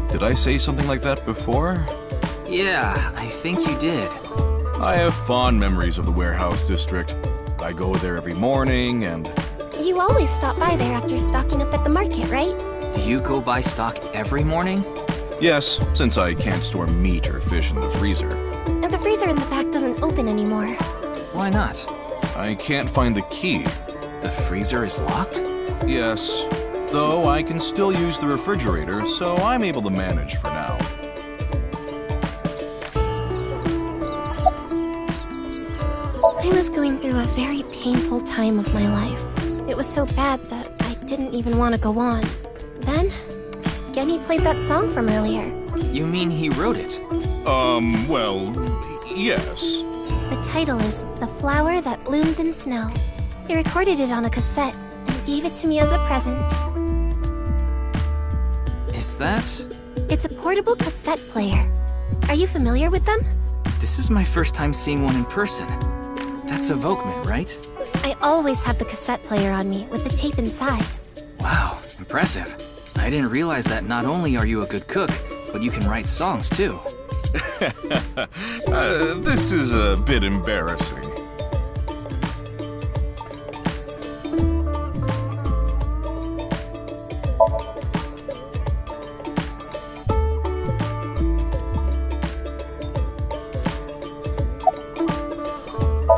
Did I say something like that before? Yeah, I think you did. I have fond memories of the warehouse district. I go there every morning and... You always stop by there after stocking up at the market, right? Do you go buy stock every morning? Yes, since I can't store meat or fish in the freezer. And the freezer in the back doesn't open anymore. Why not? I can't find the key. The freezer is locked? Yes, though I can still use the refrigerator, so I'm able to manage for now. I was going through a very painful time of my life. It was so bad that I didn't even want to go on. Then, Genny played that song from earlier. You mean he wrote it? Well, yes. The title is The Flower That Blooms in Snow. He recorded it on a cassette and gave it to me as a present. Is that? It's a portable cassette player. Are you familiar with them? This is my first time seeing one in person. That's a Volkman, right? I always have the cassette player on me with the tape inside. Wow, impressive. I didn't realize that not only are you a good cook, but you can write songs too. This is a bit embarrassing.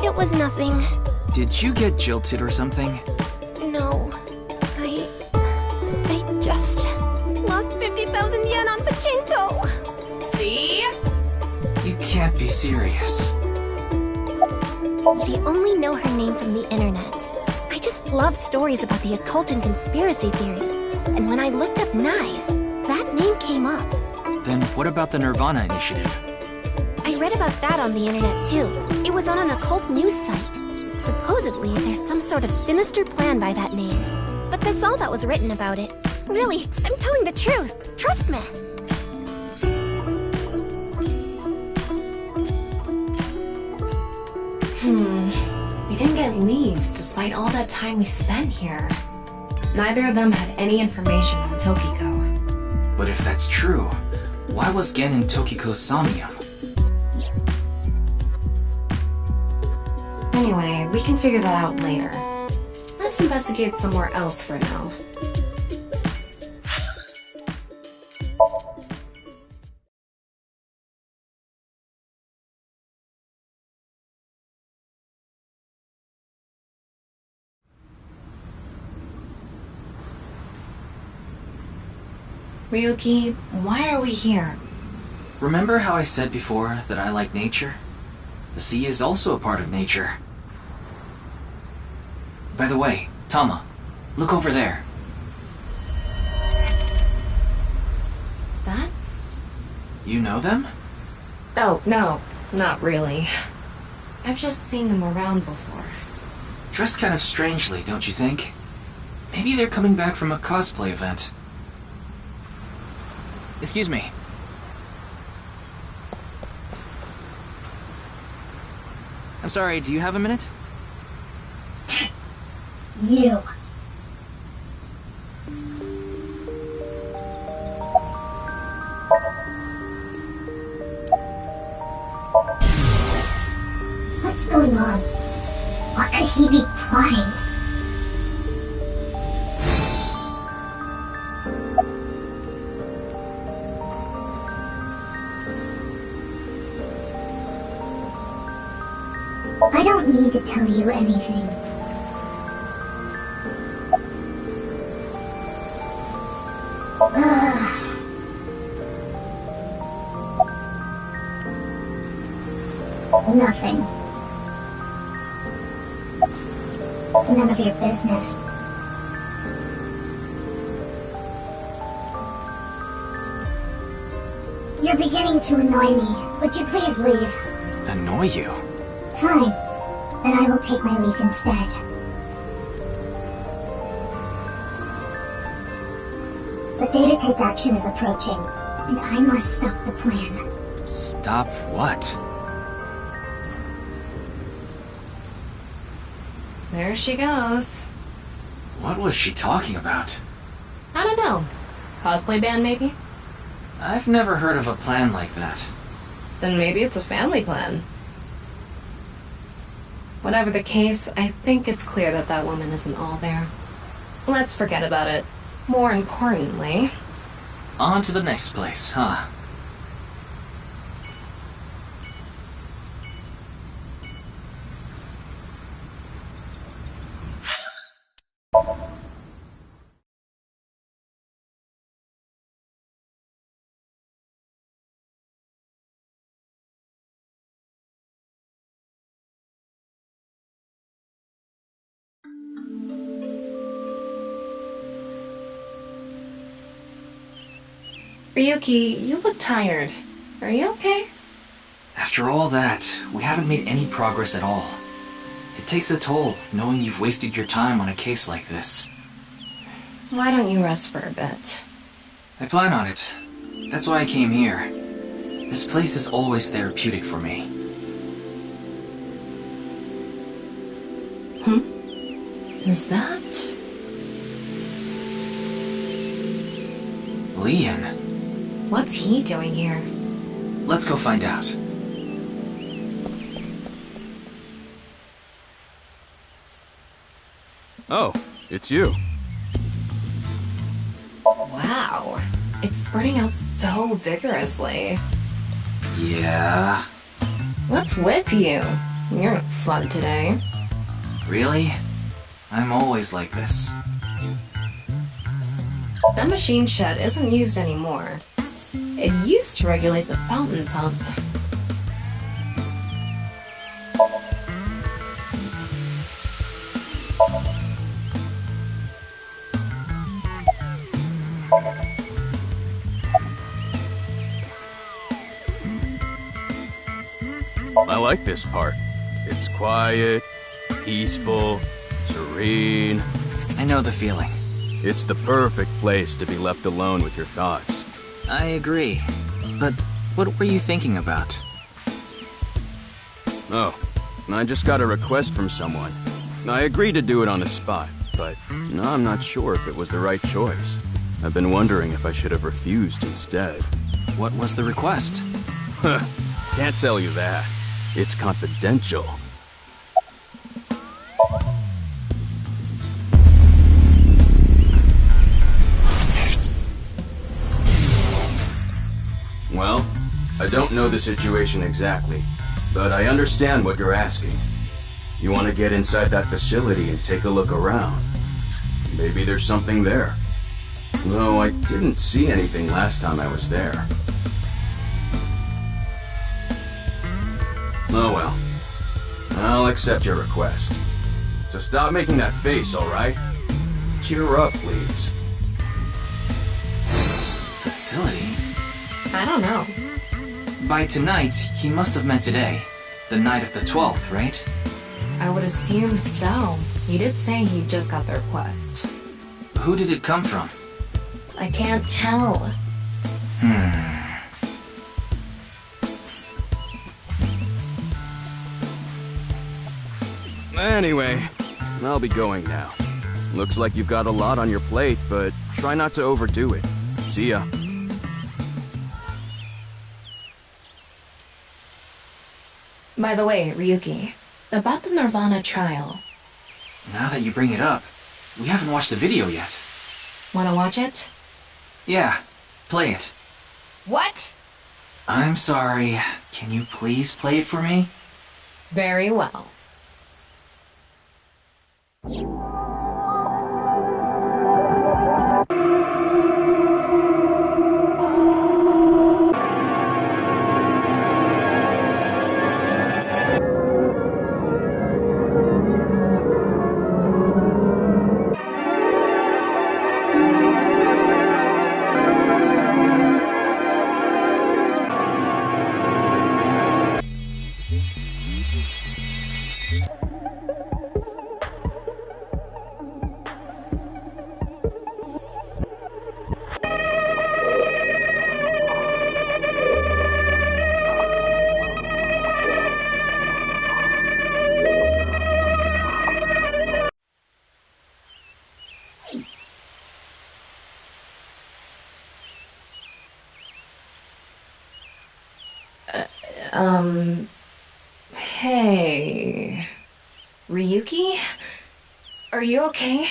It was nothing. Did you get jilted or something? No. I just lost 50,000 yen on pachinko. See? You can't be serious. I only know her name from the internet. I just love stories about the occult and conspiracy theories. And when I looked up Nice, that name came up. Then what about the Nirvana Initiative? I read about that on the internet too. It was on an occult news site. Supposedly, there's some sort of sinister plan by that name. But that's all that was written about it. Really, I'm telling the truth. Trust me. We didn't get leads despite all that time we spent here. Neither of them had any information on Tokiko. But if that's true, why was Gen in Tokiko's Somnium? Anyway, we can figure that out later. Let's investigate somewhere else for now. Ryuki, why are we here? Remember how I said before that I like nature? The sea is also a part of nature. By the way, Tama, look over there. That's... You know them? Oh, no, not really. I've just seen them around before. Dressed kind of strangely, don't you think? Maybe they're coming back from a cosplay event. Excuse me. I'm sorry, do you have a minute? You. What's going on? What could he be plotting? I don't need to tell you anything. Nothing. None of your business. You're beginning to annoy me. Would you please leave? Annoy you? Fine. Then I will take my leave instead. The data take action is approaching, and I must stop the plan. Stop what? There she goes. What was she talking about? I don't know. Cosplay band, maybe? I've never heard of a plan like that. Then maybe it's a family plan. Whatever the case, I think it's clear that that woman isn't all there. Let's forget about it. More importantly... On to the next place, huh? Ryuki, you look tired. Are you okay? After all that, we haven't made any progress at all. It takes a toll, knowing you've wasted your time on a case like this. Why don't you rest for a bit? I plan on it. That's why I came here. This place is always therapeutic for me. Is that... Leon. What's he doing here? Let's go find out. Oh, it's you. Wow. It's spreading out so vigorously. Yeah? What's with you? You're not fun today. Really? I'm always like this. That machine shed isn't used anymore. It used to regulate the fountain pump. I like this part. It's quiet, peaceful, serene. I know the feeling. It's the perfect place to be left alone with your thoughts. I agree. But what were you thinking about? Oh, I just got a request from someone. I agreed to do it on the spot, but now I'm not sure if it was the right choice. I've been wondering if I should have refused instead. What was the request? Can't tell you that. It's confidential. Well, I don't know the situation exactly, but I understand what you're asking. You want to get inside that facility and take a look around. Maybe there's something there. Though I didn't see anything last time I was there. Oh well. I'll accept your request. So stop making that face, alright? Cheer up, please. Facility? I don't know. By tonight, he must have meant today. The night of the 12th, right? I would assume so. He did say he just got the request. Who did it come from? I can't tell. Anyway, I'll be going now. Looks like you've got a lot on your plate, but try not to overdo it. See ya. By the way, Ryuki, about the Nirvana trial. Now that you bring it up, we haven't watched the video yet. Wanna watch it? Yeah, play it. What? I'm sorry. Can you please play it for me? Very well. Hey... Ryuki? Are you okay?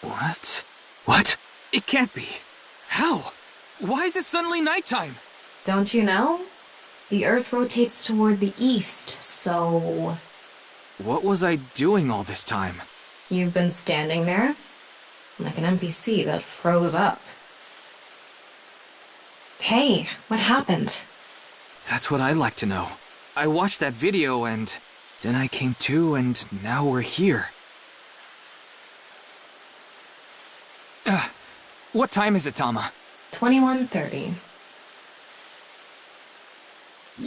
What? What? It can't be. How? Why is it suddenly nighttime? Don't you know? The Earth rotates toward the east, so... What was I doing all this time? You've been standing there? Like an NPC that froze up. Hey, what happened? That's what I'd like to know. I watched that video and... then I came to and now we're here. What time is it, Tama? 21:30.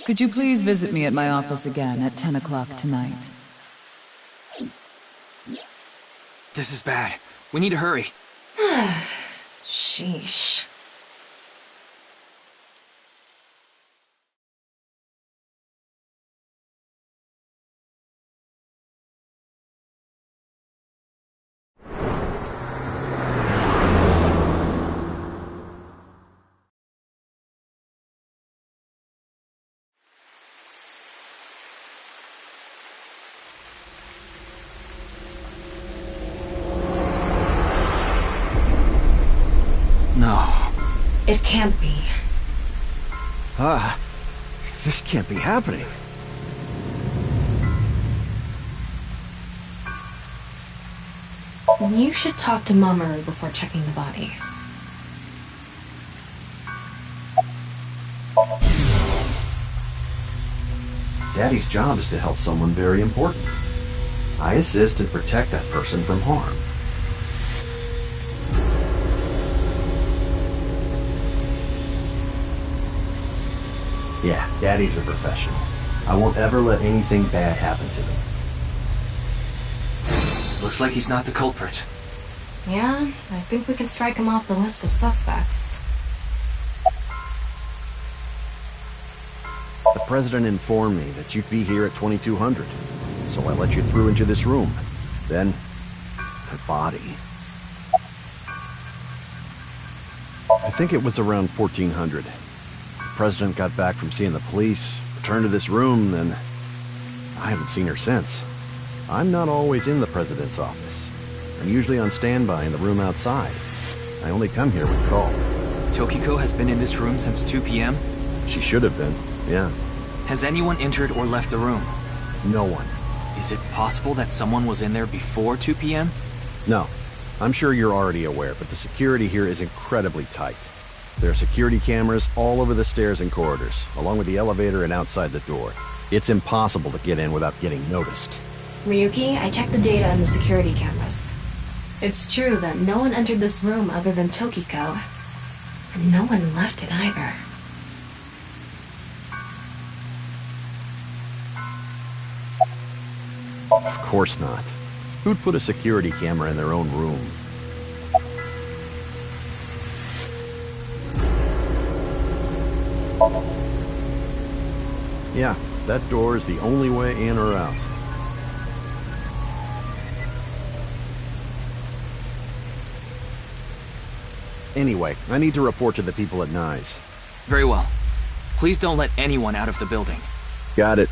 Could you please visit me at my office again at 10 o'clock tonight? This is bad. We need to hurry. Sheesh. No. It can't be. This can't be happening. You should talk to Mamoru before checking the body. Daddy's job is to help someone very important. I assist and protect that person from harm. Yeah, Daddy's a professional. I won't ever let anything bad happen to him. Looks like he's not the culprit. Yeah, I think we can strike him off the list of suspects. The president informed me that you'd be here at 2200, so I let you through into this room. Then, her body. I think it was around 1400. The president got back from seeing the police, returned to this room, then I haven't seen her since. I'm not always in the president's office. I'm usually on standby in the room outside. I only come here when called. Tokiko has been in this room since 2 p.m.? She should have been, yeah. Has anyone entered or left the room? No one. Is it possible that someone was in there before 2 p.m.? No. I'm sure you're already aware, but the security here is incredibly tight. There are security cameras all over the stairs and corridors, along with the elevator and outside the door. It's impossible to get in without getting noticed. Ryuki, I checked the data on the security cameras. It's true that no one entered this room other than Tokiko, and no one left it either. Of course not. Who'd put a security camera in their own room? Yeah, that door is the only way in or out. Anyway, I need to report to the people at Nyes. Very well. Please don't let anyone out of the building. Got it.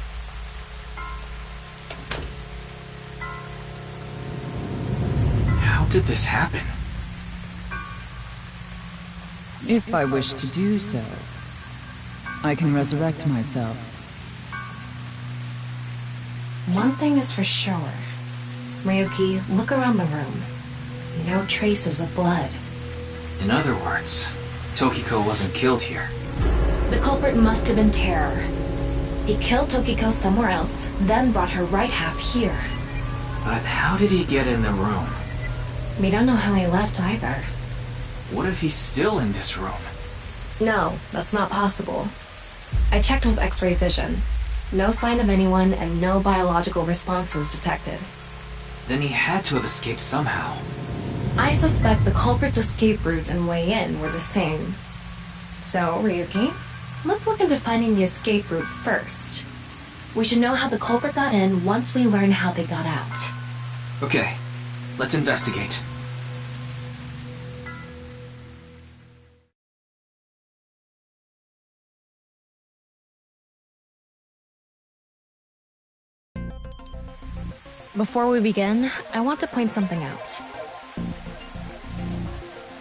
How did this happen? If I wish to do so, I can resurrect myself. One thing is for sure. Ryuki, look around the room. No traces of blood. In other words, Tokiko wasn't killed here. The culprit must have been Terror. He killed Tokiko somewhere else, then brought her right half here. But how did he get in the room? We don't know how he left either. What if he's still in this room? No, that's not possible. I checked with X-ray vision. No sign of anyone and no biological responses detected. Then he had to have escaped somehow. I suspect the culprit's escape route and way in were the same. So, Ryuki, let's look into finding the escape route first. We should know how the culprit got in once we learn how they got out. Okay, let's investigate. Before we begin, I want to point something out.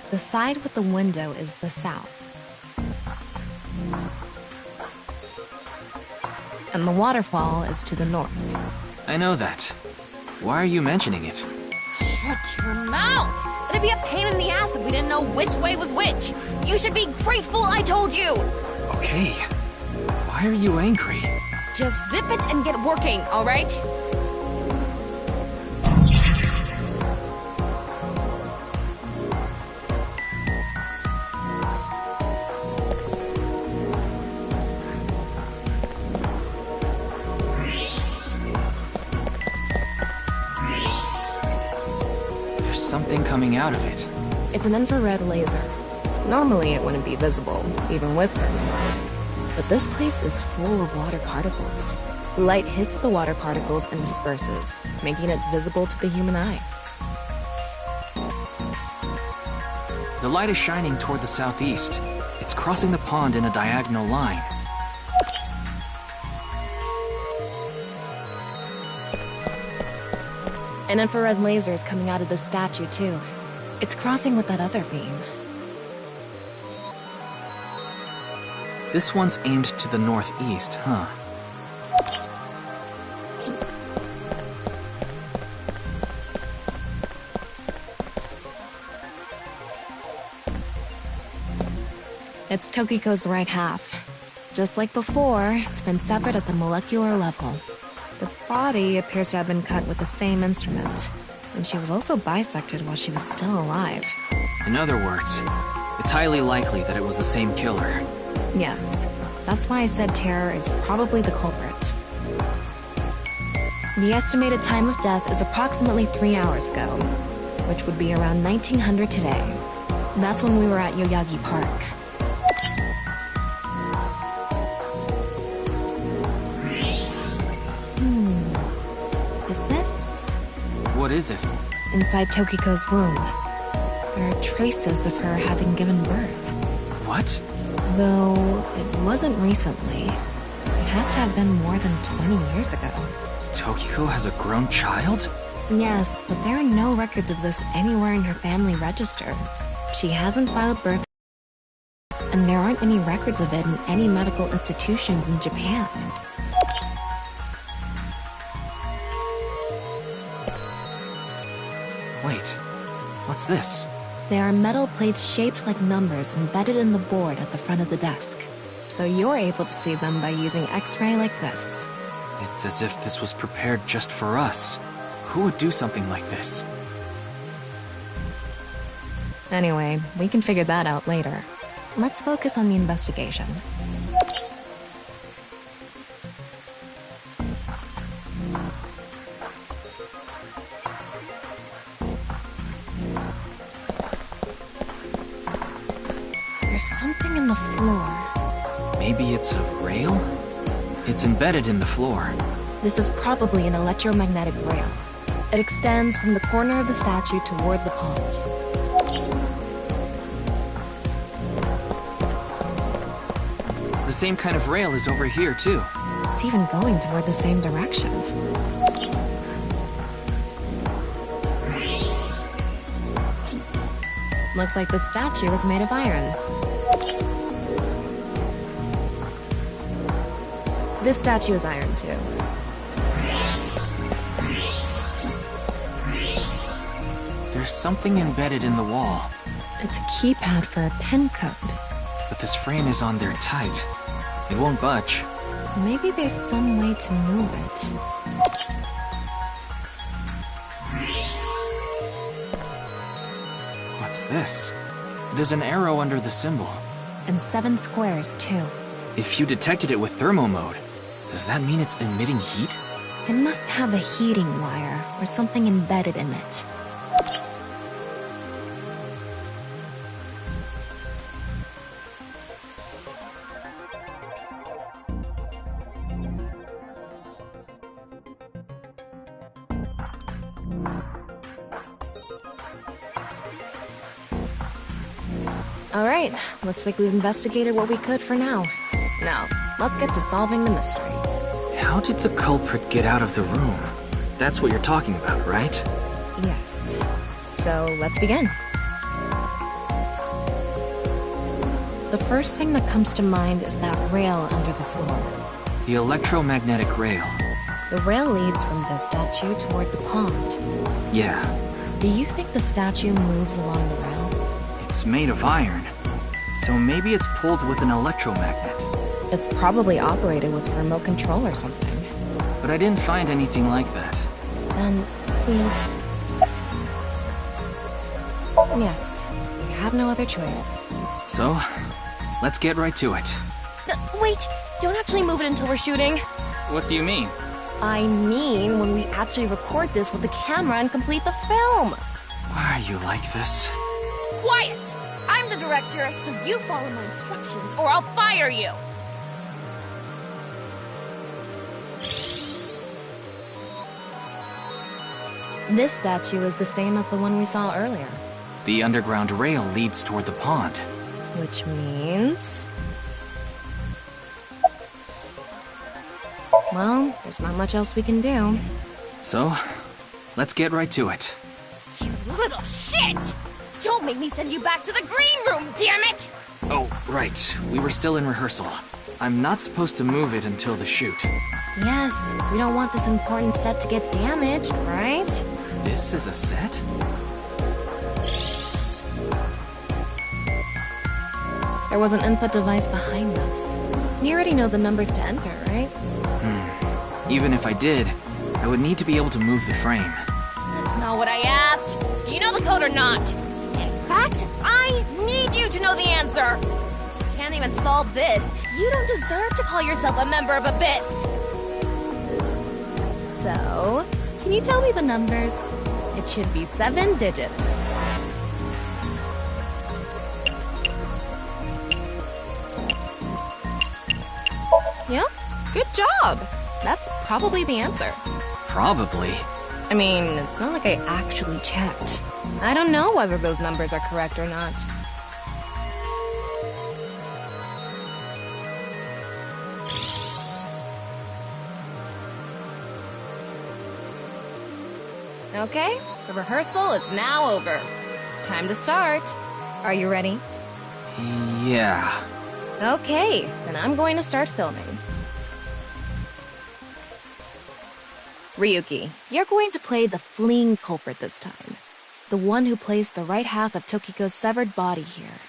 The side with the window is the south. And the waterfall is to the north. I know that. Why are you mentioning it? Shut your mouth! It'd be a pain in the ass if we didn't know which way was which. You should be grateful I told you! Okay. Why are you angry? Just zip it and get working, alright? something coming out of it. It's an infrared laser. Normally it wouldn't be visible, even with thermal. But this place is full of water particles. The light hits the water particles and disperses, making it visible to the human eye. The light is shining toward the southeast. It's crossing the pond in a diagonal line. An infrared laser is coming out of the statue, too. It's crossing with that other beam. This one's aimed to the northeast, huh? It's Tokiko's right half. Just like before, it's been severed at the molecular level. The body appears to have been cut with the same instrument, and she was also bisected while she was still alive. In other words, it's highly likely that it was the same killer. Yes, that's why I said Terror is probably the culprit. The estimated time of death is approximately 3 hours ago, which would be around 1900 today. That's when we were at Yoyagi Park. Is this? What is it? Inside Tokiko's womb. There are traces of her having given birth. What? Though it wasn't recently. It has to have been more than 20 years ago. Tokiko has a grown child? Yes, but there are no records of this anywhere in her family register. She hasn't filed birth, and there aren't any records of it in any medical institutions in Japan. Wait, what's this? There are metal plates shaped like numbers embedded in the board at the front of the desk. So you're able to see them by using X-ray like this. It's as if this was prepared just for us. Who would do something like this? Anyway, we can figure that out later. Let's focus on the investigation. There's something in the floor. Maybe it's a rail? It's embedded in the floor. This is probably an electromagnetic rail. It extends from the corner of the statue toward the pond. The same kind of rail is over here, too. It's even going toward the same direction. Looks like the statue is made of iron. This statue is iron, too. There's something embedded in the wall. It's a keypad for a pin code. But this frame is on there tight. It won't budge. Maybe there's some way to move it. What's this? There's an arrow under the symbol. And 7 squares, too. If you detected it with thermo mode, does that mean it's emitting heat? It must have a heating wire or something embedded in it. Alright, looks like we've investigated what we could for now. Now, let's get to solving the mystery. How did the culprit get out of the room? That's what you're talking about, right? Yes. So, let's begin. The first thing that comes to mind is that rail under the floor. The electromagnetic rail. The rail leads from the statue toward the pond. Yeah. Do you think the statue moves along the rail? It's made of iron, so maybe it's pulled with an electromagnet. It's probably operated with a remote control or something. But I didn't find anything like that. Then, please... Yes, we have no other choice. So, let's get right to it. Wait, don't actually move it until we're shooting. What do you mean? I mean when we actually record this with the camera and complete the film. Why are you like this? Quiet! I'm the director, so you follow my instructions, or I'll fire you! This statue is the same as the one we saw earlier. The underground rail leads toward the pond. Which means... well, there's not much else we can do. So, let's get right to it. You little shit! Don't make me send you back to the green room, damn it! Oh, right. We were still in rehearsal. I'm not supposed to move it until the shoot. Yes, we don't want this important set to get damaged, right? This is a set? There was an input device behind this. You already know the numbers to enter, right? Even if I did, I would need to be able to move the frame. That's not what I asked. Do you know the code or not? In fact, I need you to know the answer. If you can't even solve this, you don't deserve to call yourself a member of Abyss. So, can you tell me the numbers? It should be 7 digits. Yeah, good job. That's probably the answer. Probably. I mean, it's not like I actually checked. I don't know whether those numbers are correct or not. Okay, the rehearsal is now over. It's time to start. Are you ready? Yeah. Okay, then I'm going to start filming. Ryuki, you're going to play the fleeing culprit this time. The one who placed the right half of Tokiko's severed body here.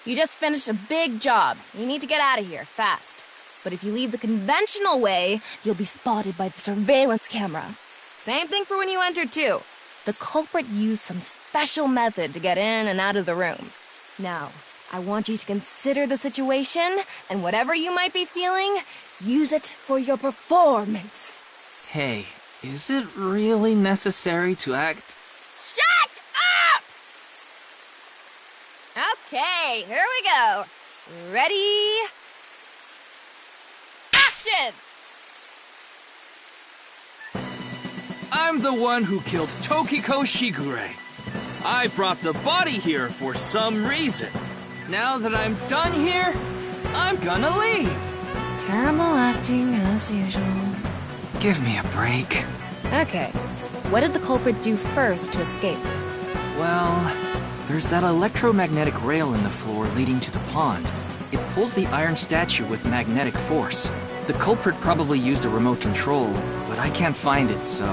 You just finished a big job. You need to get out of here, fast. But if you leave the conventional way, you'll be spotted by the surveillance camera. Same thing for when you entered, too. The culprit used some special method to get in and out of the room. Now, I want you to consider the situation, and whatever you might be feeling, use it for your performance. Hey, is it really necessary to act? Shut up! Okay, here we go. Ready? Action! I'm the one who killed Tokiko Shigure. I brought the body here for some reason. Now that I'm done here, I'm gonna leave. Terrible acting, as usual. Give me a break. Okay, what did the culprit do first to escape? Well, there's that electromagnetic rail in the floor leading to the pond. It pulls the iron statue with magnetic force. The culprit probably used a remote control, but I can't find it, so...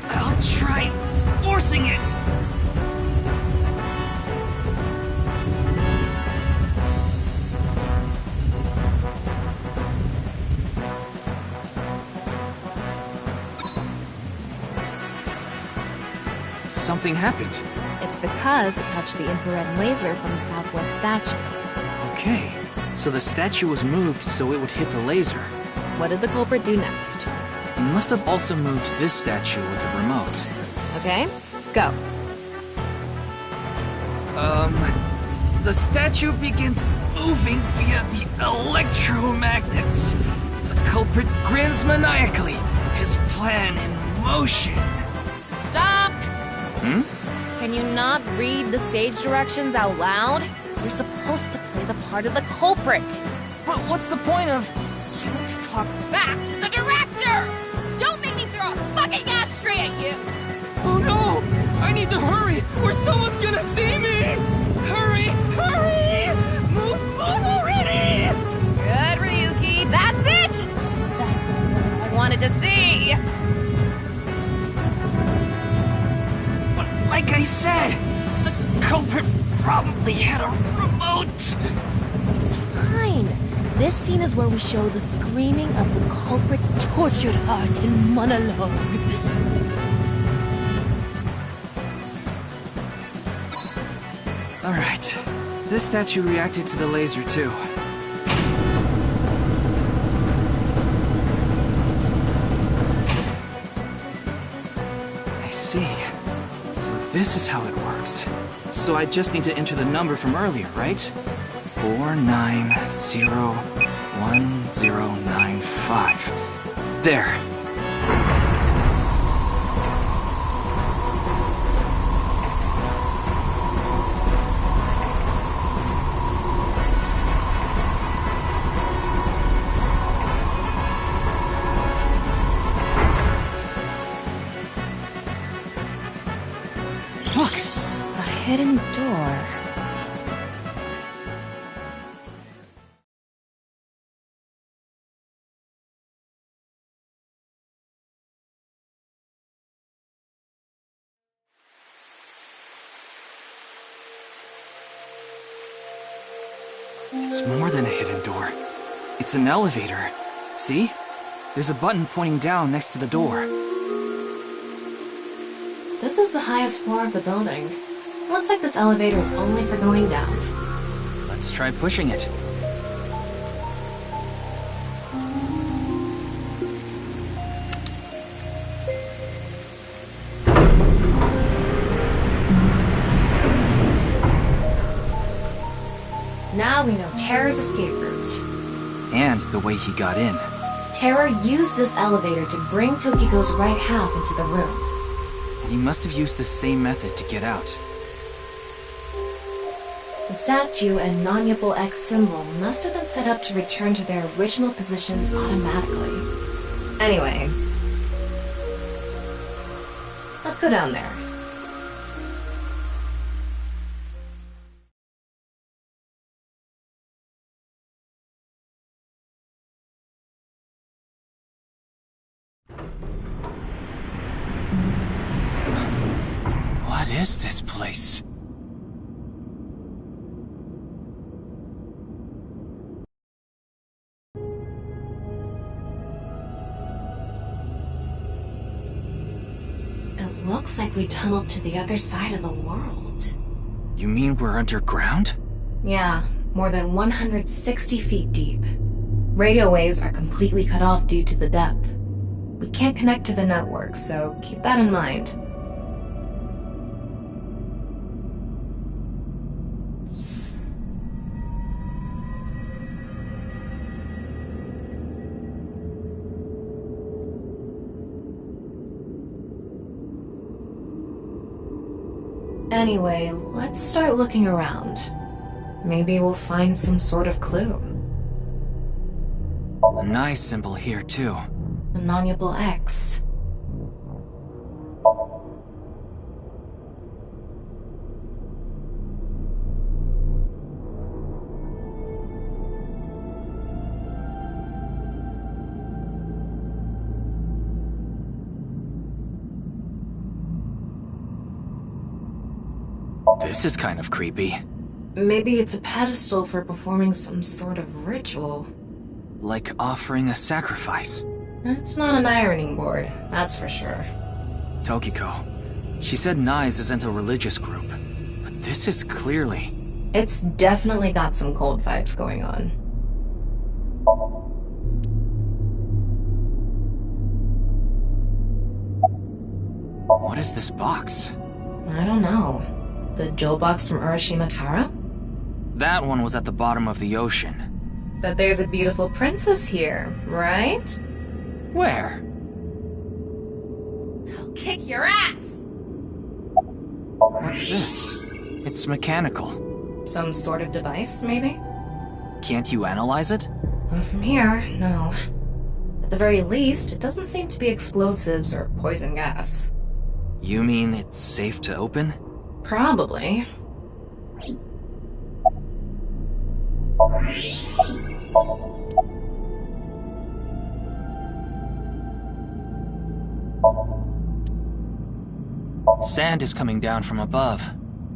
I'll try forcing it! Something happened. It's because it touched the infrared laser from the southwest statue. Okay, so the statue was moved so it would hit the laser. What did the culprit do next? He must have also moved this statue with a remote. Okay, go. The statue begins moving via the electromagnets. The culprit grins maniacally, his plan in motion. Stop! Can you not read the stage directions out loud? You're supposed to play the part of the culprit. But what's the point of... Don't talk back to the director! Don't make me throw a fucking ashtray at you! Oh no! I need to hurry, or someone's gonna see me! Hurry! Hurry! Move already! Good, Ryuki, that's it! That's the performance I wanted to see! But like I said, the culprit probably had a remote. It's fine. This scene is where we show the screaming of the culprit's tortured heart in monologue. Alright. This statue reacted to the laser too. I see. this is how it works. So I just need to enter the number from earlier, right? 49011095. There. Look! A hidden door. It's more than a hidden door. It's an elevator. See? There's a button pointing down next to the door. This is the highest floor of the building. Looks like this elevator is only for going down. Let's try pushing it. Now we know Terra's escape route. And the way he got in. Terra used this elevator to bring Tokiko's right half into the room. And he must have used the same method to get out. The statue and non-Yipple X symbol must have been set up to return to their original positions automatically. Anyway, let's go down there. What is this place? It looks like we tunneled to the other side of the world. You mean we're underground? Yeah, more than 160 feet deep. Radio waves are completely cut off due to the depth. We can't connect to the network, so keep that in mind. Anyway, let's start looking around. Maybe we'll find some sort of clue. A nice symbol here, too. The non-Yipple X. This is kind of creepy. Maybe it's a pedestal for performing some sort of ritual. Like offering a sacrifice. It's not an ironing board, that's for sure. Tokiko. She said Nyes isn't a religious group. But this is clearly... It's definitely got some cold vibes going on. What is this box? I don't know. The jewel box from Urashima Tara? That one was at the bottom of the ocean. But there's a beautiful princess here, right? Where? I'll kick your ass! What's this? It's mechanical. Some sort of device, maybe? Can't you analyze it? Not from here, no. At the very least, it doesn't seem to be explosives or poison gas. You mean it's safe to open? Probably. Sand is coming down from above.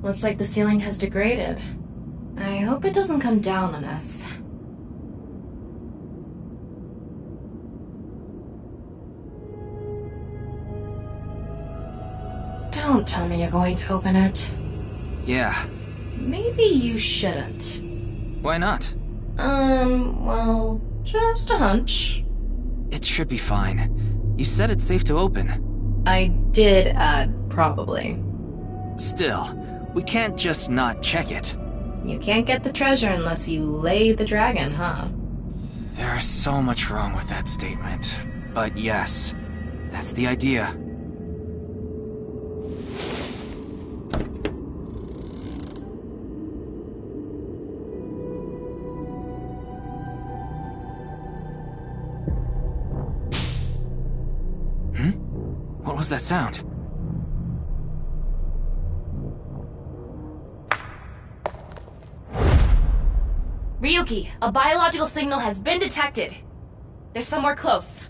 Looks like the ceiling has degraded. I hope it doesn't come down on us. Don't tell me you're going to open it. Yeah. Maybe you shouldn't. Why not? Well, just a hunch. It should be fine. You said it's safe to open. I did add probably. Still, we can't just not check it. You can't get the treasure unless you lay the dragon, huh? There's so much wrong with that statement. But yes, that's the idea. What was that sound? Ryuki, a biological signal has been detected. They're somewhere close.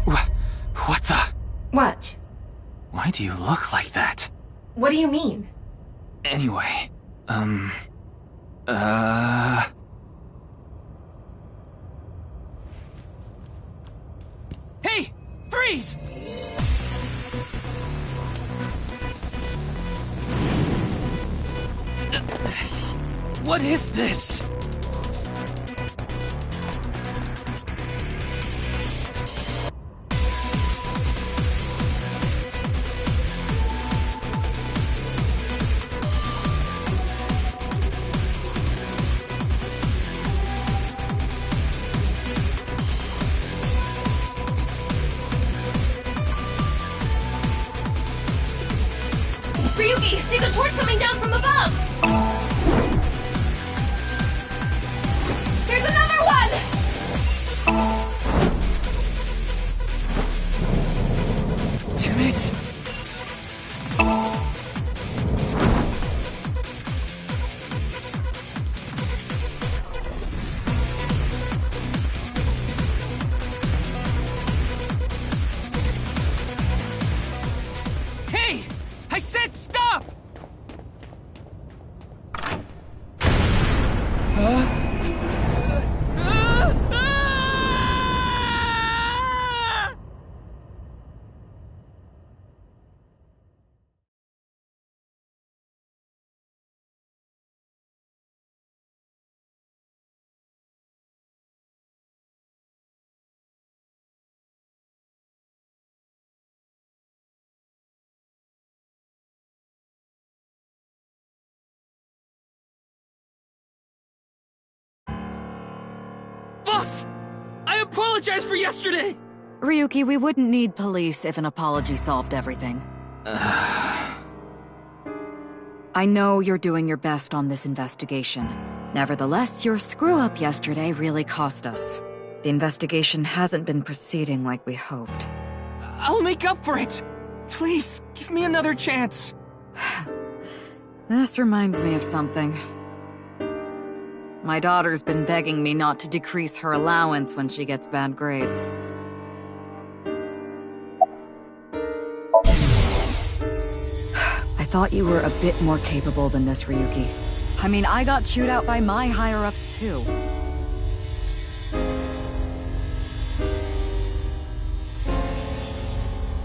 What the? What? Why do you look like that? What do you mean? Anyway, Hey! Freeze! What is this? Ryuki, there's a torch coming down from above! There's another one! Damn it! Hey! I said stop! Boss! I apologize for yesterday! Ryuki, we wouldn't need police if an apology solved everything. I know you're doing your best on this investigation. Nevertheless, your screw-up yesterday really cost us. The investigation hasn't been proceeding like we hoped. I'll make up for it! Please, give me another chance. This reminds me of something. My daughter's been begging me not to decrease her allowance when she gets bad grades. I thought you were a bit more capable than this, Ryuki. I mean, I got chewed out by my higher-ups, too.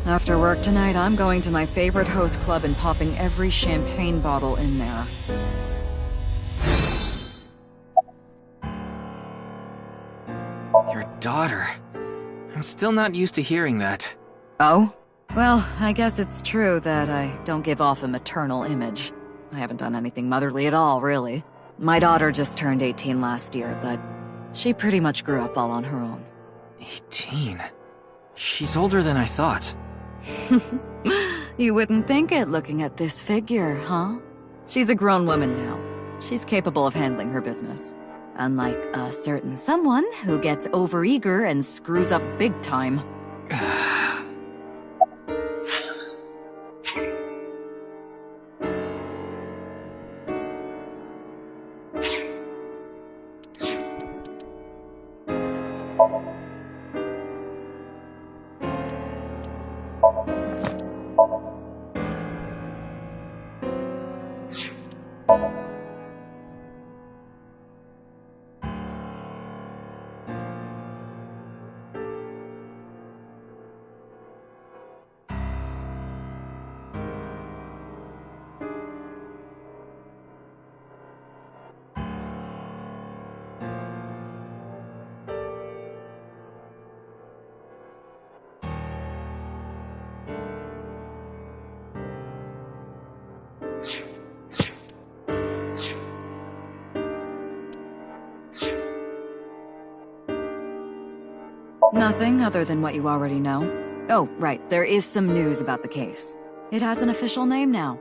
After work tonight, I'm going to my favorite host club and popping every champagne bottle in there. Your daughter? I'm still not used to hearing that. Oh? Well, I guess it's true that I don't give off a maternal image. I haven't done anything motherly at all, really. My daughter just turned 18 last year, but she pretty much grew up all on her own. 18? She's older than I thought. You wouldn't think it looking at this figure, huh? She's a grown woman now. She's capable of handling her business. Unlike a certain someone who gets overeager and screws up big time. Nothing other than what you already know. Oh, right, there is some news about the case. It has an official name now.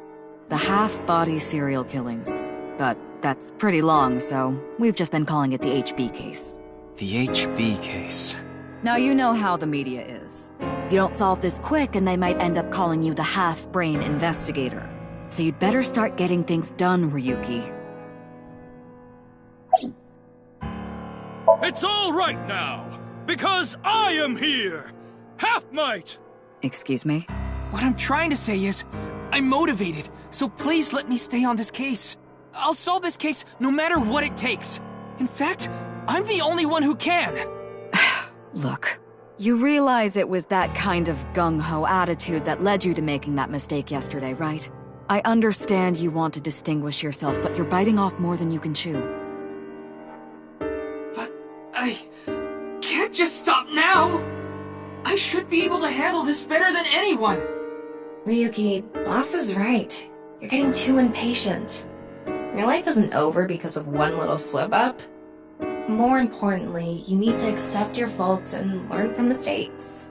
The Half-Body Serial Killings. But that's pretty long, so we've just been calling it the HB case. The HB case. Now you know how the media is. You don't solve this quick and they might end up calling you the half-brain investigator. So you'd better start getting things done, Ryuki. It's all right now, because I am here! Half-Might! Excuse me? What I'm trying to say is, I'm motivated, so please let me stay on this case. I'll solve this case no matter what it takes. In fact, I'm the only one who can. Look, you realize it was that kind of gung-ho attitude that led you to making that mistake yesterday, right? I understand you want to distinguish yourself, but you're biting off more than you can chew. But I can't just stop now. I should be able to handle this better than anyone. Ryuki, boss is right. You're getting too impatient. Your life isn't over because of one little slip-up. More importantly, you need to accept your faults and learn from mistakes.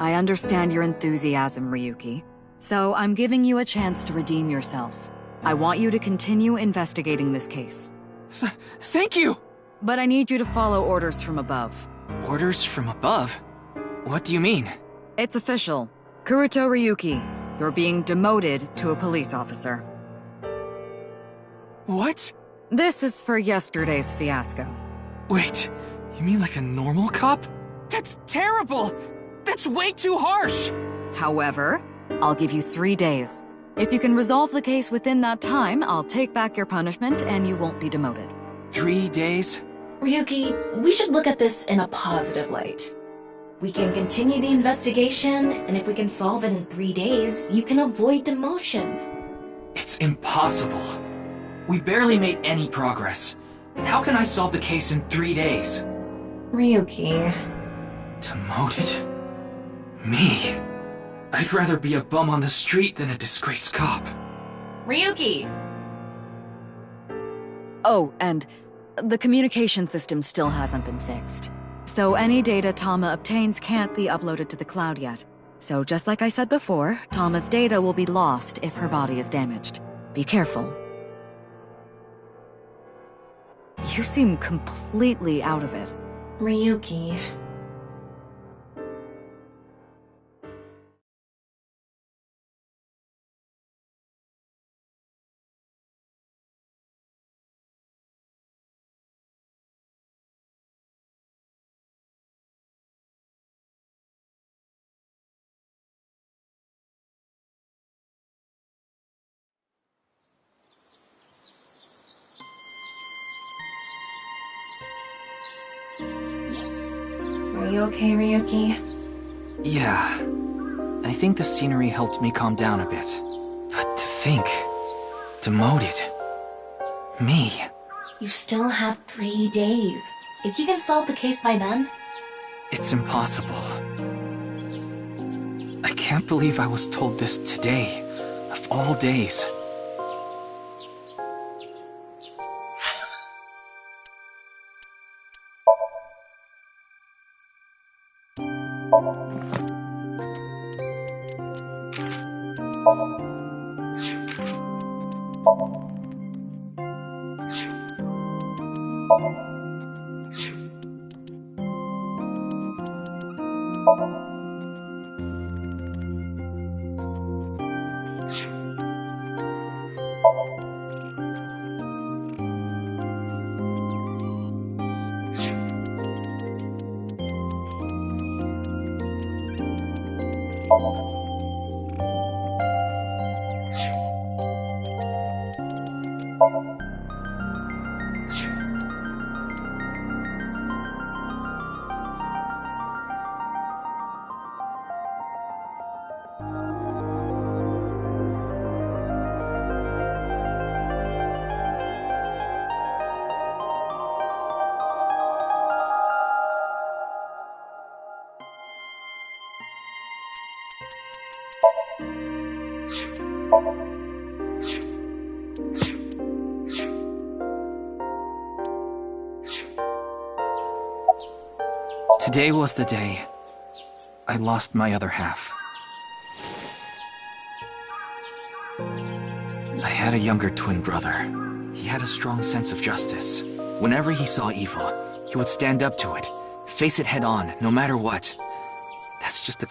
I understand your enthusiasm, Ryuki. So I'm giving you a chance to redeem yourself. I want you to continue investigating this case. Thank you! But I need you to follow orders from above. Orders from above? What do you mean? It's official. Kuruto Ryuki, you're being demoted to a police officer. What? This is for yesterday's fiasco. Wait, you mean like a normal cop? That's terrible! That's way too harsh! However, I'll give you 3 days. If you can resolve the case within that time, I'll take back your punishment and you won't be demoted. 3 days? Ryuki, we should look at this in a positive light. We can continue the investigation, and if we can solve it in 3 days, you can avoid demotion. It's impossible. We barely made any progress. How can I solve the case in 3 days? Ryuki... Demoted? Me? I'd rather be a bum on the street than a disgraced cop. Ryuki! Oh, and the communication system still hasn't been fixed. So any data Tama obtains can't be uploaded to the cloud yet. So just like I said before, Tama's data will be lost if her body is damaged. Be careful. You seem completely out of it. Ryuki... Are you okay, Ryuki? Yeah. I think the scenery helped me calm down a bit. But to think... demoted... me... You still have 3 days. If you can solve the case by then... It's impossible. I can't believe I was told this today, of all days. Today was the day I lost my other half. I had a younger twin brother. He had a strong sense of justice. Whenever he saw evil, he would stand up to it, face it head on, no matter what. That's just a...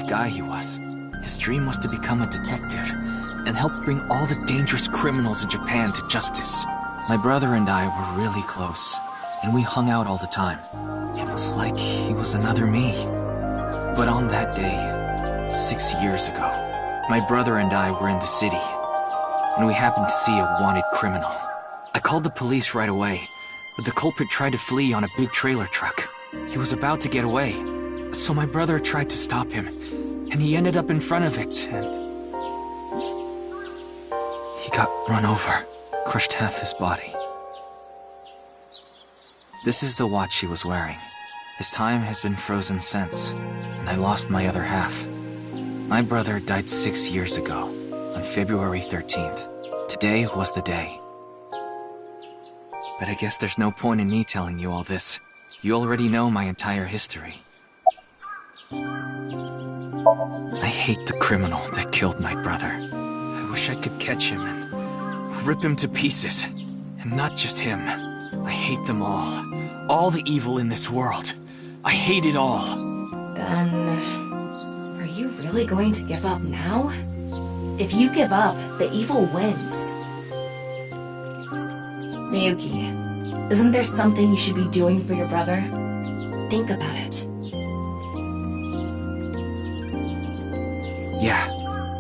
guy he was. His dream was to become a detective and help bring all the dangerous criminals in Japan to justice. My brother and I were really close, and we hung out all the time. It was like he was another me. But on that day, 6 years ago, my brother and I were in the city, and we happened to see a wanted criminal. I called the police right away, but the culprit tried to flee on a big trailer truck. He was about to get away, so my brother tried to stop him, and he ended up in front of it, and... he got run over, crushed half his body. This is the watch he was wearing. His time has been frozen since, and I lost my other half. My brother died 6 years ago, on February 13th. Today was the day. But I guess there's no point in me telling you all this. You already know my entire history. I hate the criminal that killed my brother. I wish I could catch him and rip him to pieces. And not just him. I hate them all. All the evil in this world. I hate it all. Then... are you really going to give up now? If you give up, the evil wins. Miyuki, isn't there something you should be doing for your brother? Think about it. Yeah,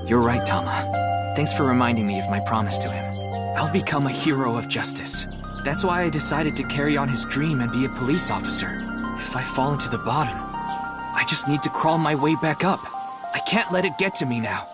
you're right, Tama. Thanks for reminding me of my promise to him. I'll become a hero of justice. That's why I decided to carry on his dream and be a police officer. If I fall into the bottom, I just need to crawl my way back up. I can't let it get to me now.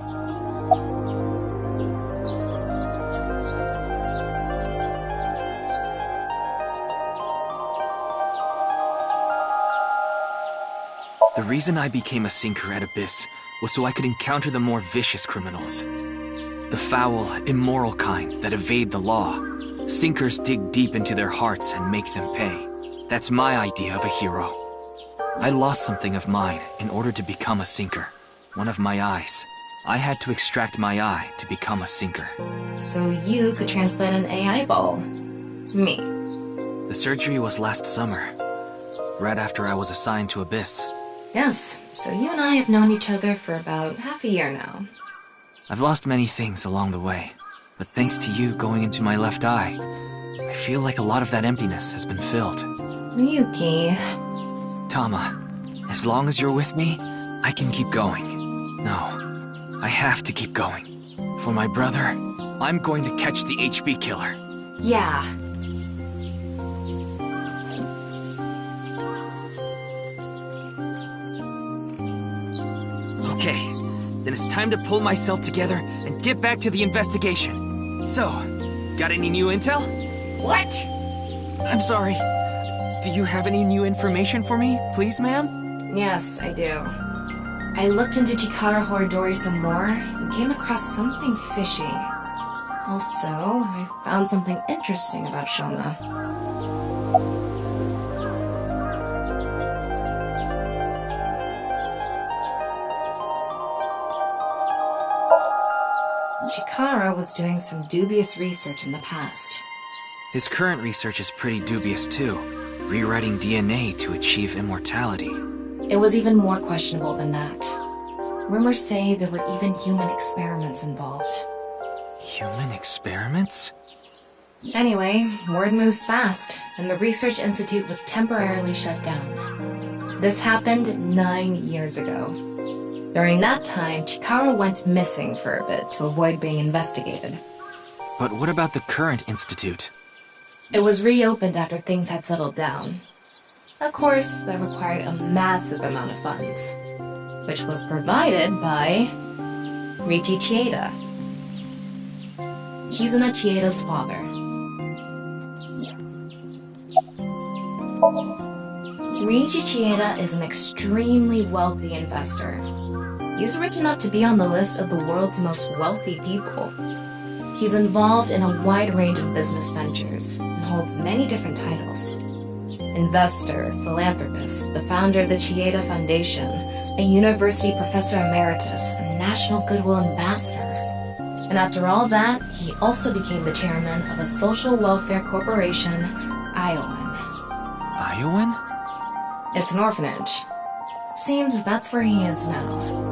The reason I became a sinker at Abyss was so I could encounter the more vicious criminals. The foul, immoral kind that evade the law. Sinkers dig deep into their hearts and make them pay. That's my idea of a hero. I lost something of mine in order to become a sinker. One of my eyes. I had to extract my eye to become a sinker. So you could transplant an AI ball. Me. The surgery was last summer, right after I was assigned to Abyss. Yes, so you and I have known each other for about half a year now. I've lost many things along the way, but thanks to you going into my left eye, I feel like a lot of that emptiness has been filled. Miyuki... Tama, as long as you're with me, I can keep going. No, I have to keep going. For my brother, I'm going to catch the HB killer. Yeah. Okay, then it's time to pull myself together and get back to the investigation. So, got any new intel? What? I'm sorry. Do you have any new information for me, please, ma'am? Yes, I do. I looked into Chikara Horidori some more and came across something fishy. Also, I found something interesting about Shoma. Chikara was doing some dubious research in the past. His current research is pretty dubious too, rewriting DNA to achieve immortality. It was even more questionable than that. Rumors say there were even human experiments involved. Human experiments? Anyway, word moves fast, and the Research Institute was temporarily shut down. This happened 9 years ago. During that time, Chikara went missing for a bit to avoid being investigated. But what about the current institute? It was reopened after things had settled down. Of course, that required a massive amount of funds, which was provided by Riichi Chieda. Kizuna Chieda's father. Riichi Chieda is an extremely wealthy investor. He's rich enough to be on the list of the world's most wealthy people. He's involved in a wide range of business ventures and holds many different titles. Investor, philanthropist, the founder of the Chieda Foundation, a university professor emeritus, and national goodwill ambassador. And after all that, he also became the chairman of a social welfare corporation, Iowan. Iowan? It's an orphanage. Seems that's where he is now.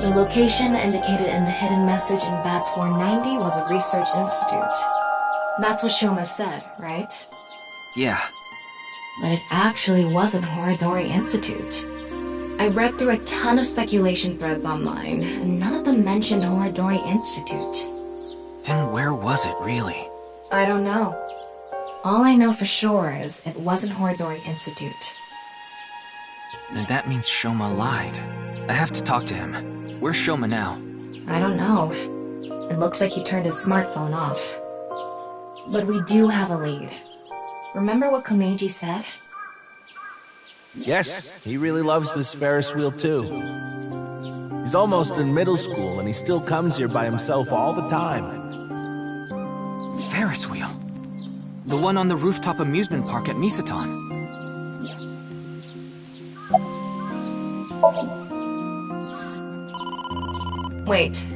The location indicated in the hidden message in Bats 490 was a research institute. That's what Shoma said, right? Yeah. But it actually wasn't Horodori Institute. I read through a ton of speculation threads online, and none of them mentioned Horodori Institute. Then where was it, really? I don't know. All I know for sure is it wasn't Horodori Institute. Then that means Shoma lied. I have to talk to him. Where's Shoma now? I don't know. It looks like he turned his smartphone off. But we do have a lead. Remember what Komeiji said? Yes, he really loves this Ferris wheel too. He's almost in middle school and he still comes here by himself all the time. Ferris wheel? The one on the rooftop amusement park at Misaton. Wait.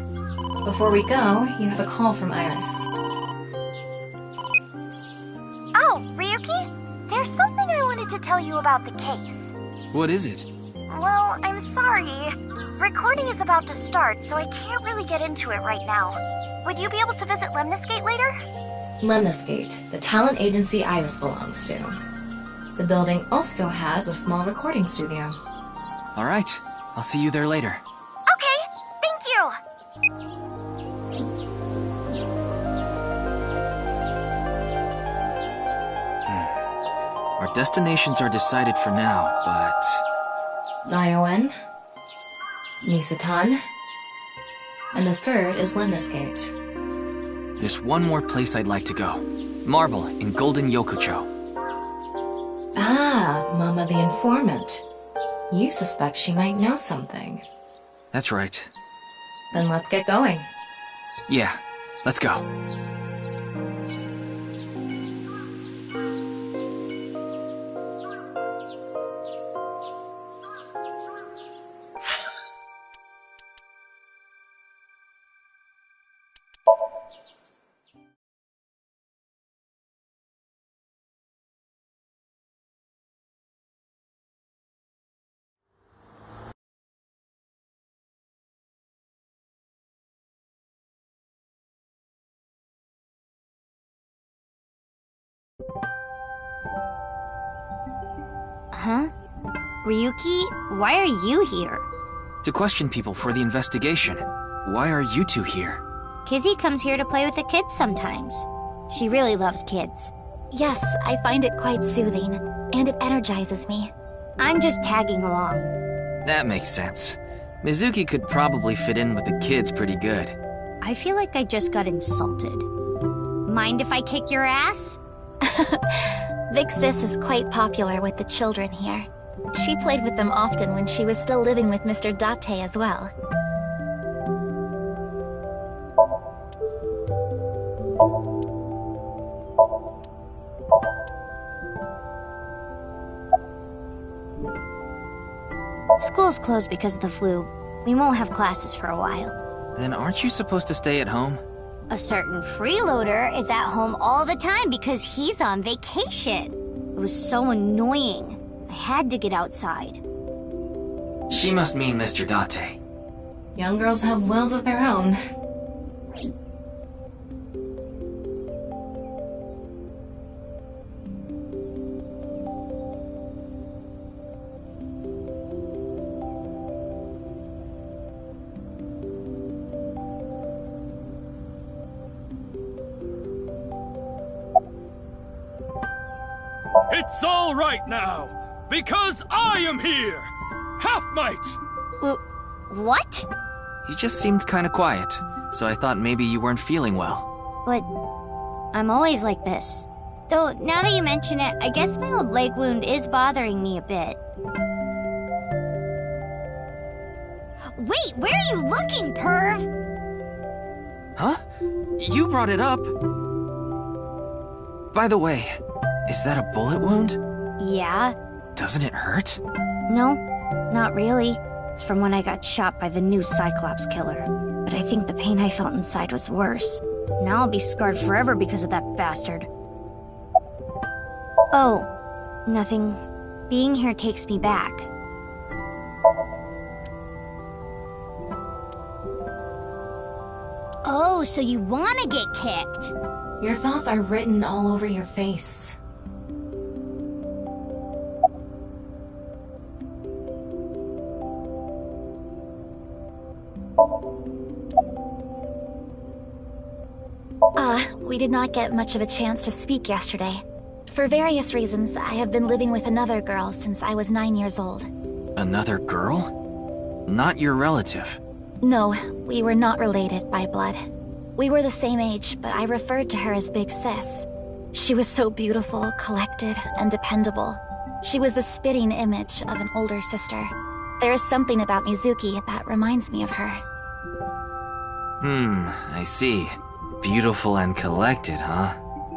Before we go, you have a call from Iris. Oh, Ryuki? There's something I wanted to tell you about the case. What is it? Well, I'm sorry. Recording is about to start, so I can't really get into it right now. Would you be able to visit Lemniscate later? Lemniscate, the talent agency Iris belongs to. The building also has a small recording studio. All right. I'll see you there later. Okay, thank you. Our destinations are decided for now, but... Iowan, Misaton, and the third is Lemniscate. There's one more place I'd like to go. Marble in Golden Yokucho. Ah, Mama the informant. You suspect she might know something. That's right. Then let's get going. Yeah, let's go. Huh? Ryuki, why are you here? To question people for the investigation. Why are you two here? Kizzy comes here to play with the kids sometimes. She really loves kids. Yes, I find it quite soothing, and it energizes me. I'm just tagging along. That makes sense. Mizuki could probably fit in with the kids pretty good. I feel like I just got insulted. Mind if I kick your ass? Big Sis is quite popular with the children here. She played with them often when she was still living with Mr. Date as well. School's closed because of the flu. We won't have classes for a while. Then aren't you supposed to stay at home? A certain freeloader is at home all the time because he's on vacation. It was so annoying. I had to get outside. She must mean Mr. Date. Young girls have wills of their own. It's all right now, because I am here! Half might! What? You just seemed kinda quiet, so I thought maybe you weren't feeling well. But I'm always like this. Though, now that you mention it, I guess my old leg wound is bothering me a bit. Wait, where are you looking, perv? Huh? You brought it up. By the way, is that a bullet wound? Yeah. Doesn't it hurt? No, not really. It's from when I got shot by the new Cyclops killer. But I think the pain I felt inside was worse. Now I'll be scarred forever because of that bastard. Oh, nothing. Being here takes me back. Oh, so you wanna get kicked? Your thoughts are written all over your face. We did not get much of a chance to speak yesterday. For various reasons, I have been living with another girl since I was 9 years old. Another girl? Not your relative. No, we were not related by blood. We were the same age, but I referred to her as Big Sis. She was so beautiful, collected, and dependable. She was the spitting image of an older sister. There is something about Mizuki that reminds me of her. I see. Beautiful and collected, huh?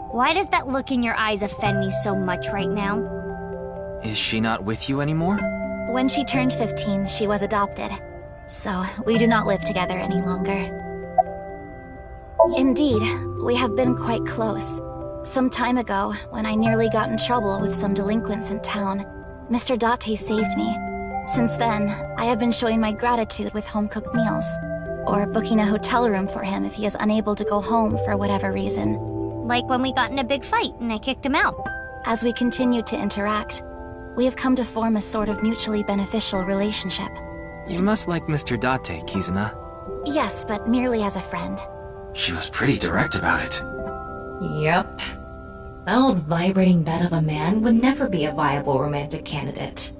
Why does that look in your eyes offend me so much right now? Is she not with you anymore? When she turned 15, she was adopted. So, we do not live together any longer. Indeed, we have been quite close. Some time ago, when I nearly got in trouble with some delinquents in town, Mr. Date saved me. Since then, I have been showing my gratitude with home-cooked meals, or booking a hotel room for him if he is unable to go home for whatever reason. Like when we got in a big fight and I kicked him out. As we continue to interact, we have come to form a sort of mutually beneficial relationship. You must like Mr. Date, Kizuna. Yes, but merely as a friend. She was pretty direct about it. Yep. That old vibrating bed of a man would never be a viable romantic candidate.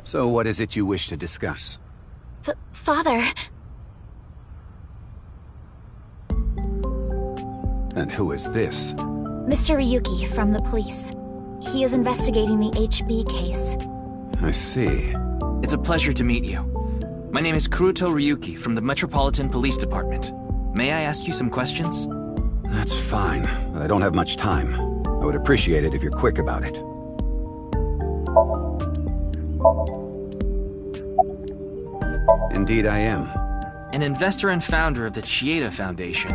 So what is it you wish to discuss? Father... And who is this? Mr. Ryuki from the police. He is investigating the HB case. I see. It's a pleasure to meet you. My name is Kuruto Ryuki from the Metropolitan Police Department. May I ask you some questions? That's fine, but I don't have much time. I would appreciate it if you're quick about it. Indeed I am. An investor and founder of the Chieda Foundation.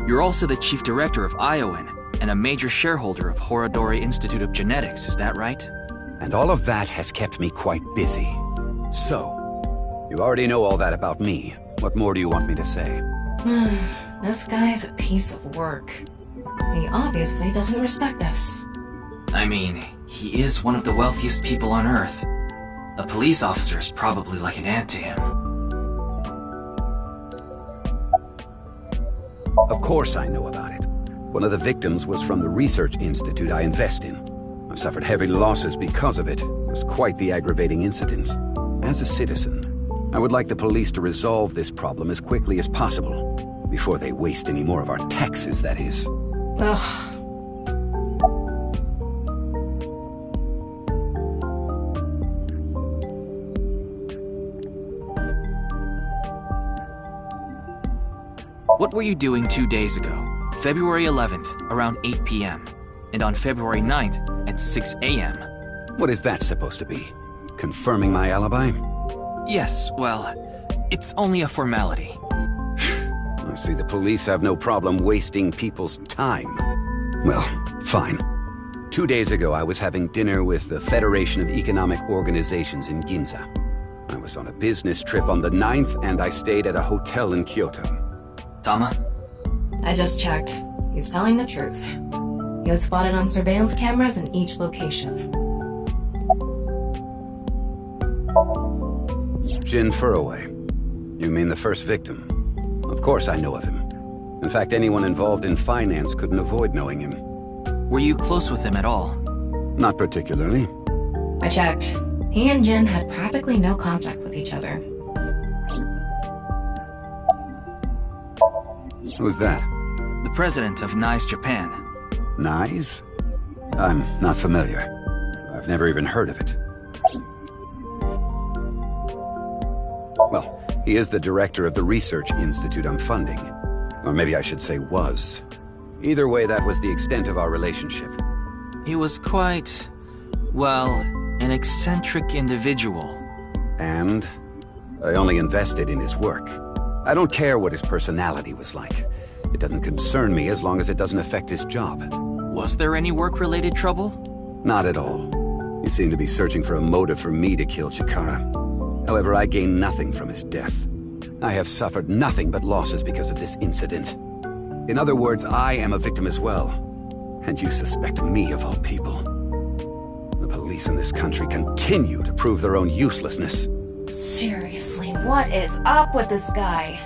You're also the chief director of Iowan, and a major shareholder of Horodori Institute of Genetics, is that right? And all of that has kept me quite busy. So, you already know all that about me. What more do you want me to say? This guy's a piece of work. He obviously doesn't respect us. I mean, he is one of the wealthiest people on Earth. A police officer is probably like an aunt to him. Of course I know about it. One of the victims was from the research institute I invest in. I've suffered heavy losses because of it. It was quite the aggravating incident. As a citizen, I would like the police to resolve this problem as quickly as possible. Before they waste any more of our taxes, that is. Ugh. What were you doing 2 days ago, February 11th, around 8 p.m., and on February 9th at 6 a.m.? What is that supposed to be? Confirming my alibi? Yes, well, it's only a formality. I see the police have no problem wasting people's time. Well, fine. 2 days ago, I was having dinner with the Federation of Economic Organizations in Ginza. I was on a business trip on the 9th, and I stayed at a hotel in Kyoto. Tama? I just checked. He's telling the truth. He was spotted on surveillance cameras in each location. Jin Furroway. You mean the first victim? Of course I know of him. In fact, anyone involved in finance couldn't avoid knowing him. Were you close with him at all? Not particularly. I checked. He and Jin had practically no contact with each other. Who's that? The president of NICE Japan. NICE? I'm not familiar. I've never even heard of it. Well, he is the director of the research institute I'm funding. Or maybe I should say was. Either way, that was the extent of our relationship. He was quite, well, an eccentric individual. And I only invested in his work. I don't care what his personality was like. It doesn't concern me as long as it doesn't affect his job. Was there any work-related trouble? Not at all. He seemed to be searching for a motive for me to kill Chikara. However, I gained nothing from his death. I have suffered nothing but losses because of this incident. In other words, I am a victim as well. And you suspect me of all people. The police in this country continue to prove their own uselessness. Seriously, what is up with this guy?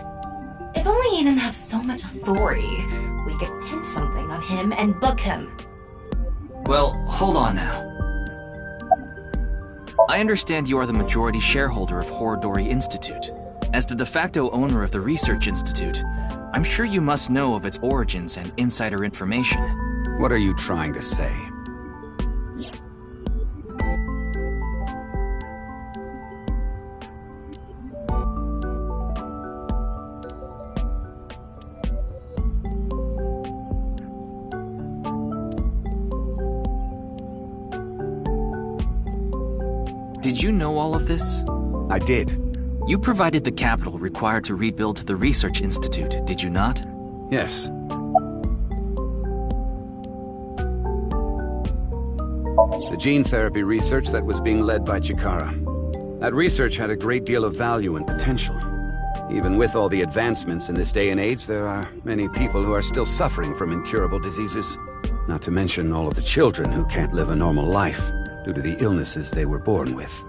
If only he didn't have so much authority, we could pin something on him and book him. Well, hold on now. I understand you are the majority shareholder of Horodori Institute. As the de facto owner of the Research Institute, I'm sure you must know of its origins and insider information. What are you trying to say? Did you know all of this? I did. You provided the capital required to rebuild the Research Institute, did you not? Yes. The gene therapy research that was being led by Chikara. That research had a great deal of value and potential. Even with all the advancements in this day and age, there are many people who are still suffering from incurable diseases. Not to mention all of the children who can't live a normal life due to the illnesses they were born with.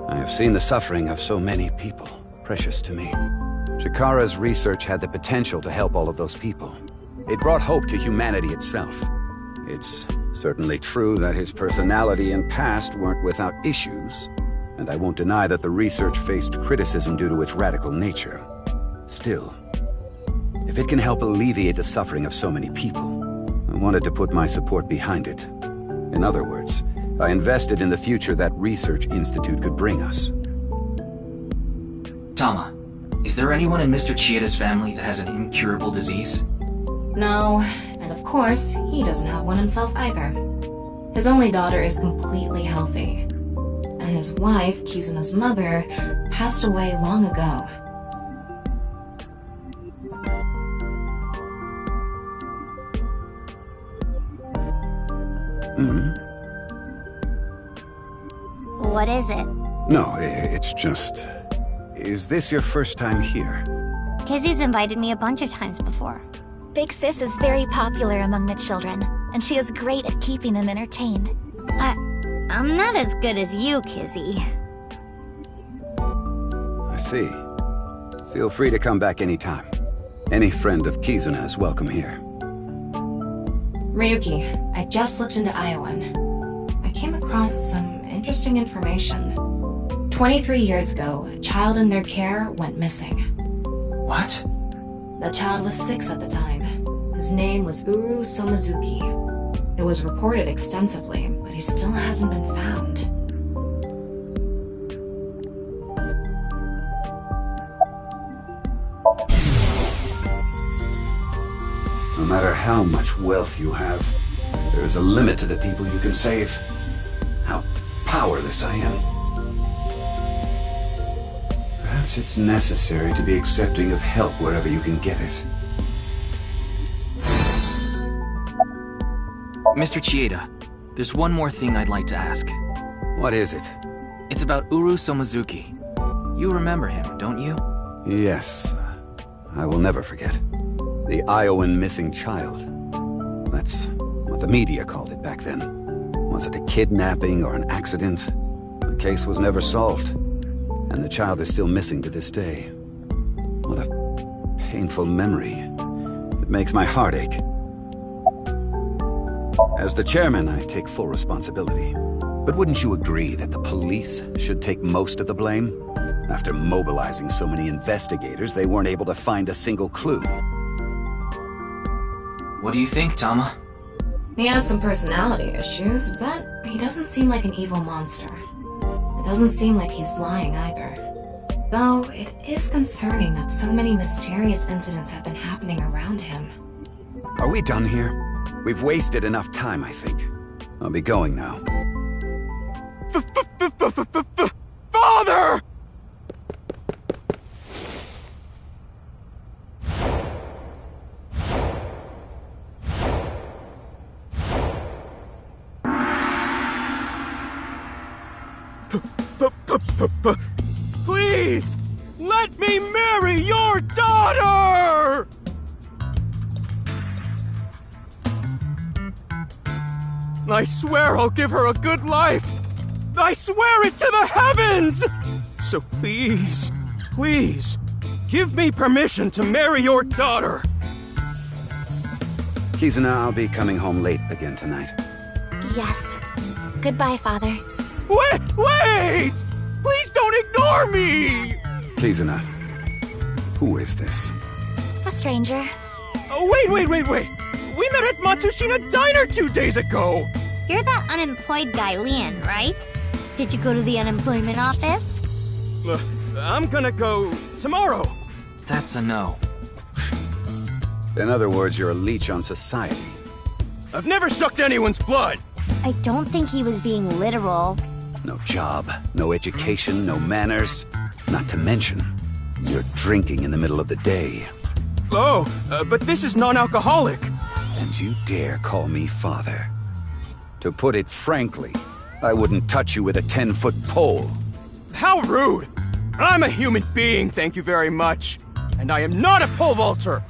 I have seen the suffering of so many people, precious to me. Chikara's research had the potential to help all of those people. It brought hope to humanity itself. It's certainly true that his personality and past weren't without issues, and I won't deny that the research faced criticism due to its radical nature. Still, if it can help alleviate the suffering of so many people, I wanted to put my support behind it. In other words, I invested in the future that Research Institute could bring us. Tama, is there anyone in Mr. Chieda's family that has an incurable disease? No, and of course, he doesn't have one himself either. His only daughter is completely healthy. And his wife, Kizuna's mother, passed away long ago. What is it? No, it's just... Is this your first time here? Kizzy's invited me a bunch of times before. Big Sis is very popular among the children, and she is great at keeping them entertained. I'm not as good as you, Kizzy. I see. Feel free to come back anytime. Any friend of Kizuna is welcome here. Ryuki, I just looked into Iowan. I came across some interesting information. 23 years ago, a child in their care went missing. What? The child was 6 at the time. His name was Uru Somazuki. It was reported extensively, but he still hasn't been found. No matter how much wealth you have, there is a limit to the people you can save. How powerless I am. Perhaps it's necessary to be accepting of help wherever you can get it. Mr. Chieda, there's one more thing I'd like to ask. What is it? It's about Uru Somazuki. You remember him, don't you? Yes. I will never forget. The Iowan missing child. That's what the media called it back then. Was it a kidnapping or an accident? The case was never solved. And the child is still missing to this day. What a painful memory. It makes my heart ache. As the chairman, I take full responsibility. But wouldn't you agree that the police should take most of the blame? After mobilizing so many investigators, they weren't able to find a single clue. What do you think, Tama? He has some personality issues, but he doesn't seem like an evil monster. It doesn't seem like he's lying either. Though, it is concerning that so many mysterious incidents have been happening around him. Are we done here? We've wasted enough time, I think. I'll be going now. Father! Please! Let me marry your daughter! I swear I'll give her a good life! I swear it to the heavens! So please, please, give me permission to marry your daughter! Kizuna, I'll be coming home late again tonight. Yes. Goodbye, Father. Wait! Please don't ignore me! Kizuna, who is this? A stranger. Oh, wait! We met at Matsushita Diner 2 days ago! You're that unemployed guy, Leon, right? Did you go to the unemployment office? I'm gonna go tomorrow. That's a no. In other words, you're a leech on society. I've never sucked anyone's blood! I don't think he was being literal. No job, no education, no manners. Not to mention, you're drinking in the middle of the day. Oh, but this is non-alcoholic. And you dare call me father. To put it frankly, I wouldn't touch you with a 10-foot pole. How rude! I'm a human being, thank you very much. And I am not a pole vaulter!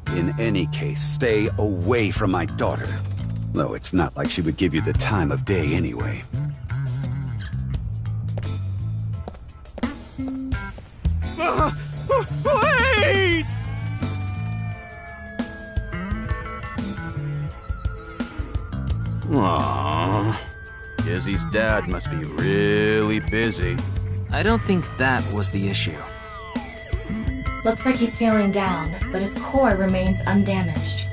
In any case, stay away from my daughter. Though it's not like she would give you the time of day anyway. Wait! Aww. Izzy's dad must be really busy. I don't think that was the issue. Looks like he's feeling down, but his core remains undamaged.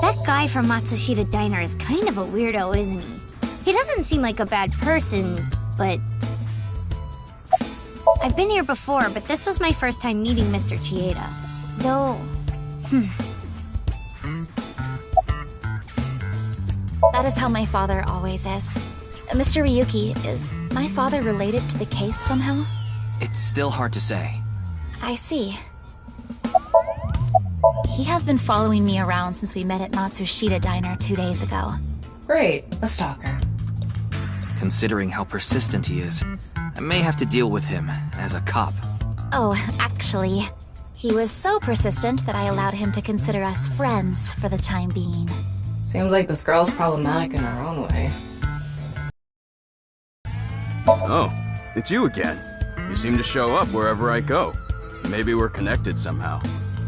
That guy from Matsushita Diner is kind of a weirdo, isn't he? He doesn't seem like a bad person, but... I've been here before, but this was my first time meeting Mr. Chieda. Though... That is how my father always is. Mr. Ryuki, is my father related to the case somehow? It's still hard to say. I see. He has been following me around since we met at Matsushita Diner 2 days ago. Great, a stalker. Considering how persistent he is, I may have to deal with him as a cop. Oh, actually, he was so persistent that I allowed him to consider us friends for the time being. Seems like this girl's problematic in her own way. Oh, it's you again. You seem to show up wherever I go. Maybe we're connected somehow.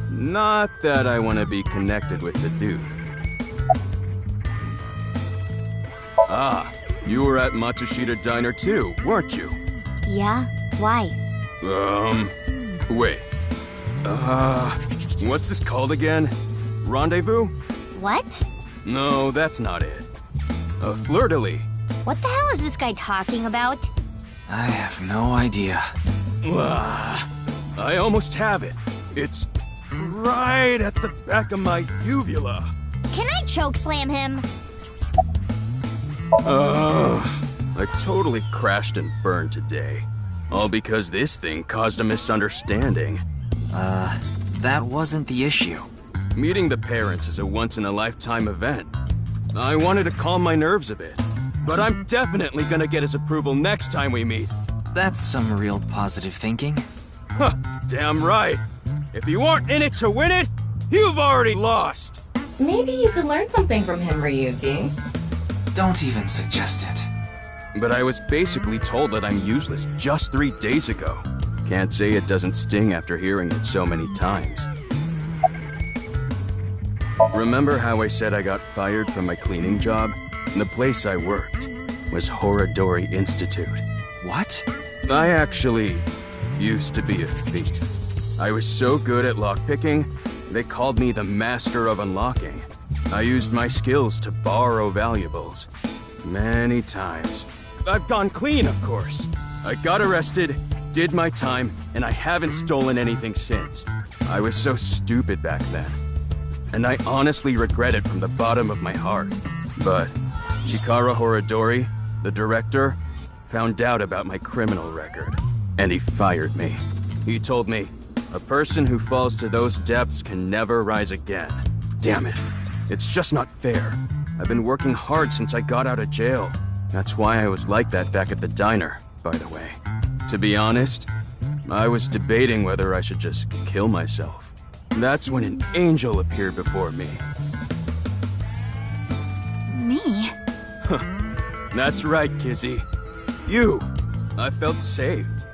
Not that I want to be connected with the dude. Ah, you were at Matsushita Diner too, weren't you? Yeah? Why? Wait. What's this called again? Rendezvous? What? No, that's not it. A fleur-de-lis. What the hell is this guy talking about? I have no idea. I almost have it. It's right at the back of my uvula. Can I chokeslam him? I totally crashed and burned today. All because this thing caused a misunderstanding. That wasn't the issue. Meeting the parents is a once-in-a-lifetime event. I wanted to calm my nerves a bit, but I'm definitely gonna get his approval next time we meet. That's some real positive thinking. Huh, damn right. If you aren't in it to win it, you've already lost. Maybe you could learn something from him, Ryuki. Don't even suggest it. but I was basically told that I'm useless just 3 days ago. Can't say it doesn't sting after hearing it so many times. Remember how I said I got fired from my cleaning job? The place I worked was Horadori Institute. What? I actually used to be a thief. I was so good at lockpicking, they called me the Master of Unlocking. I used my skills to borrow valuables. Many times. I've gone clean, of course. I got arrested, did my time, and I haven't stolen anything since. I was so stupid back then. And I honestly regret it from the bottom of my heart. But Chikara Horadori, the director, found out about my criminal record, and he fired me. He told me, a person who falls to those depths can never rise again. Damn it. It's just not fair. I've been working hard since I got out of jail. That's why I was like that back at the diner, by the way. To be honest, I was debating whether I should just kill myself. That's when an angel appeared before me. Me? That's right, Kizzy. You. I felt saved.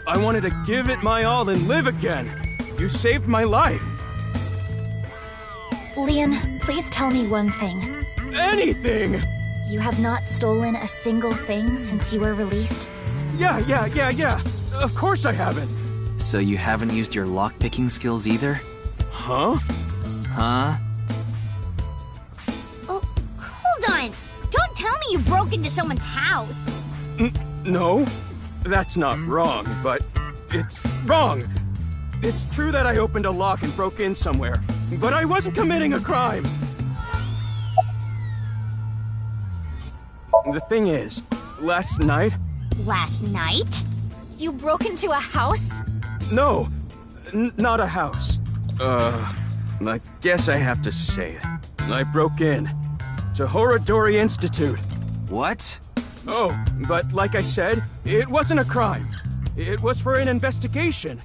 I wanted to give it my all and live again. You saved my life. Leon, please tell me one thing. Anything! You have not stolen a single thing since you were released? Yeah. Of course I haven't. So you haven't used your lockpicking skills either? Huh? Huh? Oh, hold on! Don't tell me you broke into someone's house! No, that's not wrong, but it's wrong. It's true that I opened a lock and broke in somewhere, but I wasn't committing a crime. The thing is, last night... Last night? You broke into a house? No, not a house. I guess I have to say it. I broke in to Horadori Institute. What? Oh, but like I said, it wasn't a crime. It was for an investigation.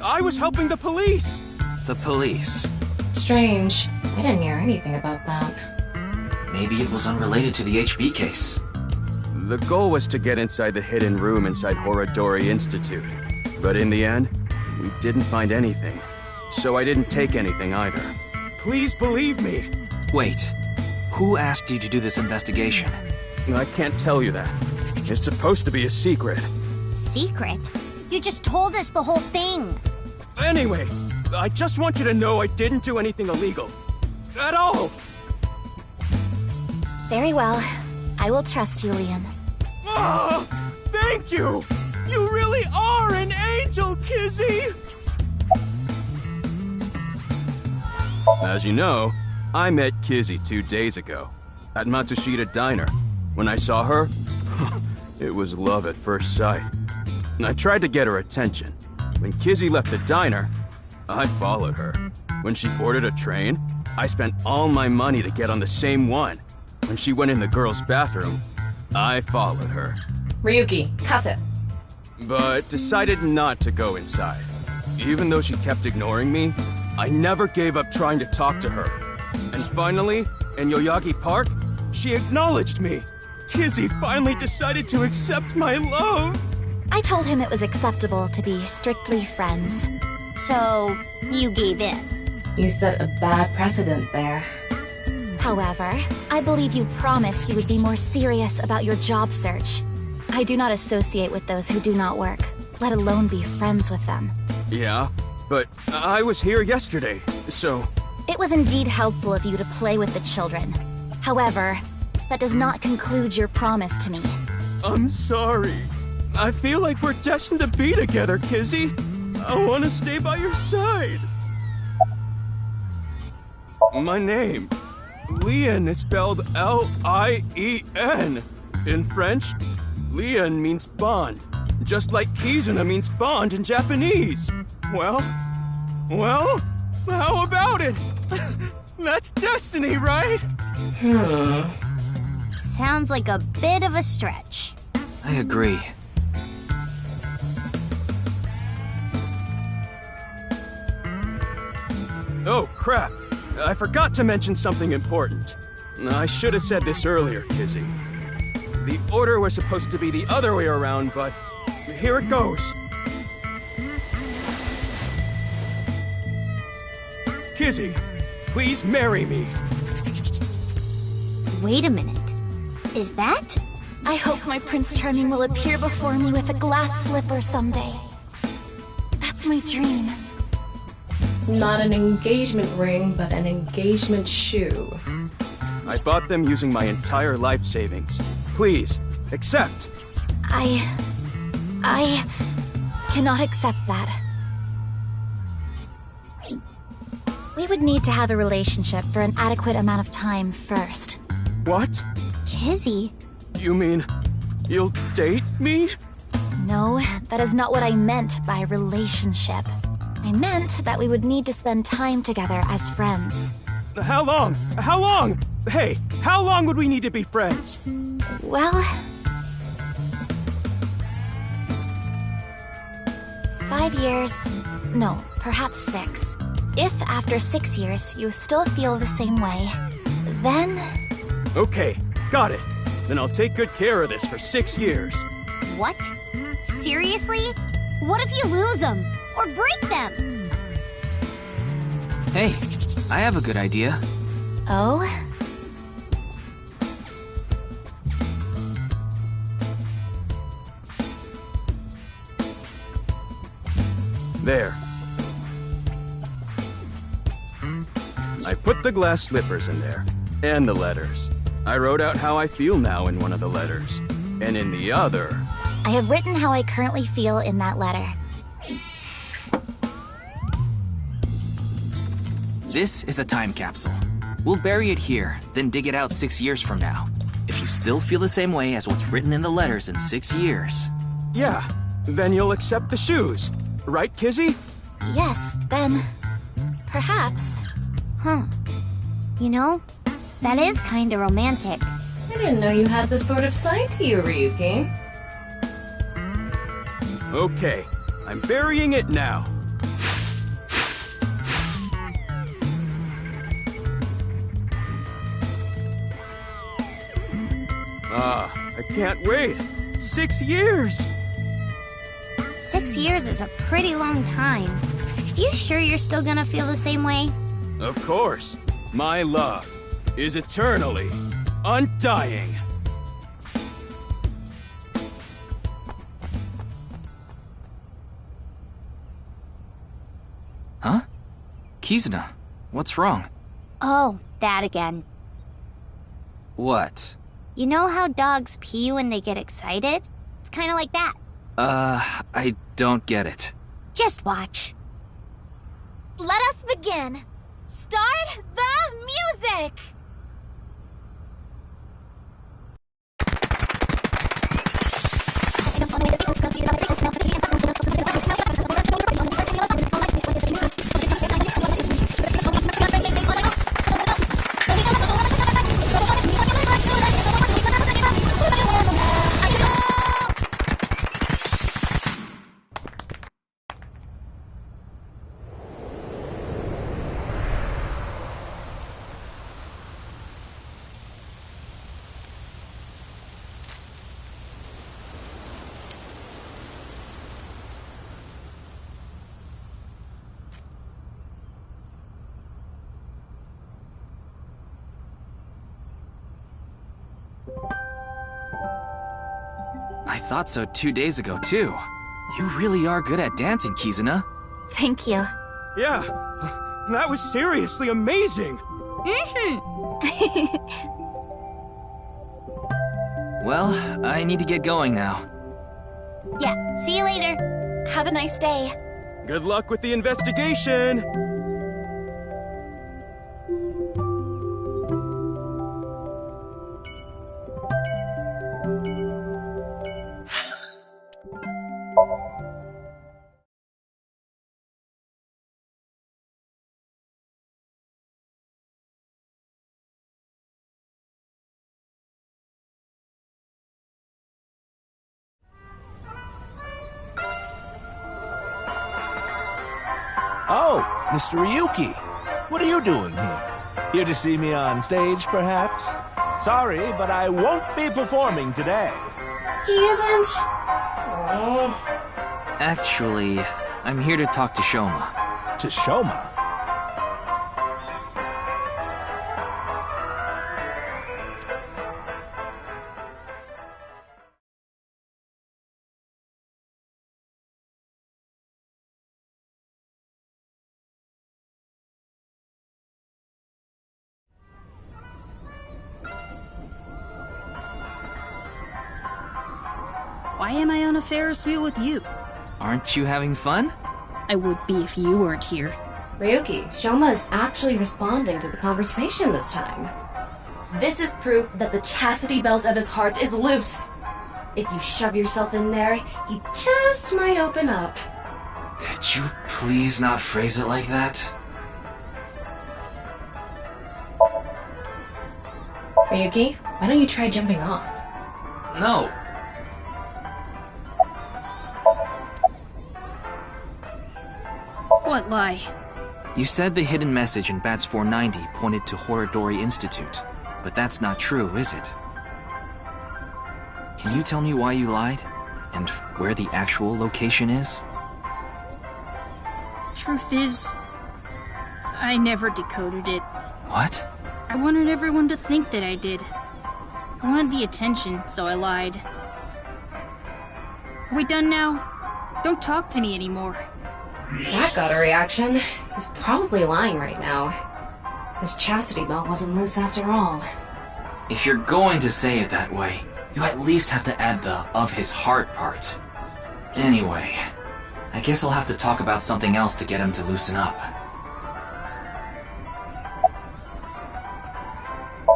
I was helping the police. The police? Strange. I didn't hear anything about that. Maybe it was unrelated to the HB case. The goal was to get inside the hidden room inside Horadori Institute. But in the end, we didn't find anything. So I didn't take anything either. Please believe me. Wait. Who asked you to do this investigation? I can't tell you that. It's supposed to be a secret. Secret? You just told us the whole thing. Anyway, I just want you to know I didn't do anything illegal. At all! Very well. I will trust you, Leon. Ah! Thank you! You really are an angel, Kizzy! As you know, I met Kizzy 2 days ago at Matsushita Diner. When I saw her, it was love at first sight. I tried to get her attention. When Kizzy left the diner, I followed her. When she boarded a train, I spent all my money to get on the same one. When she went in the girls' bathroom, I followed her. Ryuki, cuff it. But decided not to go inside. Even though she kept ignoring me, I never gave up trying to talk to her. And finally, in Yoyagi Park, she acknowledged me. Kizzy finally decided to accept my love. I told him it was acceptable to be strictly friends. So, you gave in? You set a bad precedent there. However, I believe you promised you would be more serious about your job search. I do not associate with those who do not work, let alone be friends with them. Yeah, but I was here yesterday, so... It was indeed helpful of you to play with the children. However, that does not conclude your promise to me. I'm sorry. I feel like we're destined to be together, Kizzy. I want to stay by your side. My name, Leon, is spelled L-I-E-N. In French, Leon means bond, just like Kizuna means bond in Japanese. Well, how about it? That's destiny, right? Sounds like a bit of a stretch. I agree. Oh, crap. I forgot to mention something important. I should have said this earlier, Kizzy. The order was supposed to be the other way around, but here it goes. Kizzy, please marry me. Wait a minute. Is that? I hope my Prince Charming will appear before me with a glass slipper someday. That's my dream. Not an engagement ring, but an engagement shoe. I bought them using my entire life savings. Please, accept. I cannot accept that. We would need to have a relationship for an adequate amount of time first. What? Kizzy? You mean you'll date me? No, that is not what I meant by relationship. I meant that we would need to spend time together as friends. How long? How long? Hey, how long would we need to be friends? Well... 5 years... No, perhaps 6. If after 6 years you still feel the same way, then... Okay, got it. Then I'll take good care of this for 6 years. What? Seriously? What if you lose them? Or break them? Hey, I have a good idea. Oh? There. I put the glass slippers in there, and the letters. I wrote out how I feel now in one of the letters, and in the other... I have written how I currently feel in that letter. This is a time capsule. We'll bury it here, then dig it out 6 years from now. If you still feel the same way as what's written in the letters in 6 years... Yeah, then you'll accept the shoes. Right, Kizzy? Yes, then... perhaps. Huh. You know, that is kinda romantic. I didn't know you had this sort of side to you, Ryuki. Okay, I'm burying it now. I can't wait. 6 years! 6 years is a pretty long time. You sure you're still gonna feel the same way? Of course. My love is eternally undying. Huh? Kizuna, what's wrong? Oh, that again. What? You know how dogs pee when they get excited? It's kinda like that. I don't get it. Just watch. Let us begin. Start the music! I thought so 2 days ago, too. You really are good at dancing, Kizuna. Thank you. Yeah, that was seriously amazing. Well, I need to get going now. Yeah, see you later. Have a nice day. Good luck with the investigation. Oh, Mr. Ryuki. What are you doing here? Here to see me on stage, perhaps? Sorry, but I won't won't be performing today. He isn't? Oh. Actually, I'm here to talk to Shoma. To Shoma? Why am I on a Ferris wheel with you? Aren't you having fun? I would be if you weren't here. Ryuki, Shoma is actually responding to the conversation this time. This is proof that the chastity belt of his heart is loose. If you shove yourself in there, he just might open up. Could you please not phrase it like that? Ryuki, why don't you try jumping off? No. What lie? You said the hidden message in Bats 490 pointed to Horodori Institute, but that's not true, is it? Can you tell me why you lied? And where the actual location is? Truth is, I never decoded it. What? I wanted everyone to think that I did. I wanted the attention, so I lied. Are we done now? Don't talk to me anymore. That got a reaction. He's probably lying right now. His chastity belt wasn't loose after all. If you're going to say it that way, you at least have to add the "of his heart" part. Anyway, I guess I'll have to talk about something else to get him to loosen up.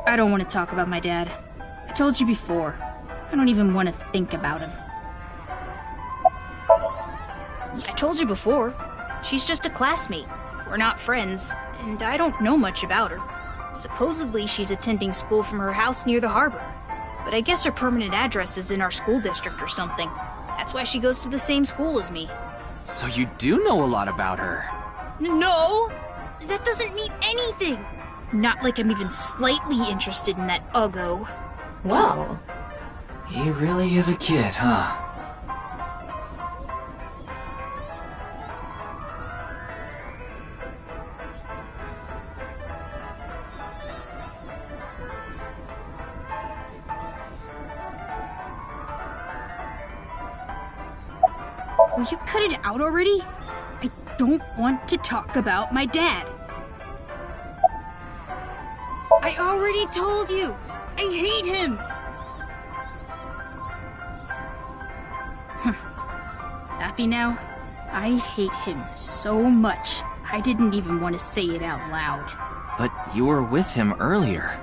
I don't want to talk about my dad. I told you before. I don't even want to think about him. I told you before. She's just a classmate. We're not friends, and I don't know much about her. Supposedly, she's attending school from her house near the harbor. But I guess her permanent address is in our school district or something. That's why she goes to the same school as me. So you do know a lot about her. No! That doesn't mean anything! Not like I'm even slightly interested in that uggo. Well, he really is a kid, huh? Will you cut it out already? I don't want to talk about my dad. I already told you! I hate him! Happy now? I hate him so much, I didn't even want to say it out loud. But you were with him earlier.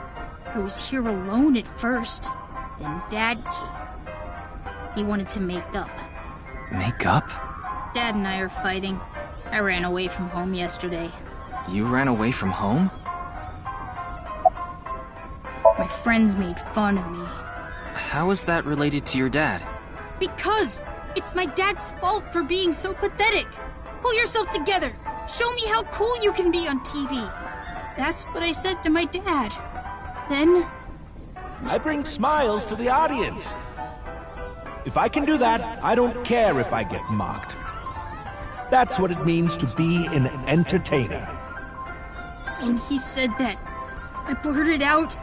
I was here alone at first, then Dad came. He wanted to make up. Make up? Dad and I are fighting. I ran away from home yesterday. You ran away from home? My friends made fun of me. How is that related to your dad? Because it's my dad's fault for being so pathetic. Pull yourself together. Show me how cool you can be on TV. That's what I said to my dad. Then... I bring smiles to the audience. If I can do that, I don't care if I get mocked. That's what it means to be an entertainer. When he said that, I blurted out,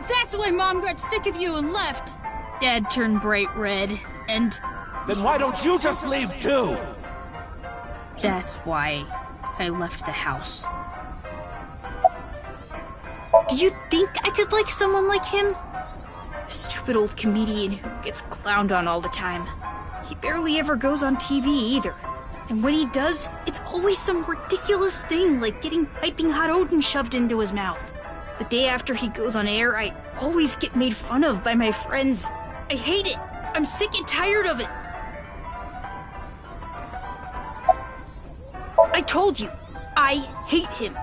"That's why Mom got sick of you and left." Dad turned bright red, and... Then why don't you just leave too? That's why I left the house. Do you think I could like someone like him? Stupid old comedian who gets clowned on all the time. He barely ever goes on TV either. And when he does, it's always some ridiculous thing like getting piping hot Odin shoved into his mouth. The day after he goes on air, I always get made fun of by my friends. I hate it. I'm sick and tired of it. I told you, I hate him.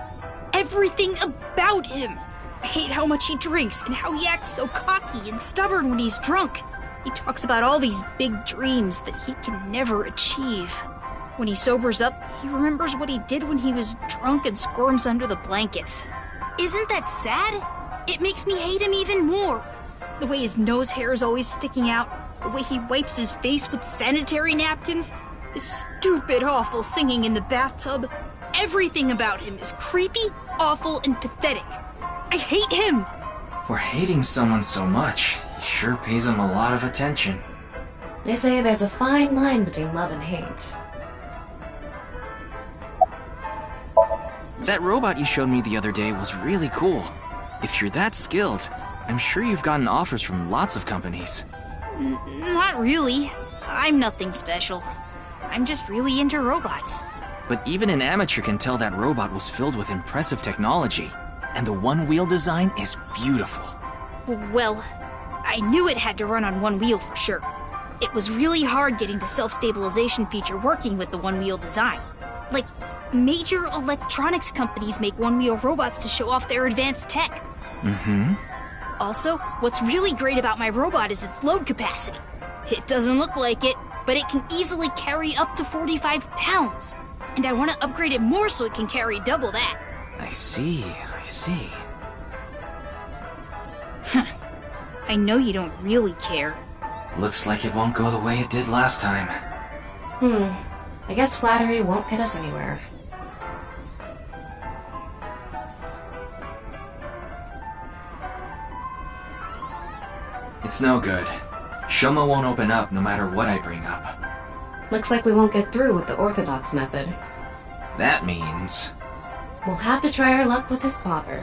Everything about him. I hate how much he drinks and how he acts so cocky and stubborn when he's drunk. He talks about all these big dreams that he can never achieve. When he sobers up, he remembers what he did when he was drunk and squirms under the blankets. Isn't that sad? It makes me hate him even more. The way his nose hair is always sticking out, the way he wipes his face with sanitary napkins, his stupid, awful singing in the bathtub. Everything about him is creepy, awful, and pathetic. I hate him! For hating someone so much, he sure pays him a lot of attention. They say there's a fine line between love and hate. That robot you showed me the other day was really cool. If you're that skilled, I'm sure you've gotten offers from lots of companies. Not really. I'm nothing special. I'm just really into robots. But even an amateur can tell that robot was filled with impressive technology, and the one-wheel design is beautiful. Well, I knew it had to run on one wheel for sure. It was really hard getting the self-stabilization feature working with the one-wheel design. Like, major electronics companies make one-wheel robots to show off their advanced tech. Mm-hmm. Also, what's really great about my robot is its load capacity. It doesn't look like it, but it can easily carry up to 45 pounds. And I want to upgrade it more so it can carry double that. I see. I know you don't really care. Looks like it won't go the way it did last time. I guess flattery won't get us anywhere. It's no good. Shoma won't open up no matter what I bring up. Looks like we won't get through with the orthodox method. That means... we'll have to try our luck with his father.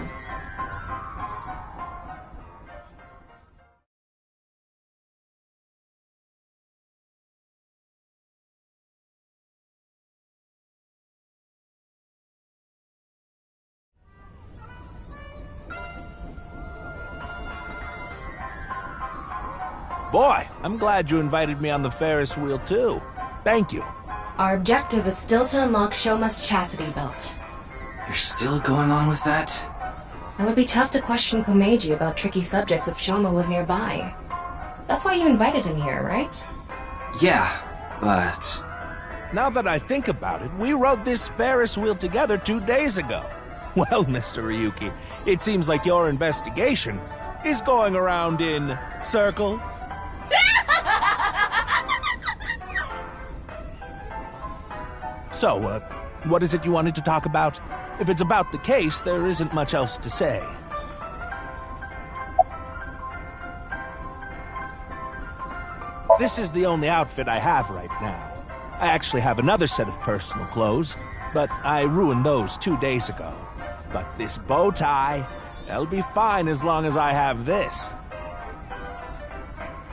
Boy, I'm glad you invited me on the Ferris wheel too. Thank you. Our objective is still to unlock Shoma's chastity belt. You're still going on with that? It would be tough to question Komeiji about tricky subjects if Shoma was nearby. That's why you invited him here, right? Yeah, but... Now that I think about it, we rode this Ferris wheel together 2 days ago. Well, Mr. Ryuki, it seems like your investigation is going around in circles. So, what is it you wanted to talk about? If it's about the case, there isn't much else to say. This is the only outfit I have right now. I actually have another set of personal clothes, but I ruined those 2 days ago. But this bow tie, that'll be fine as long as I have this.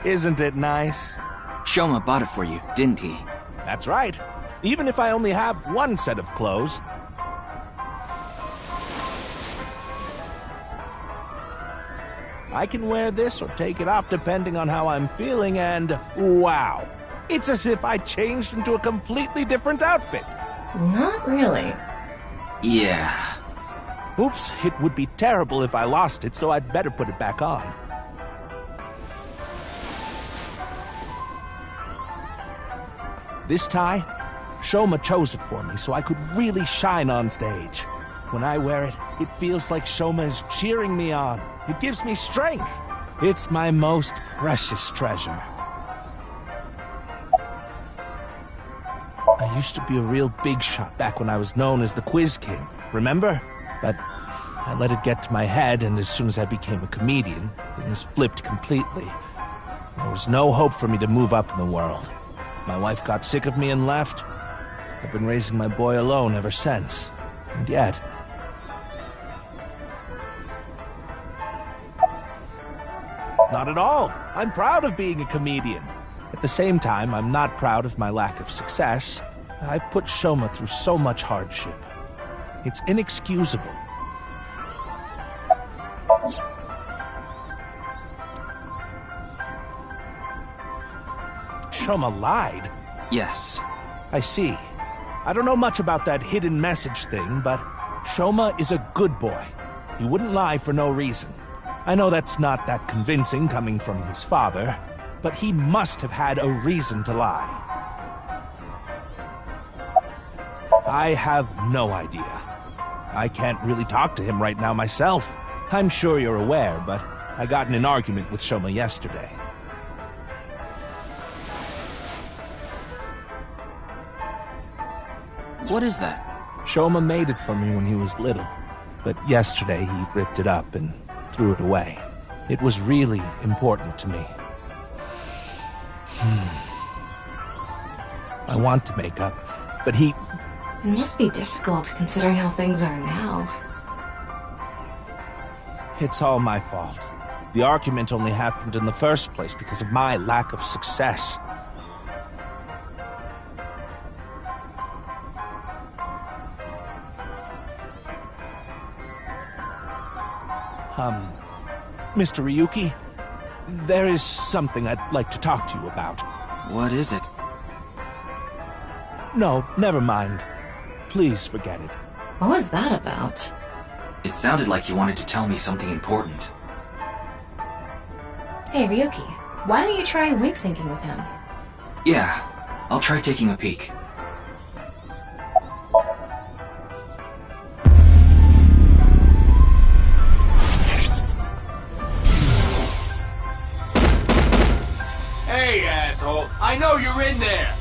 Isn't it nice? Shoma bought it for you, didn't he? That's right. Even if I only have one set of clothes. I can wear this or take it off depending on how I'm feeling, and wow! It's as if I changed into a completely different outfit. Not really. Yeah. Oops, it would be terrible if I lost it, so I'd better put it back on. This tie, Shoma chose it for me so I could really shine on stage. When I wear it, it feels like Shoma is cheering me on. It gives me strength. It's my most precious treasure. I used to be a real big shot back when I was known as the Quiz King, remember? But I let it get to my head, and as soon as I became a comedian, things flipped completely. There was no hope for me to move up in the world. My wife got sick of me and left. I've been raising my boy alone ever since. And yet... Not at all. I'm proud of being a comedian. At the same time, I'm not proud of my lack of success. I put Shoma through so much hardship. It's inexcusable. Shoma lied? Yes. I see. I don't know much about that hidden message thing, but Shoma is a good boy. He wouldn't lie for no reason. I know that's not that convincing coming from his father, but he must have had a reason to lie. I have no idea. I can't really talk to him right now myself. I'm sure you're aware, but I got in an argument with Shoma yesterday. What is that? Shoma made it for me when he was little, but yesterday he ripped it up and threw it away. It was really important to me. I want to make up, but he... It must be difficult considering how things are now. It's all my fault. The argument only happened in the first place because of my lack of success. Mr. Ryuki, there is something I'd like to talk to you about. What is it? No, never mind. Please forget it. What was that about? It sounded like you wanted to tell me something important. Hey, Ryuki, why don't you try wink-syncing with him? Yeah, I'll try taking a peek. Hey, asshole! I know you're in there!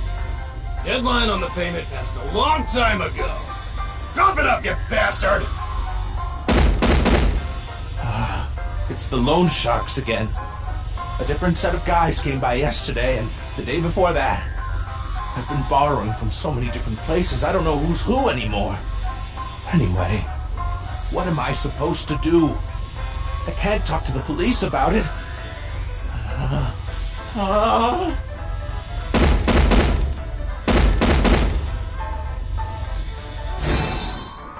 Deadline on the payment passed a long time ago. Cough it up, you bastard! It's the loan sharks again. A different set of guys came by yesterday and the day before that. I've been borrowing from so many different places, I don't know who's who anymore. Anyway, what am I supposed to do? I can't talk to the police about it.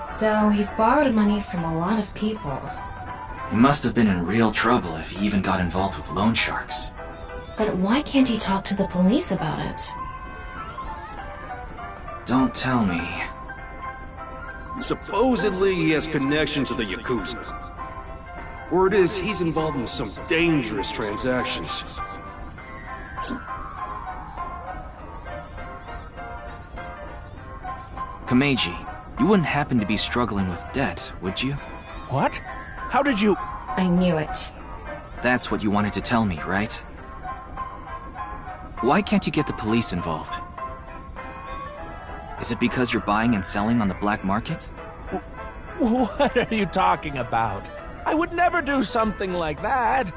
So, he's borrowed money from a lot of people. He must have been in real trouble if he even got involved with loan sharks. But why can't he talk to the police about it? Don't tell me. Supposedly he has connection to the Yakuza. Word is he's involved in some dangerous transactions. Kameji, you wouldn't happen to be struggling with debt, would you? What? How did you... I knew it. That's what you wanted to tell me, right? Why can't you get the police involved? Is it because you're buying and selling on the black market? What are you talking about? I would never do something like that.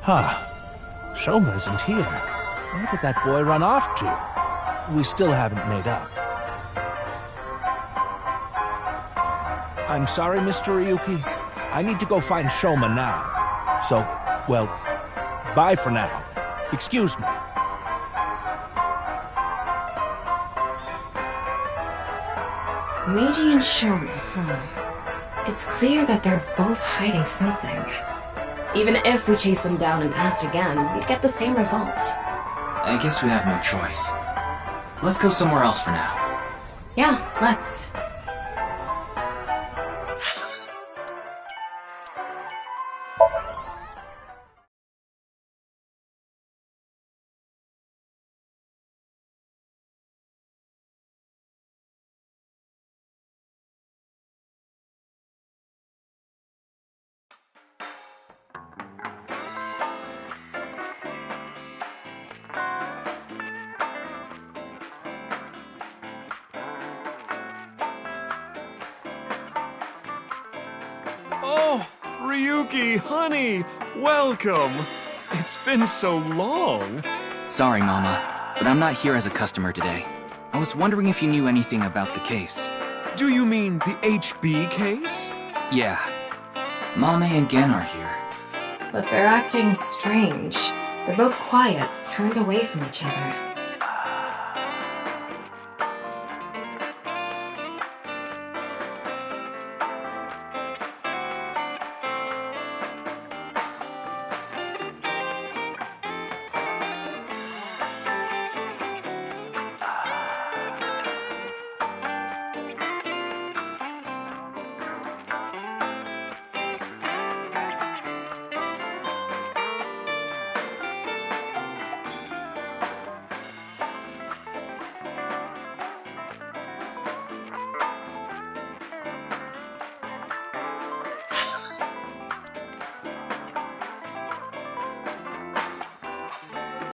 Huh. Shoma isn't here. Where did that boy run off to? We still haven't made up. I'm sorry, Mr. Ryuki. I need to go find Shoma now. So, well, bye for now. Excuse me. Meiji and Shoma, huh? It's clear that they're both hiding something. Even if we chase them down and asked again, we'd get the same result. I guess we have no choice. Let's go somewhere else for now. Yeah, let's. Oh, Ryuki, honey, welcome. It's been so long. Sorry, Mama, but I'm not here as a customer today. I was wondering if you knew anything about the case. Do you mean the HB case? Yeah. Mame and Gen are here. But they're acting strange. They're both quiet, turned away from each other.